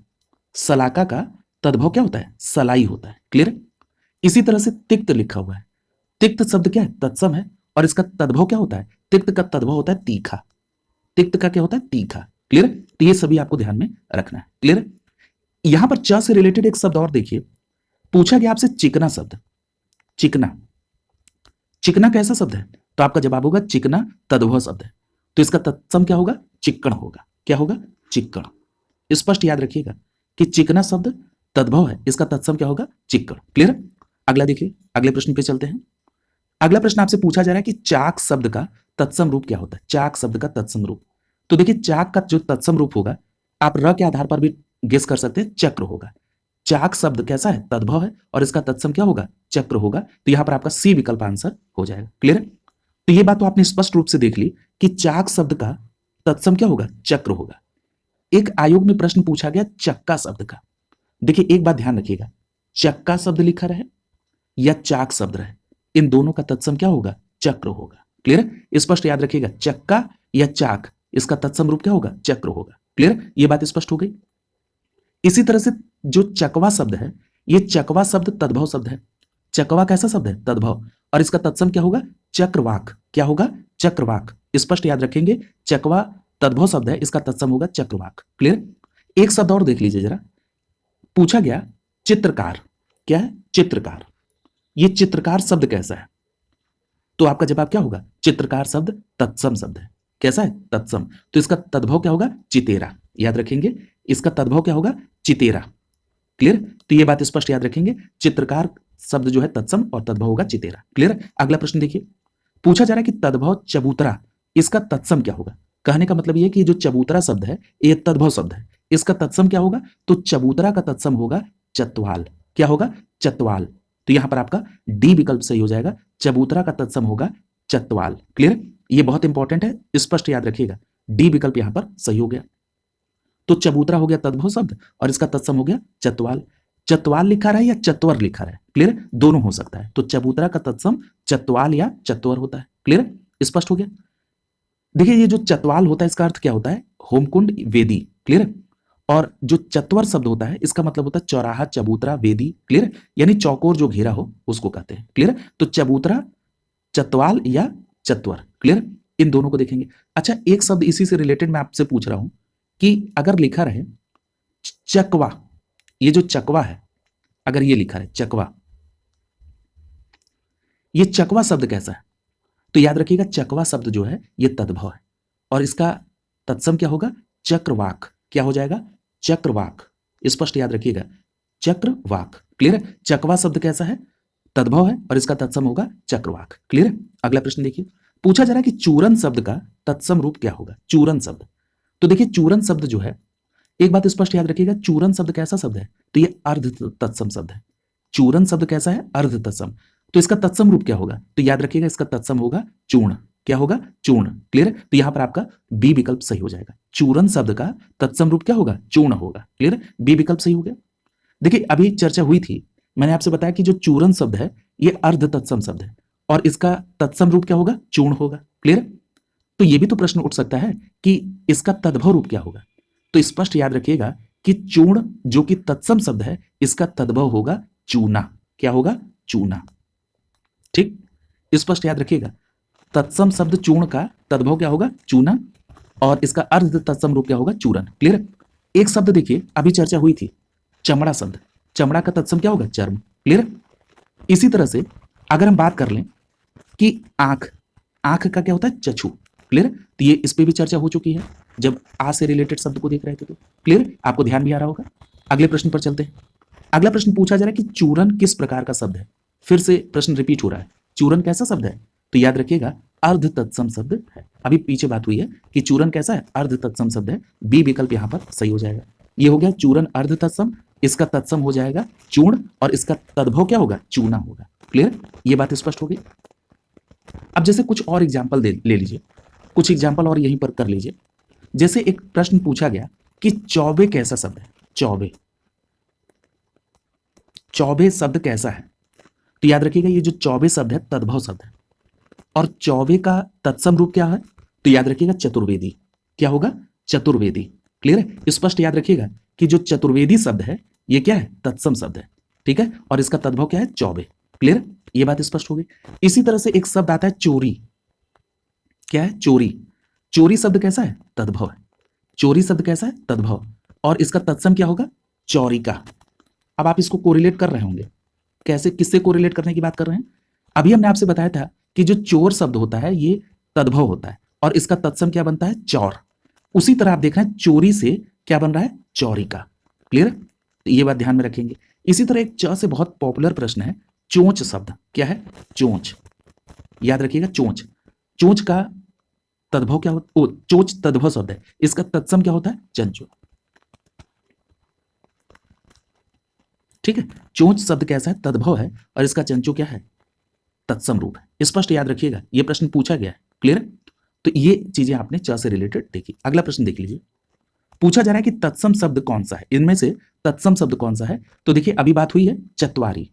सलाका का तद्भव क्या होता है, सलाई होता है। क्लियर? इसी तरह से तिक्त लिखा हुआ है, तिक्त शब्द क्या है, तत्सम है और इसका तद्भव क्या होता है, तिक्त का तद्भव होता है तीखा, तिक्त का क्या होता है, तीखा। क्लियर? तो ये सभी आपको ध्यान में रखना है। क्लियर? यहां पर च से रिलेटेड एक शब्द और देखिए, पूछा गया आपसे चिकना शब्द, चिकना, चिकना कैसा शब्द है, तो आपका जवाब होगा चिकना तद्भव शब्द है, तो इसका तत्सम क्या होगा, चिक्कण होगा। क्या होगा, चिक्कण। स्पष्ट याद रखिएगा कि चिकना शब्द तद्भव है, इसका तत्सम क्या होगा, चिक्कण। क्लियर? अगला देखिए, अगले प्रश्न पे चलते हैं। अगला प्रश्न आपसे पूछा जा रहा है कि चाक शब्द का तत्सम रूप क्या होता है, चाक शब्द का तत्सम रूप। तो देखिए चाक का जो तत्सम रूप होगा, आप र के आधार पर भी गेस कर सकते हैं, चक्र होगा। चाक शब्द कैसा है, तद्भव है और इसका तत्सम क्या होगा, चक्र होगा। तो यहां पर आपका सी विकल्प आंसर हो जाएगा। क्लियर? तो ये बात तो आपने स्पष्ट रूप से देख ली कि चाक शब्द का तत्सम क्या होगा, चक्र होगा। एक आयोग में प्रश्न पूछा गया चक्का शब्द का, देखिए एक बात ध्यान रखिएगा, चक्का शब्द लिखा रहे या चाक शब्द रहे, इन दोनों का तत्सम क्या होगा, चक्र होगा। क्लियर? स्पष्ट याद रखिएगा, चक्का या चाक, इसका तत्सम रूप क्या होगा, चक्र होगा। क्लियर? ये बात स्पष्ट हो गई। इसी तरह से जो चकवा शब्द है, ये चकवा शब्द तद्भव शब्द है। चकवा कैसा शब्द है, तद्भव, और इसका तत्सम क्या होगा, चक्रवाक। क्या होगा, चक्रवाक। स्पष्ट याद रखेंगे, चकवा तद्भव शब्द है, इसका तत्सम होगा चक्रवाक। क्लियर? एक शब्द और देख लीजिए जरा, पूछा गया चित्रकार, क्या है, चित्रकार। ये चित्रकार शब्द कैसा है, तो आपका जवाब क्या होगा, चित्रकार शब्द तत्सम शब्द है। कैसा है, तत्सम, तो इसका तद्भव क्या होगा, चितेरा। याद रखेंगे इसका तद्भव क्या होगा, चितेरा। क्लियर? तो ये बात स्पष्ट याद रखेंगे, चित्रकार शब्द जो है तत्सम और तद्भव होगा चितेरा। क्लियर? अगला प्रश्न देखिए, पूछा जा रहा है कि तद्भव चबूतरा, इसका तत्सम क्या होगा। कहने का मतलब ये कि जो चबूतरा शब्द है ये तद्भव शब्द है, इसका तत्सम क्या होगा, तो चबूतरा का तत्सम होगा चतवाल। क्या होगा, चतवाल। तो यहां पर आपका डी विकल्प सही हो जाएगा, चबूतरा का तत्सम होगा चतवाल। क्लियर? ये बहुत इंपॉर्टेंट है, स्पष्ट याद रखिएगा, डी विकल्प यहां पर सही हो गया। तो चबूतरा हो गया तद्भव शब्द और इसका तत्सम हो गया चतवाल। चतवाल लिखा रहा है या चतवर लिखा रहा है, क्लियर, दोनों हो सकता है। तो चबूतरा का तत्सम चतवाल या चतवर होता है। क्लियर? स्पष्ट हो गया। देखिए ये जो चतवाल होता है इसका अर्थ क्या होता है, होमकुंड वेदी। क्लियर? और जो चतवर शब्द होता है इसका मतलब होता है चौराहा, चबूतरा, वेदी। क्लियर? यानी चौकोर जो घेरा हो उसको कहते हैं। क्लियर? तो चबूतरा, चतवाल या चतवर। क्लियर? इन दोनों को देखेंगे। अच्छा एक शब्द इसी से रिलेटेड मैं आपसे पूछ रहा हूं कि अगर लिखा रहे चकवा, ये जो चकवा है, अगर ये लिखा है चकवा, ये चकवा शब्द कैसा है, तो याद रखिएगा चकवा शब्द जो है ये तद्भव है और इसका तत्सम क्या होगा, चक्रवाक। क्या हो जाएगा, चक्रवाक। स्पष्ट याद रखिएगा, चक्रवाक। क्लियर है? चकवा शब्द कैसा है? तद्भव है और इसका तत्सम होगा चक्रवाक। क्लियर है? अगला प्रश्न देखिए, पूछा जा रहा है कि चूरन शब्द का तत्सम रूप क्या होगा? चूरन शब्द, तो देखिए चूरन शब्द जो है, एक बात स्पष्ट याद रखिएगा, चूरन शब्द कैसा शब्द है? तो ये अर्ध तत्सम शब्द है। चूरन शब्द कैसा है? अर्ध तत्सम। तो इसका तत्सम रूप क्या होगा? तो याद रखिएगा इसका तत्सम होगा चूर्ण। क्या होगा? चूर्ण। क्लियर है? तो यहां पर आपका बी विकल्प सही हो जाएगा। चूरन शब्द का तत्सम रूप क्या होगा? चूर्ण होगा। क्लियर है? बी विकल्प सही हो गया। देखिए अभी चर्चा हुई थी, मैंने आपसे बताया कि जो चूरन शब्द है ये अर्ध तत्सम शब्द है और इसका तत्सम रूप क्या होगा? चूर्ण होगा। क्लियर है? तो ये भी तो प्रश्न उठ सकता है कि इसका तद्भव रूप क्या होगा? तो स्पष्ट याद रखिएगा कि चूर्ण जो कि तत्सम शब्द है, इसका तद्भव होगा चूना। क्या होगा? चूना। ठीक, स्पष्ट याद रखिएगा, तत्सम शब्द चूर्ण का तद्भव क्या होगा? चूना, और इसका अर्ध तत्सम रूप क्या होगा? चूरन। क्लियर है? एक शब्द देखिए अभी चर्चा हुई थी, चमड़ा शब्द। चमड़ा का तत्सम क्या होगा? चर्म। क्लियर है? इसी तरह से अगर हम बात कर लें कि आंख, आंख का क्या होता है? चक्षु। क्लियर? तो ये इस पे भी चर्चा हो चुकी है जब आ से रिलेटेड शब्द को देख रहे थे। तो क्लियर? आपको ध्यान भी आ रहा होगा। अगले प्रश्न पर चलते हैं। अगला प्रश्न पूछा जा रहा है कि चूरन किस प्रकार का शब्द है? फिर से प्रश्न रिपीट हो रहा है, चूरन कैसा शब्द है? तो याद रखिएगा अर्ध तत्सम शब्द है। अभी पीछे बात हुई है कि चूरन कैसा है? अर्ध तत्सम शब्द है। बी विकल्प यहां पर सही हो जाएगा। ये हो गया चूरन अर्ध तत्सम, इसका तत्सम हो जाएगा चूर्ण और इसका तद्भव क्या होगा? चूना होगा। क्लियर? ये बात स्पष्ट हो गई। अब जैसे कुछ और एग्जाम्पल ले लीजिए, कुछ एग्जाम्पल और यहीं पर कर लीजिए। जैसे एक प्रश्न पूछा गया कि चौबे कैसा शब्द है? चौबे, चौबे शब्द कैसा है? तो याद रखिएगा ये जो चौबे शब्द है तद्भव शब्द है और चौबे का तत्सम रूप क्या है? तो याद रखिएगा चतुर्वेदी। क्या होगा? चतुर्वेदी। क्लियर है? स्पष्ट याद रखिएगा कि जो चतुर्वेदी शब्द है ये क्या है? तत्सम शब्द है। ठीक है? और इसका तद्भव क्या है? चौबे। क्लियर? ये बात स्पष्ट हो गई। इसी तरह से एक शब्द आता है चोरी। क्या है? चोरी। चोरी शब्द कैसा है? तद्भव है। चोरी शब्द कैसा है? तद्भव, और इसका तत्सम क्या होगा? चौरिका। अब आप इसको कोरिलेट कर रहे होंगे, कैसे, किससे कोरिलेट करने की बात कर रहे हैं? अभी हमने आपसे बताया था कि जो चोर शब्द होता है ये तद्भव होता है और इसका तत्सम क्या बनता है? चौर। उसी तरह आप देख रहे हैं चोरी से क्या बन रहा है? चौरिका। क्लियर? तो ये बात ध्यान में रखेंगे। इसी तरह एक च से बहुत पॉपुलर प्रश्न है, चोंच शब्द। क्या है? चोंच। याद रखिएगा चोंच। चोंच का तद्भव क्या होता है? चोंच तद्भव शब्द है, इसका तत्सम क्या होता है? चंचु। ठीक है? चोंच शब्द कैसा है? तद्भव है और इसका चंचु क्या है? तत्सम रूप है। स्पष्ट याद रखिएगा, ये प्रश्न पूछा गया है। क्लियर? तो ये चीजें आपने च से रिलेटेड देखी। अगला प्रश्न देख लीजिए, पूछा जा रहा है कि तत्सम शब्द कौन सा है? इनमें से तत्सम शब्द कौन सा है? तो देखिए अभी बात हुई है चतवारी।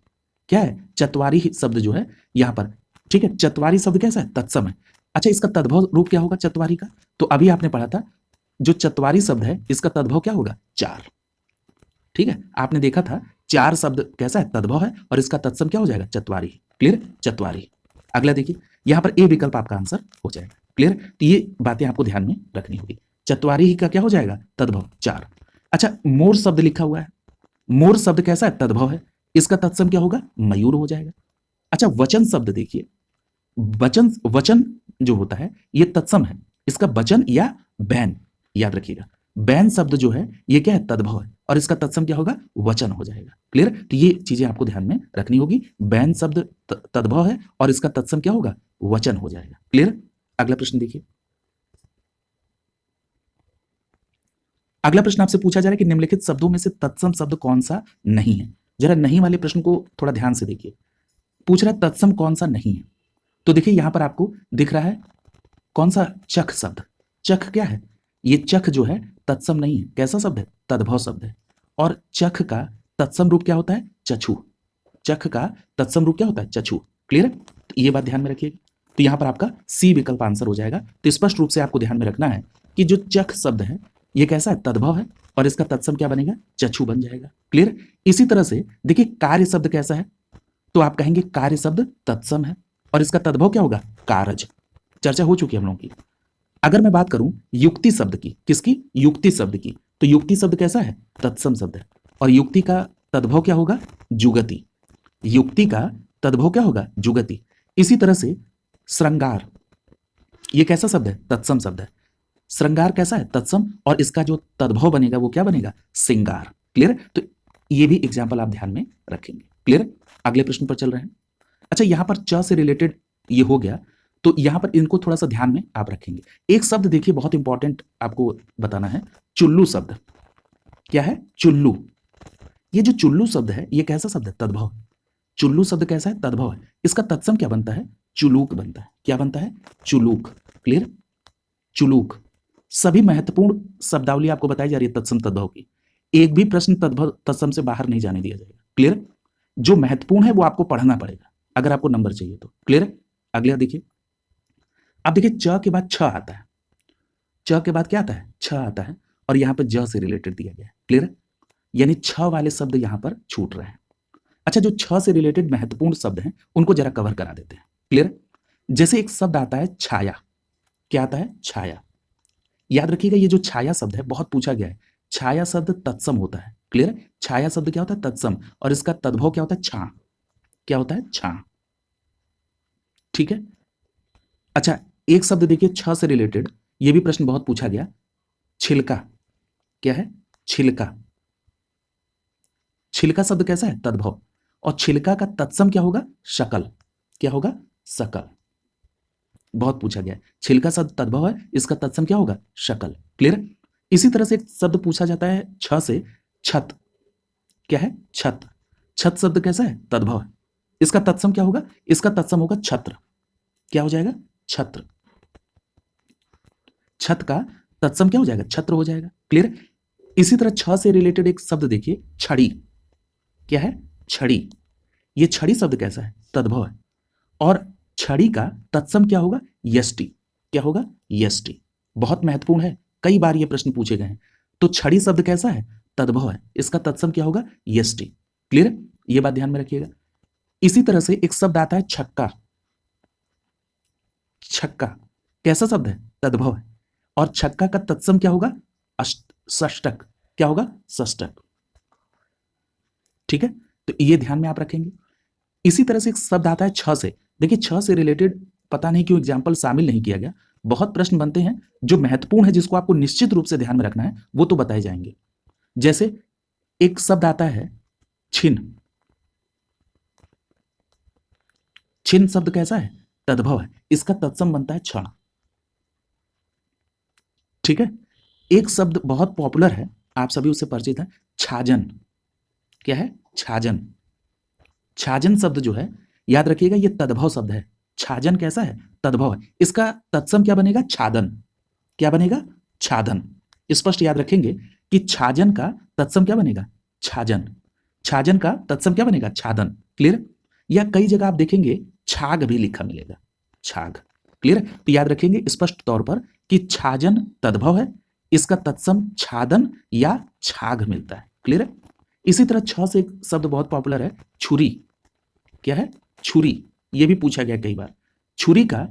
क्या है? चतवारी शब्द जो है यहां पर, ठीक है, चतवारी शब्द कैसा है? तत्सम है। अच्छा, इसका तद्भव रूप क्या होगा चतवारी का? तो अभी आपने पढ़ा था जो चतवारी शब्द है इसका तद्भव क्या होगा? चार। ठीक है, आपने देखा था चार शब्द कैसा है? तद्भव है और इसका तत्सम क्या हो जाएगा? चतवारी। क्लियर? चतवारी। अगला देखिए, यहां पर ए विकल्प आपका आंसर हो जाएगा। क्लियर? तो ये बातें आपको ध्यान में रखनी होगी। चतवारी ही का क्या हो जाएगा? तद्भव चार। अच्छा, मोर शब्द लिखा हुआ है, मोर शब्द कैसा है? तद्भव है, इसका तत्सम क्या होगा? मयूर हो जाएगा। अच्छा, वचन शब्द देखिए, वचन, वचन जो होता है ये तत्सम है, इसका वचन या बैन। याद रखिएगा बैन शब्द जो है ये क्या है? तद्भव है और इसका तत्सम क्या होगा? वचन हो जाएगा। क्लियर? तो ये चीजें आपको ध्यान में रखनी होगी। बैन शब्द तद्भव है और इसका तत्सम क्या होगा? वचन हो जाएगा। क्लियर? अगला प्रश्न देखिए, अगला प्रश्न आपसे पूछा जा रहा है कि निम्नलिखित शब्दों में से तत्सम शब्द कौन सा नहीं है? जरा नहीं वाले प्रश्न को थोड़ा ध्यान से देखिए। पूछ रहा है तत्सम कौन सा नहीं है? तो देखिए यहां पर आपको दिख रहा है कौन सा? चख शब्द। चख क्या है? ये चख जो है तत्सम नहीं है। कैसा शब्द है? तद्भव शब्द है। और चख का तत्सम रूप क्या होता है? चक्षु। चख का तत्सम रूप क्या होता है? चक्षु। क्लियर? तो ये बात ध्यान में रखिएगा। तो यहां पर आपका सी विकल्प आंसर हो जाएगा। तो स्पष्ट रूप से आपको ध्यान में रखना है कि जो चख शब्द है ये कैसा है? तद्भव है और इसका तत्सम क्या बनेगा? चक्षु बन जाएगा। क्लियर? इसी तरह से देखिए कार्य शब्द कैसा है? तो आप कहेंगे कार्य शब्द तत्सम है और इसका तद्भव क्या होगा? कारज। चर्चा हो चुकी है हम लोगों की। अगर मैं बात करूं युक्ति शब्द की, किसकी? युक्ति शब्द की, तो युक्ति शब्द कैसा है? तत्सम शब्द है और युक्ति का तद्भव क्या होगा? जुगति। युक्ति का तद्भव क्या होगा? जुगति। इसी तरह से श्रृंगार, ये कैसा शब्द है? तत्सम शब्द है। श्रृंगार कैसा है? तत्सम, और इसका जो तद्भव बनेगा वो क्या बनेगा? सिंगार। क्लियर? तो ये भी एग्जाम्पल आप ध्यान में रखेंगे। क्लियर? अगले प्रश्न पर चल रहे हैं। अच्छा, यहां पर च से रिलेटेड ये हो गया, तो यहां पर इनको थोड़ा सा ध्यान में आप रखेंगे। एक शब्द देखिए बहुत इंपॉर्टेंट आपको बताना है, चुल्लू शब्द। क्या है? चुल्लू। ये जो चुल्लू शब्द है ये कैसा शब्द है? तद्भव। चुल्लू शब्द कैसा है? तद्भव है। इसका तत्सम क्या बनता है? चुलूक बनता है। क्या बनता है? चुलूक। क्लियर? चुलूक। सभी महत्वपूर्ण शब्दावली आपको बताई जा रही है तत्सम तद्भव की। एक भी प्रश्न तद्भव तत्सम से बाहर नहीं जाने दिया जाएगा। क्लियर? जो महत्वपूर्ण है वो आपको पढ़ना पड़ेगा अगर आपको नंबर चाहिए तो। क्लियर? अगला देखिए, अब देखिए च के बाद छ आता है। च के बाद क्या आता है? छ आता है, और यहां पर ज से रिलेटेड दिया गया है। क्लियर? यानी छ वाले शब्द यहां पर छूट रहे हैं। अच्छा, जो छ से रिलेटेड महत्वपूर्ण शब्द हैं उनको जरा कवर करा देते हैं। क्लियर? जैसे एक शब्द आता है छाया। क्या आता है? छाया। याद रखिएगा ये जो छाया शब्द है बहुत पूछा गया है। छाया शब्द तत्सम होता है। क्लियर? छाया शब्द क्या होता है? तत्सम, और इसका तद्भव क्या होता है? छा। क्या होता है? छा। ठीक है। अच्छा, एक शब्द देखिए छ से रिलेटेड, ये भी प्रश्न बहुत पूछा गया, छिलका। क्या है? छिलका। छिलका शब्द कैसा है? तद्भव, और छिलका का तत्सम क्या होगा? शकल। क्या होगा? सकल। बहुत पूछा गया है। छिलका शब्द तद्भव है, इसका तत्सम क्या होगा? शकल। क्लियर? इसी तरह से एक शब्द पूछा जाता है छ से, छत। क्या है? छत। छत शब्द कैसा है? तद्भव है, इसका तत्सम क्या होगा? इसका तत्सम होगा छत्र। क्या हो जाएगा? छत्र। छत का तत्सम क्या हो जाएगा? छत्र हो जाएगा। क्लियर? इसी तरह छ से रिलेटेड एक शब्द देखिए, छड़ी। क्या है? छड़ी। ये छड़ी शब्द कैसा है? तद्भव है, और छड़ी का तत्सम क्या होगा? यष्टि। क्या होगा? यष्टि। बहुत महत्वपूर्ण है, कई बार ये प्रश्न पूछे गए हैं। तो छड़ी शब्द कैसा है? तद्भव है, इसका तत्सम क्या होगा? यष्टि। क्लियर? ये बात ध्यान में रखिएगा। इसी तरह से एक शब्द आता है छक्का। छक्का कैसा शब्द है? तद्भव है, और छक्का का तत्सम क्या होगा? षष्टक। क्या होगा? षष्टक। ठीक है, तो ये ध्यान में आप रखेंगे। इसी तरह से एक शब्द आता है छ से। देखिए छ से रिलेटेड पता नहीं क्यों एग्जाम्पल शामिल नहीं किया गया। बहुत प्रश्न बनते हैं जो महत्वपूर्ण है, जिसको आपको निश्चित रूप से ध्यान में रखना है, वो तो बताए जाएंगे। जैसे एक शब्द आता है छिन। छिन शब्द कैसा है? तद्भव है, इसका तत्सम बनता है क्षण। ठीक है। एक शब्द बहुत पॉपुलर है, आप सभी उससे परिचित हैं, छाजन। क्या है? छाजन। छाजन शब्द जो है, याद रखिएगा ये तद्भव शब्द है। छाजन कैसा है? तद्भव है, इसका तत्सम क्या बनेगा? छादन। क्या बनेगा? छादन। स्पष्ट याद रखेंगे कि छाजन का तत्सम क्या बनेगा? छाजन। छाजन का तत्सम क्या बनेगा? छादन। क्लियर? या कई जगह आप देखेंगे छाग भी लिखा मिलेगा, छाग। क्लियर? तो याद रखेंगे स्पष्ट तौर पर कि छाजन तद्भव है, इसका तत्सम छादन या छाग मिलता है। क्लियर? इसी तरह छ से एक शब्द बहुत पॉपुलर है, छुरी। क्या है? छुरी। यह भी पूछा गया कई बार। छुरी का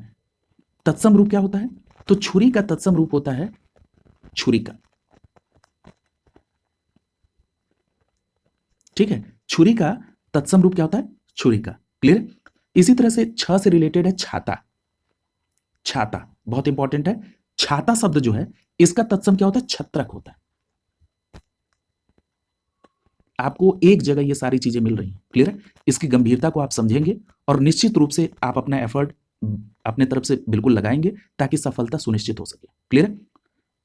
तत्सम रूप क्या होता है? तो छुरी का तत्सम रूप होता है छुरिका। ठीक है, छुरी का तत्सम रूप क्या होता है? छुरिका। क्लियर? इसी तरह से छ से रिलेटेड है छाता। छाता बहुत इंपॉर्टेंट है। छाता शब्द जो है, इसका तत्सम क्या होता है? छत्रक होता है। आपको एक जगह ये सारी चीजें मिल रही हैं। क्लियर है? इसकी गंभीरता को आप समझेंगे और निश्चित रूप से आप अपना एफर्ट अपने तरफ से बिल्कुल लगाएंगे ताकि सफलता सुनिश्चित हो सके। क्लियर है?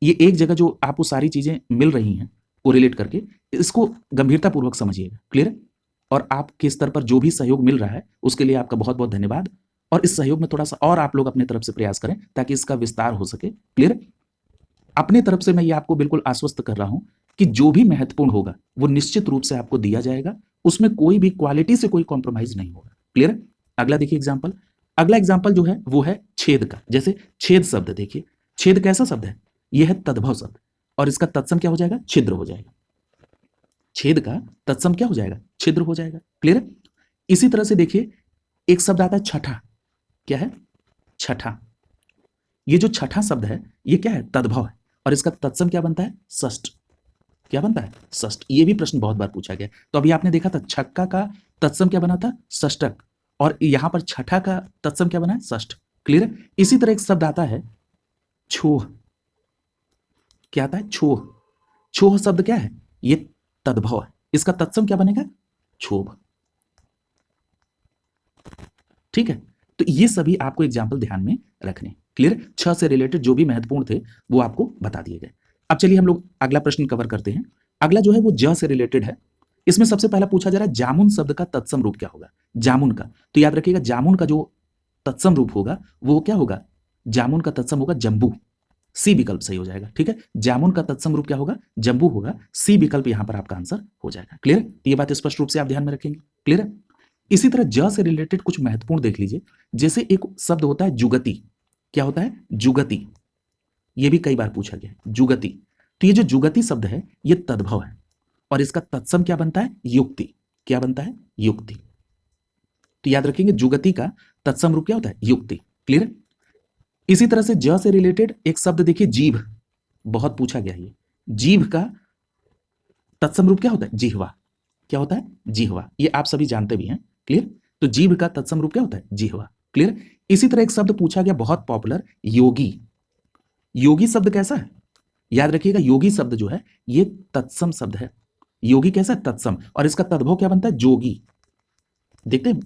ये एक जगह जो आपको सारी चीजें मिल रही हैं कोरिलेट करके, इसको गंभीरता पूर्वक समझिएगा। क्लियर है? और आपके स्तर पर जो भी सहयोग मिल रहा है उसके लिए आपका बहुत बहुत धन्यवाद, और इस सहयोग में थोड़ा सा और आप लोग अपने तरफ से प्रयास करें ताकि इसका विस्तार हो सके। क्लियर? अपने तरफ से मैं ये आपको बिल्कुल आश्वस्त कर रहा हूं कि जो भी महत्वपूर्ण होगा वो निश्चित रूप से आपको दिया जाएगा, उसमें कोई भी क्वालिटी से कोई कॉम्प्रोमाइज नहीं होगा। क्लियर? अगला देखिए एग्जाम्पल। अगला एग्जाम्पल जो है वो है छेद का। जैसे छेद शब्द देखिए, छेद कैसा शब्द है? यह है तद्भव शब्द, और इसका तत्सम क्या हो जाएगा? छिद्र हो जाएगा। छेद का तत्सम क्या हो जाएगा? छिद्र हो जाएगा। क्लियर? इसी तरह से देखिए एक शब्द आता है छठा। क्या है? छठा। ये जो छठा शब्द है ये क्या है? तद्भव है, और इसका तत्सम क्या बनता है? षष्ठ। क्या बनता है? षष्ठ। ये भी प्रश्न बहुत बार पूछा गया। तो अभी आपने देखा था छक्का का तत्सम क्या बना था? षष्ठक, और यहां पर छठा का तत्सम क्या बना है? षष्ठ। क्लियर? इसी तरह एक शब्द आता है छोह। क्या आता है? छोह। छोह शब्द क्या है? ये तद्भव है, इसका तत्सम क्या बनेगा? क्षोभ। ठीक है, तो ये सभी आपको एग्जाम्पल ध्यान में रखने। क्लियर? 6 से रिलेटेड जो भी महत्वपूर्ण थे वो आपको बता दिए गए। अब चलिए हम लोग अगला प्रश्न कवर करते हैं। अगला जो है वो ज से रिलेटेड है। इसमें सबसे पहला पूछा जा रहा है जामुन शब्द का तत्सम रूप क्या होगा? जामुन का, तो याद रखिएगा जामुन का जो तत्सम रूप होगा वो क्या होगा? जामुन का तत्सम होगा जंबू। सी विकल्प सही हो जाएगा। ठीक है, जामुन का तत्सम रूप क्या होगा? जंबू होगा। सी विकल्प यहां पर आपका आंसर हो जाएगा। क्लियर? तो ये बात स्पष्ट रूप से आप ध्यान में रखेंगे। क्लियर है? इसी तरह ज से रिलेटेड कुछ महत्वपूर्ण देख लीजिए। जैसे एक शब्द होता है जुगति। क्या होता है? जुगति। ये भी कई बार पूछा गया है, जुगति। तो ये जो जुगति शब्द है ये तद्भव है और इसका तत्सम क्या बनता है? युक्ति। क्या बनता है? युक्ति। तो याद रखेंगे जुगति का तत्सम रूप क्या होता है? युक्ति। क्लियर? इसी तरह से ज से रिलेटेड एक शब्द देखिए जीभ। बहुत पूछा गया ये। जीभ का तत्सम रूप क्या होता है? जिह्वा। क्या होता है? जिह्वा। ये आप सभी जानते भी हैं। क्लियर? तो जीभ का तत्सम रूप क्या होता है? जिह्वा। क्लियर? इसी तरह एक शब्द पूछा गया बहुत पॉपुलर, योगी। योगी शब्द कैसा है? याद रखिएगा योगी शब्द जो है ये तत्सम शब्द है। योगी कैसा है? तत्सम। और इसका तद्भव क्या बनता है? जोगी। देखते हैं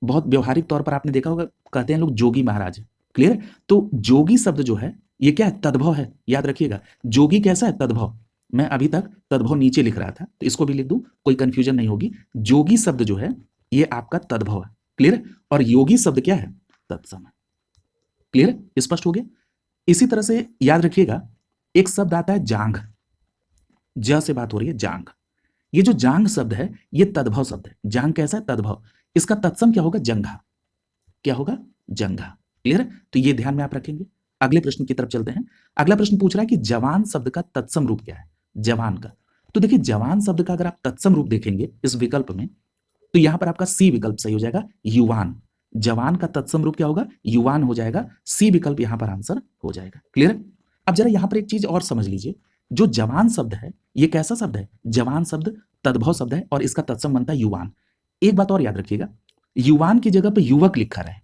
बहुत व्यवहारिक तौर पर आपने देखा होगा, कहते हैं लोग जोगी महाराज। क्लियर? तो जोगी शब्द जो है ये क्या है? तद्भव है। याद रखिएगा जोगी कैसा है? तद्भव। मैं अभी तक तद्भव नीचे लिख रहा था तो इसको भी लिख दूं, कोई कंफ्यूजन नहीं होगी। जोगी शब्द जो है ये आपका तद्भव है। क्लियर? और योगी शब्द क्या है? तत्सम है। क्लियर? स्पष्ट हो गया? इसी तरह से याद रखिएगा एक शब्द आता है जांघ। ज से बात हो रही है, जांघ। ये जो जांघ शब्द है ये तद्भव शब्द है। जांघ कैसा है? तद्भव। इसका तत्सम क्या होगा? जंघा। क्या होगा? जंघा। क्लियर है? तो ये ध्यान में आप रखेंगे। अगले प्रश्न की तरफ चलते हैं। अगला प्रश्न पूछ रहा है कि जवान शब्द का तत्सम रूप क्या है? जवान का, तो देखिए जवान शब्द का अगर आप तत्सम रूप देखेंगे इस विकल्प में तो यहां पर आपका सी विकल्प सही हो जाएगा, युवान। जवान का तत्सम रूप क्या होगा? युवान हो जाएगा। सी विकल्प यहां पर आंसर हो जाएगा। क्लियर? अब जरा यहां पर एक चीज और समझ लीजिए, जो जवान शब्द है ये कैसा शब्द है? जवान शब्द तद्भव शब्द है और इसका तत्सम बनता है युवान। एक बात और याद रखिएगा, युवान की जगह पर युवक लिखा रहे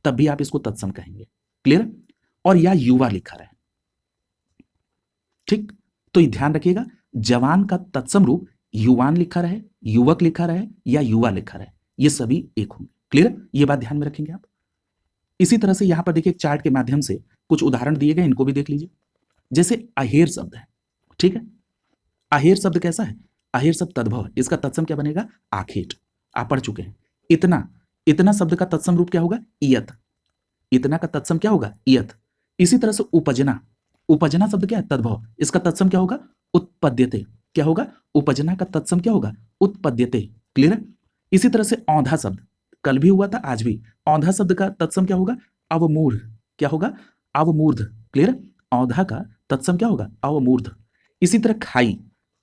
तब भी आप इसको तत्सम कहेंगे। क्लियर? और या युवा लिखा रहे। ठीक, तो ये ध्यान रखिएगा जवान का तत्सम रूप युवान लिखा रहे, युवक लिखा रहे या युवा लिखा रहे, ये सभी एक होंगे। क्लियर? ये बात ध्यान में रखेंगे आप। इसी तरह से यहां पर देखिए चार्ट के माध्यम से कुछ उदाहरण दिए गए, इनको भी देख लीजिए। जैसे अहेर शब्द है। ठीक है, अहेर शब्द कैसा है? अहेर शब्द तद्भव है। इसका तत्सम क्या बनेगा? आखेट। आप पढ़ चुके हैं। इतना, इतना शब्द का तत्सम रूप क्या होगा? इयत। इतना का तत्सम क्या होगा? इयत। इसी तरह से उपजना, उपजना शब्द क्या है? तद्भव। इसका तत्सम क्या होगा? उत्पद्यते। क्या होगा? उपजना का तत्सम क्या होगा? उत्पद्यते। क्लियर है? इसी तरह से औंधा शब्द, कल भी हुआ था आज भी। औंधा शब्द का तत्सम क्या होगा? अवमूढ़। क्या होगा? अवमूर्ध। क्लियर? औंधा का तत्सम क्या होगा? अवमूर्ध। इसी तरह खाई,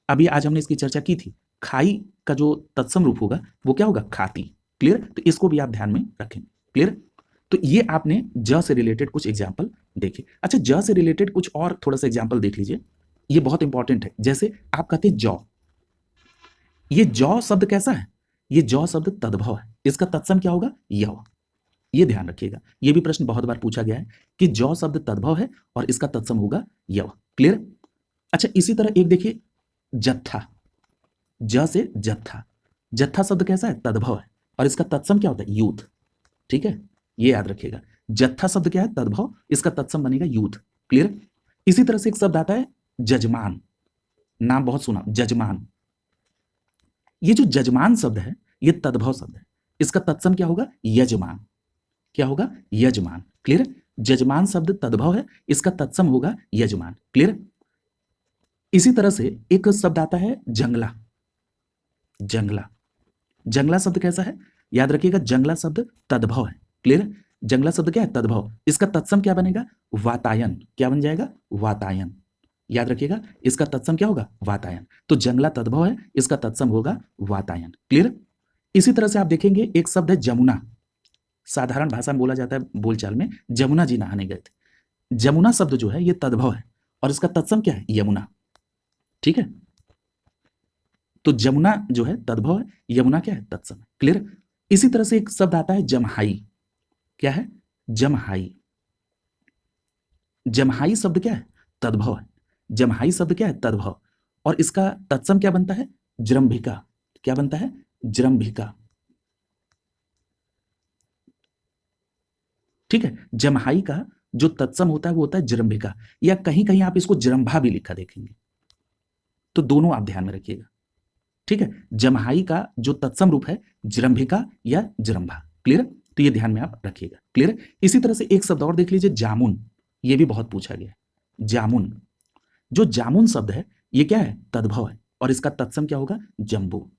अभी आज हमने इसकी चर्चा की थी। खाई का जो तत्सम रूप होगा वो क्या होगा? खाती। क्लियर? तो इसको भी आप ध्यान में रखेंगे। क्लियर? तो ये आपने ज से रिलेटेड कुछ एग्जाम्पल देखे। अच्छा, ज से रिलेटेड कुछ और थोड़ा सा एग्जाम्पल देख लीजिए, ये बहुत इंपॉर्टेंट है। जैसे आप कहते हैं जौ, ये जौ शब्द कैसा है? ये जौ शब्द तद्भव है। इसका तत्सम क्या होगा? यव। ये ध्यान रखिएगा, ये भी प्रश्न बहुत बार पूछा गया है कि जौ शब्द तद्भव है और इसका तत्सम होगा यव। क्लियर? अच्छा, इसी तरह एक देखिए जत्था। ज से जत्था, जत्था शब्द कैसा है? तद्भव है और इसका तत्सम क्या होता है? यूथ। ठीक है, ये याद रखिएगा। जत्था शब्द क्या है? तद्भव। इसका तत्सम बनेगा यूथ। क्लियर? इसी तरह से एक शब्द आता है जजमान। नाम बहुत सुना, जजमान। ये जो जजमान शब्द है ये तद्भव शब्द है। इसका तत्सम क्या होगा? यजमान। क्या होगा? यजमान। क्लियर? जजमान शब्द तद्भव है, इसका तत्सम होगा यजमान। क्लियर? इसी तरह से एक शब्द आता है जंगला। जंगला, जंगला शब्द कैसा है? याद रखिएगा जंगला शब्द तद्भव है। क्लियर? जंगला शब्द क्या है? तद्भव। इसका तत्सम क्या बनेगा? वातायन। क्या बन जाएगा? वातायन। याद रखिएगा इसका तत्सम क्या होगा? वातायन। तो जंगला तद्भव है, इसका तत्सम होगा वातायन। क्लियर? इसी तरह से आप देखेंगे एक शब्द है जमुना। साधारण भाषा में बोला जाता है बोलचाल में, जमुना जी नहाने गए थे। जमुना शब्द जो है ये तद्भव है और इसका तत्सम क्या है? यमुना। ठीक है, तो जमुना जो है तद्भव है, यमुना क्या है? तत्सम है। क्लियर? इसी तरह से एक शब्द आता है जमहाई। क्या है? जमहाई। जमहाई शब्द क्या है? तद्भव है। जमहाई शब्द क्या है? तद्भव। और इसका तत्सम क्या बनता है? जृंभिका। क्या बनता है? जृंभिका। ठीक है, जमहाई का जो तत्सम होता है वो होता है जृंभिका, या कहीं कहीं आप इसको जृंभा भी लिखा देखेंगे, तो दोनों आप ध्यान में रखिएगा। ठीक है, जमहाई का जो तत्सम रूप है जृंभिका या जृंभा। क्लियर? तो ये ध्यान में आप रखिएगा। क्लियर? इसी तरह से एक शब्द और देख लीजिए, जामुन। ये भी बहुत पूछा गया है। जामुन, जो जामुन शब्द है ये क्या है? तद्भव है, और इसका तत्सम क्या होगा? जम्बू।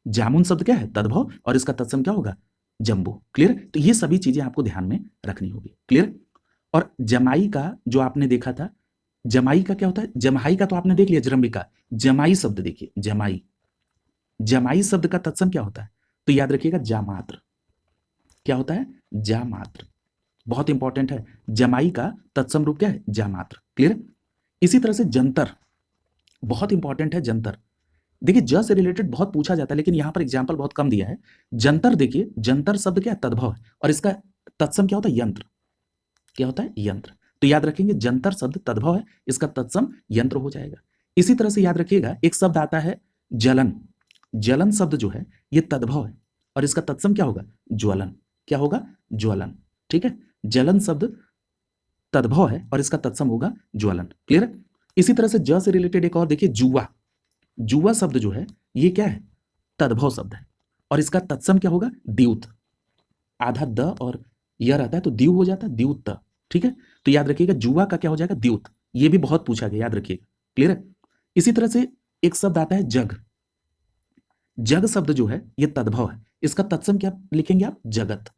जामुन शब्द क्या है? तद्भव, और इसका तत्सम क्या होगा? जम्बू। क्लियर? तो ये सभी चीजें आपको ध्यान में रखनी होगी। क्लियर? और जमाई का जो आपने देखा था, जमाई का क्या होता है? जमहाई का तो आपने देख लिया, जृंभिका। जमाई शब्द देखिए, जमाई। जमाई शब्द का तत्सम क्या होता है? तो याद रखिएगा, जामात्र। क्या होता है? जामात्र। बहुत इंपॉर्टेंट है, जमाई का तत्सम रूप क्या है? जामात्र। क्लियर? इसी तरह से जंतर, बहुत इंपॉर्टेंट है जंतर। देखिए, ज से रिलेटेड बहुत पूछा जाता है, लेकिन यहां पर एग्जाम्पल बहुत कम दिया है। जंतर देखिए, जंतर शब्द क्या है? तद्भव है, और इसका तत्सम क्या होता है? यंत्र। क्या होता है? यंत्र। तो याद रखेंगे, जंतर शब्द तद्भव है, इसका तत्सम यंत्र हो जाएगा। इसी तरह से याद रखिएगा, एक शब्द आता है जलन। जलन शब्द जो है ये तद्भव है, और इसका तत्सम क्या होगा? ज्वलन। क्या होगा? ज्वलन। ठीक है, जलन शब्द तद्भव है और इसका तत्सम होगा ज्वलन। क्लियर? इसी तरह से ज से रिलेटेड एक और देखिए, जुआ। जुआ शब्द जो है ये क्या है? तद्भव शब्द है, और इसका तत्सम क्या होगा? द्यूत। आधा द और य रहता है तो द्यू हो जाता है, द्यूत। ठीक है, तो याद रखिएगा, जुआ का क्या हो जाएगा? द्यूत। ये भी बहुत पूछा गया, याद रखिएगा। क्लियर है? इसी तरह से एक शब्द आता है जग। जग शब्द जो है ये तद्भव है, इसका तत्सम क्या लिखेंगे आप? जगत।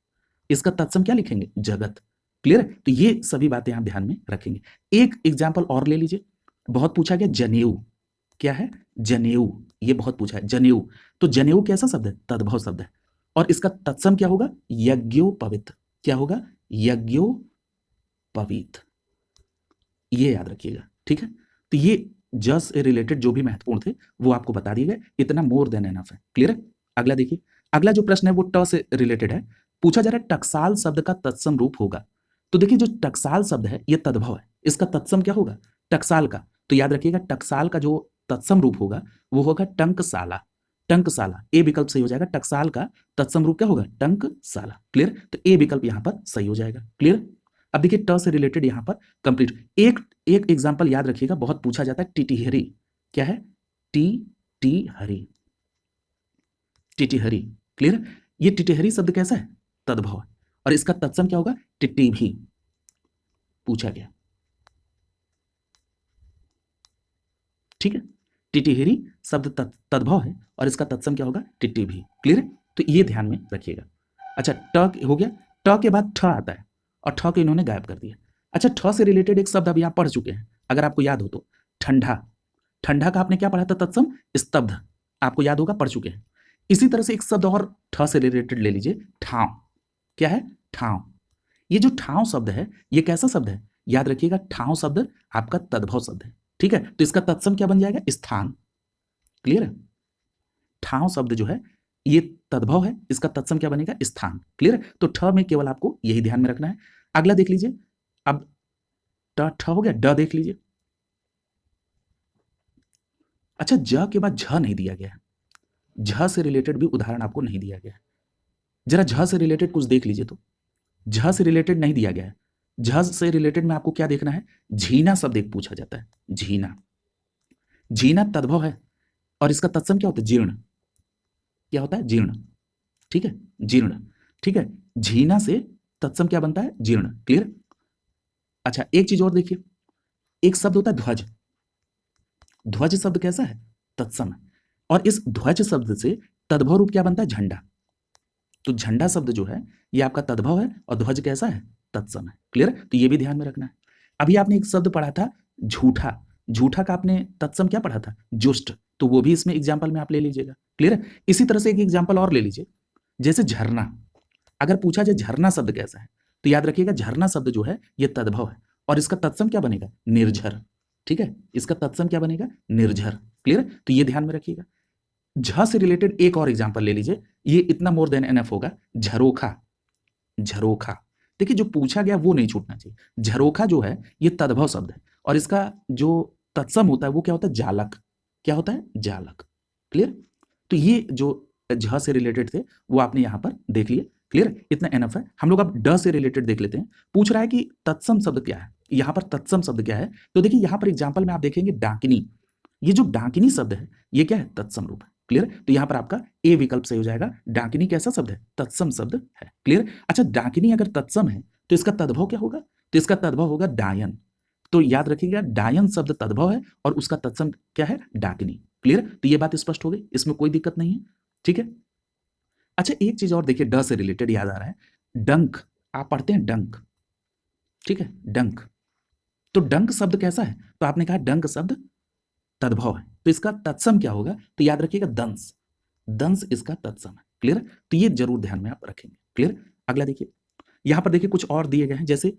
इसका तत्सम क्या लिखेंगे? जगत। क्लियर है? तो ये सभी बातें आप ध्यान में रखेंगे। एक एग्जाम्पल और ले लीजिए, बहुत पूछा गया, जनेऊ। क्या है? जनेऊ। ये बहुत पूछा है, जनेऊ। तो जनेऊ कैसा शब्द है? तद्भव शब्द है, और इसका तत्सम क्या होगा? यज्ञोपवीत। क्या होगा? यज्ञोपवीत। ये याद रखिएगा। ठीक है, तो ये जस से रिलेटेड जो भी महत्वपूर्ण थे वो आपको बता दिए गए, इतना मोर देन एनफ है। क्लियर है? अगला देखिए, अगला जो प्रश्न है वो ट से रिलेटेड है। पूछा जा रहा है टकसाल शब्द का तत्सम रूप होगा। तो देखिए, जो टकसाल शब्द है ये तद्भव है, इसका तत्सम क्या होगा? टकसाल का। तो याद रखिएगा, टकसाल का जो तत्सम रूप होगा वो होगा टंकसाला। टंकसाला, ए विकल्प सही हो जाएगा। टकसाल का तत्सम रूप क्या होगा? टंकसाला। क्लियर? तो ए विकल्प यहां पर सही हो जाएगा। क्लियर? अब देखिए, ट से रिलेटेड यहां पर कंप्लीट। एक एक एग्जांपल याद रखिएगा, बहुत पूछा जाता है, टिटिहरी। क्या है? टिटिहरी। टिटिहरी। क्लियर? ये टिटिहरी शब्द कैसा है? तद्भव है, और इसका तत्सम क्या होगा? टिटिभी। पूछा गया। ठीक है, टिटिहरी शब्द तद्भव है, और इसका तत्सम क्या होगा? टिटिभी। क्लियर? तो ये ध्यान में रखिएगा। अच्छा, ट हो गया। ट के बाद ठ आता है, और ठ को इन्होंने गायब कर दिया। अच्छा, ठ से रिलेटेड एक शब्द अभी आप पढ़ चुके हैं, अगर आपको याद हो तो, ठंडा। ठंडा का आपने क्या पढ़ा था? तत्सम स्तब्ध। आपको याद होगा, पढ़ चुके हैं। इसी तरह से एक शब्द और ठ से रिलेटेड ले लीजिए, ठाव। क्या है? ठाव। ये जो ठाव शब्द है ये कैसा शब्द है? याद रखिएगा, ठाव शब्द आपका तद्भव शब्द है। ठीक है, तो इसका तत्सम क्या बन जाएगा? स्थान। क्लियर है? ठाव शब्द जो है ये तद्भव है, इसका तत्सम क्या बनेगा? स्थान। क्लियर है? तो ठ में केवल आपको यही ध्यान में रखना है। अगला देख लीजिए, अब ठ हो गया, ड देख लीजिए। अच्छा, ज के बाद झ नहीं दिया गया है, झ से रिलेटेड भी उदाहरण आपको नहीं दिया गया है। जरा झ से रिलेटेड कुछ देख लीजिए, तो झ से रिलेटेड नहीं दिया गया है। झ से रिलेटेड में आपको क्या देखना है? झीना शब्द एक पूछा जाता है, झीना। झीना तद्भव है, और इसका तत्सम क्या होता है? जीर्ण। क्या होता है? जीर्ण। ठीक है, जीर्ण। ठीक है, झीना से तत्सम क्या बनता है? जीर्ण। क्लियर? अच्छा, एक चीज और देखिए, एक शब्द होता है ध्वज। ध्वज शब्द कैसा है? तत्सम है, और इस ध्वज शब्द से तद्भव रूप क्या बनता है? झंडा। तो झंडा शब्द जो है ये आपका तद्भव है, और ध्वज कैसा है? तत्सम है। क्लियर? तो ये भी ध्यान में रखना है। अभी आपने एक शब्द पढ़ा था, झूठा। झूठा का आपने तत्सम क्या पढ़ा था? जुष्ट। तो वो भी इसमें एग्जाम्पल में आप ले लीजिएगा। क्लियर है? इसी तरह से एक एग्जाम्पल और ले लीजिए, जैसे झरना। अगर पूछा जाए झरना शब्द कैसा है, तो याद रखिएगा, झरना शब्द जो है ये तद्भव है, और इसका तत्सम क्या बनेगा? निर्झर। ठीक है, इसका तत्सम क्या बनेगा? निर्झर। क्लियर? तो ये ध्यान में रखिएगा। झ से रिलेटेड एक और एग्जाम्पल ले लीजिए, ये इतना मोर देन एनफ होगा, झरोखा। झरोखा। देखिए, जो पूछा गया वो नहीं छूटना चाहिए। झरोखा जो है ये तद्भव शब्द है, और इसका जो तत्सम होता है वो क्या होता है, जालक। क्या होता है, जालक। क्लियर। तो ये जो झ से रिलेटेड थे वो आपने यहां पर देख लिए। क्लियर, इतना एनफ है। हम लोग अब ड से रिलेटेड देख लेते हैं। पूछ रहा है कि तत्सम शब्द क्या है, यहां पर तत्सम शब्द क्या है। तो देखिए यहां पर एग्जाम्पल में आप देखेंगे डाकिनी, ये जो डाकिनी शब्द है ये क्या है, तत्सम रूप है। क्लियर, तो यहां पर आपका ए विकल्प सही हो जाएगा। डाकिनी कैसा शब्द है, तत्सम शब्द है। क्लियर। अच्छा, डाकिनी अगर तत्सम है तो इसका तद्भव क्या होगा, तो इसका तद्भव होगा डायन। तो याद रखिएगा डायन शब्द तद्भव है और उसका तत्सम क्या है, डाकिनी। क्लियर, तो ये बात स्पष्ट हो गई, इसमें कोई दिक्कत नहीं है। ठीक है। अच्छा, एक चीज और देखिए, ड से रिलेटेड याद आ रहा है, डंक। आप पढ़ते हैं डंक, ठीक है, डंक। तो डंक शब्द कैसा है, तो आपने कहा डंक शब्द तद्भव है, तो इसका तत्सम क्या होगा, तो याद रखिएगा दंस। दंस इसका तत्सम है। क्लियर, तो ये जरूर ध्यान में आप रखेंगे। क्लियर। अगला देखिए, यहां पर देखिए कुछ और दिए गए हैं। जैसे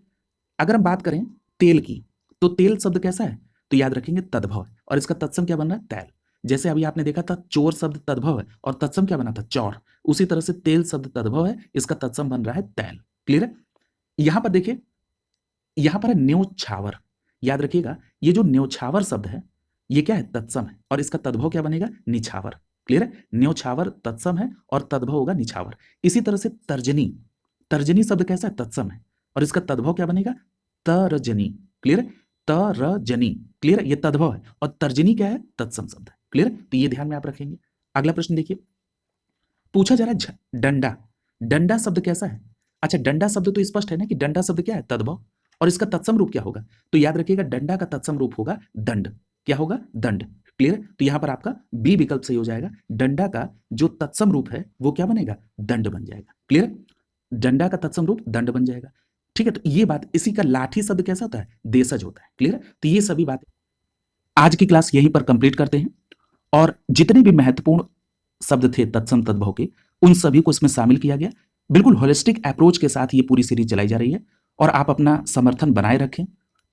अगर हम बात करें तेल की, तो तेल शब्द कैसा है, तो याद रखेंगे तद्भव है और इसका तत्सम क्या बन रहा है, तैल। जैसे अभी आपने देखा था चोर शब्द तद्भव है और तत्सम क्या बना था, चौर। उसी तरह से तेल शब्द तद्भव है, इसका तत्सम बन रहा है तैल। क्लियर है। यहां पर देखिए, यहां पर है न्योछावर। याद रखिएगा ये जो न्योछावर शब्द है ये क्या है, तत्सम है और इसका तद्भव क्या बनेगा, निछावर। क्लियर है, न्योछावर तत्सम है और तद्भव होगा निछावर। इसी तरह से तर्जनी, तर्जनी शब्द कैसा है, तत्सम है और इसका तद्भव क्या बनेगा, तरजनी। क्लियर है, तरजनी। क्लियर है, ये तद्भव है और तर्जनी क्या है, तत्सम शब्द है। क्लियर है, तो ये ध्यान में आप रखेंगे। अगला प्रश्न देखिए, पूछा जा रहा है डंडा। डंडा शब्द कैसा है, अच्छा डंडा शब्द तो स्पष्ट है ना कि डंडा शब्द क्या है, तद्भव, और इसका तत्सम रूप क्या होगा, तो याद रखिएगा डंडा का तत्सम रूप होगा दंड। क्या होगा, दंड। क्लियर, तो यहां पर आपका बी विकल्प सही हो जाएगा। डंडा का जो तत्सम रूप है वो क्या बनेगा, दंड बन जाएगा। क्लियर, डंडा का तत्सम रूप दंड बन जाएगा। ठीक है, तो ये बात, इसी का लाठी शब्द कैसा होता है, देशज होता है। क्लियर, तो ये सभी बातें आज की क्लास यहीं पर कंप्लीट करते हैं और जितने भी महत्वपूर्ण शब्द थे तत्सम तद्भव के, उन सभी को इसमें शामिल किया गया। बिल्कुल होलिस्टिक अप्रोच के साथ ये पूरी सीरीज चलाई जा रही है और आप अपना समर्थन बनाए रखें।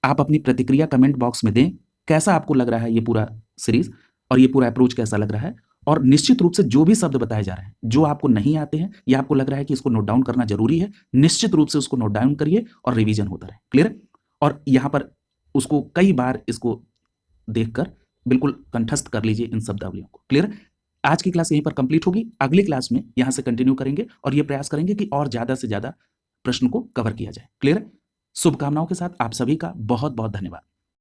आप अपनी प्रतिक्रिया कमेंट बॉक्स में दें, कैसा आपको लग रहा है ये पूरा सीरीज और ये पूरा अप्रोच कैसा लग रहा है। और निश्चित रूप से जो भी शब्द बताए जा रहे हैं, जो आपको नहीं आते हैं या आपको लग रहा है कि इसको नोट डाउन करना जरूरी है, निश्चित रूप से उसको नोट डाउन करिए और रिवीजन होता रहे। क्लियर, और यहाँ पर उसको कई बार इसको देखकर बिल्कुल कंठस्थ कर लीजिए इन शब्दावलियों को। क्लियर, आज की क्लास यहीं पर कंप्लीट होगी। अगली क्लास में यहां से कंटिन्यू करेंगे और ये प्रयास करेंगे कि और ज्यादा से ज्यादा प्रश्न को कवर किया जाए। क्लियर, शुभकामनाओं के साथ आप सभी का बहुत बहुत धन्यवाद।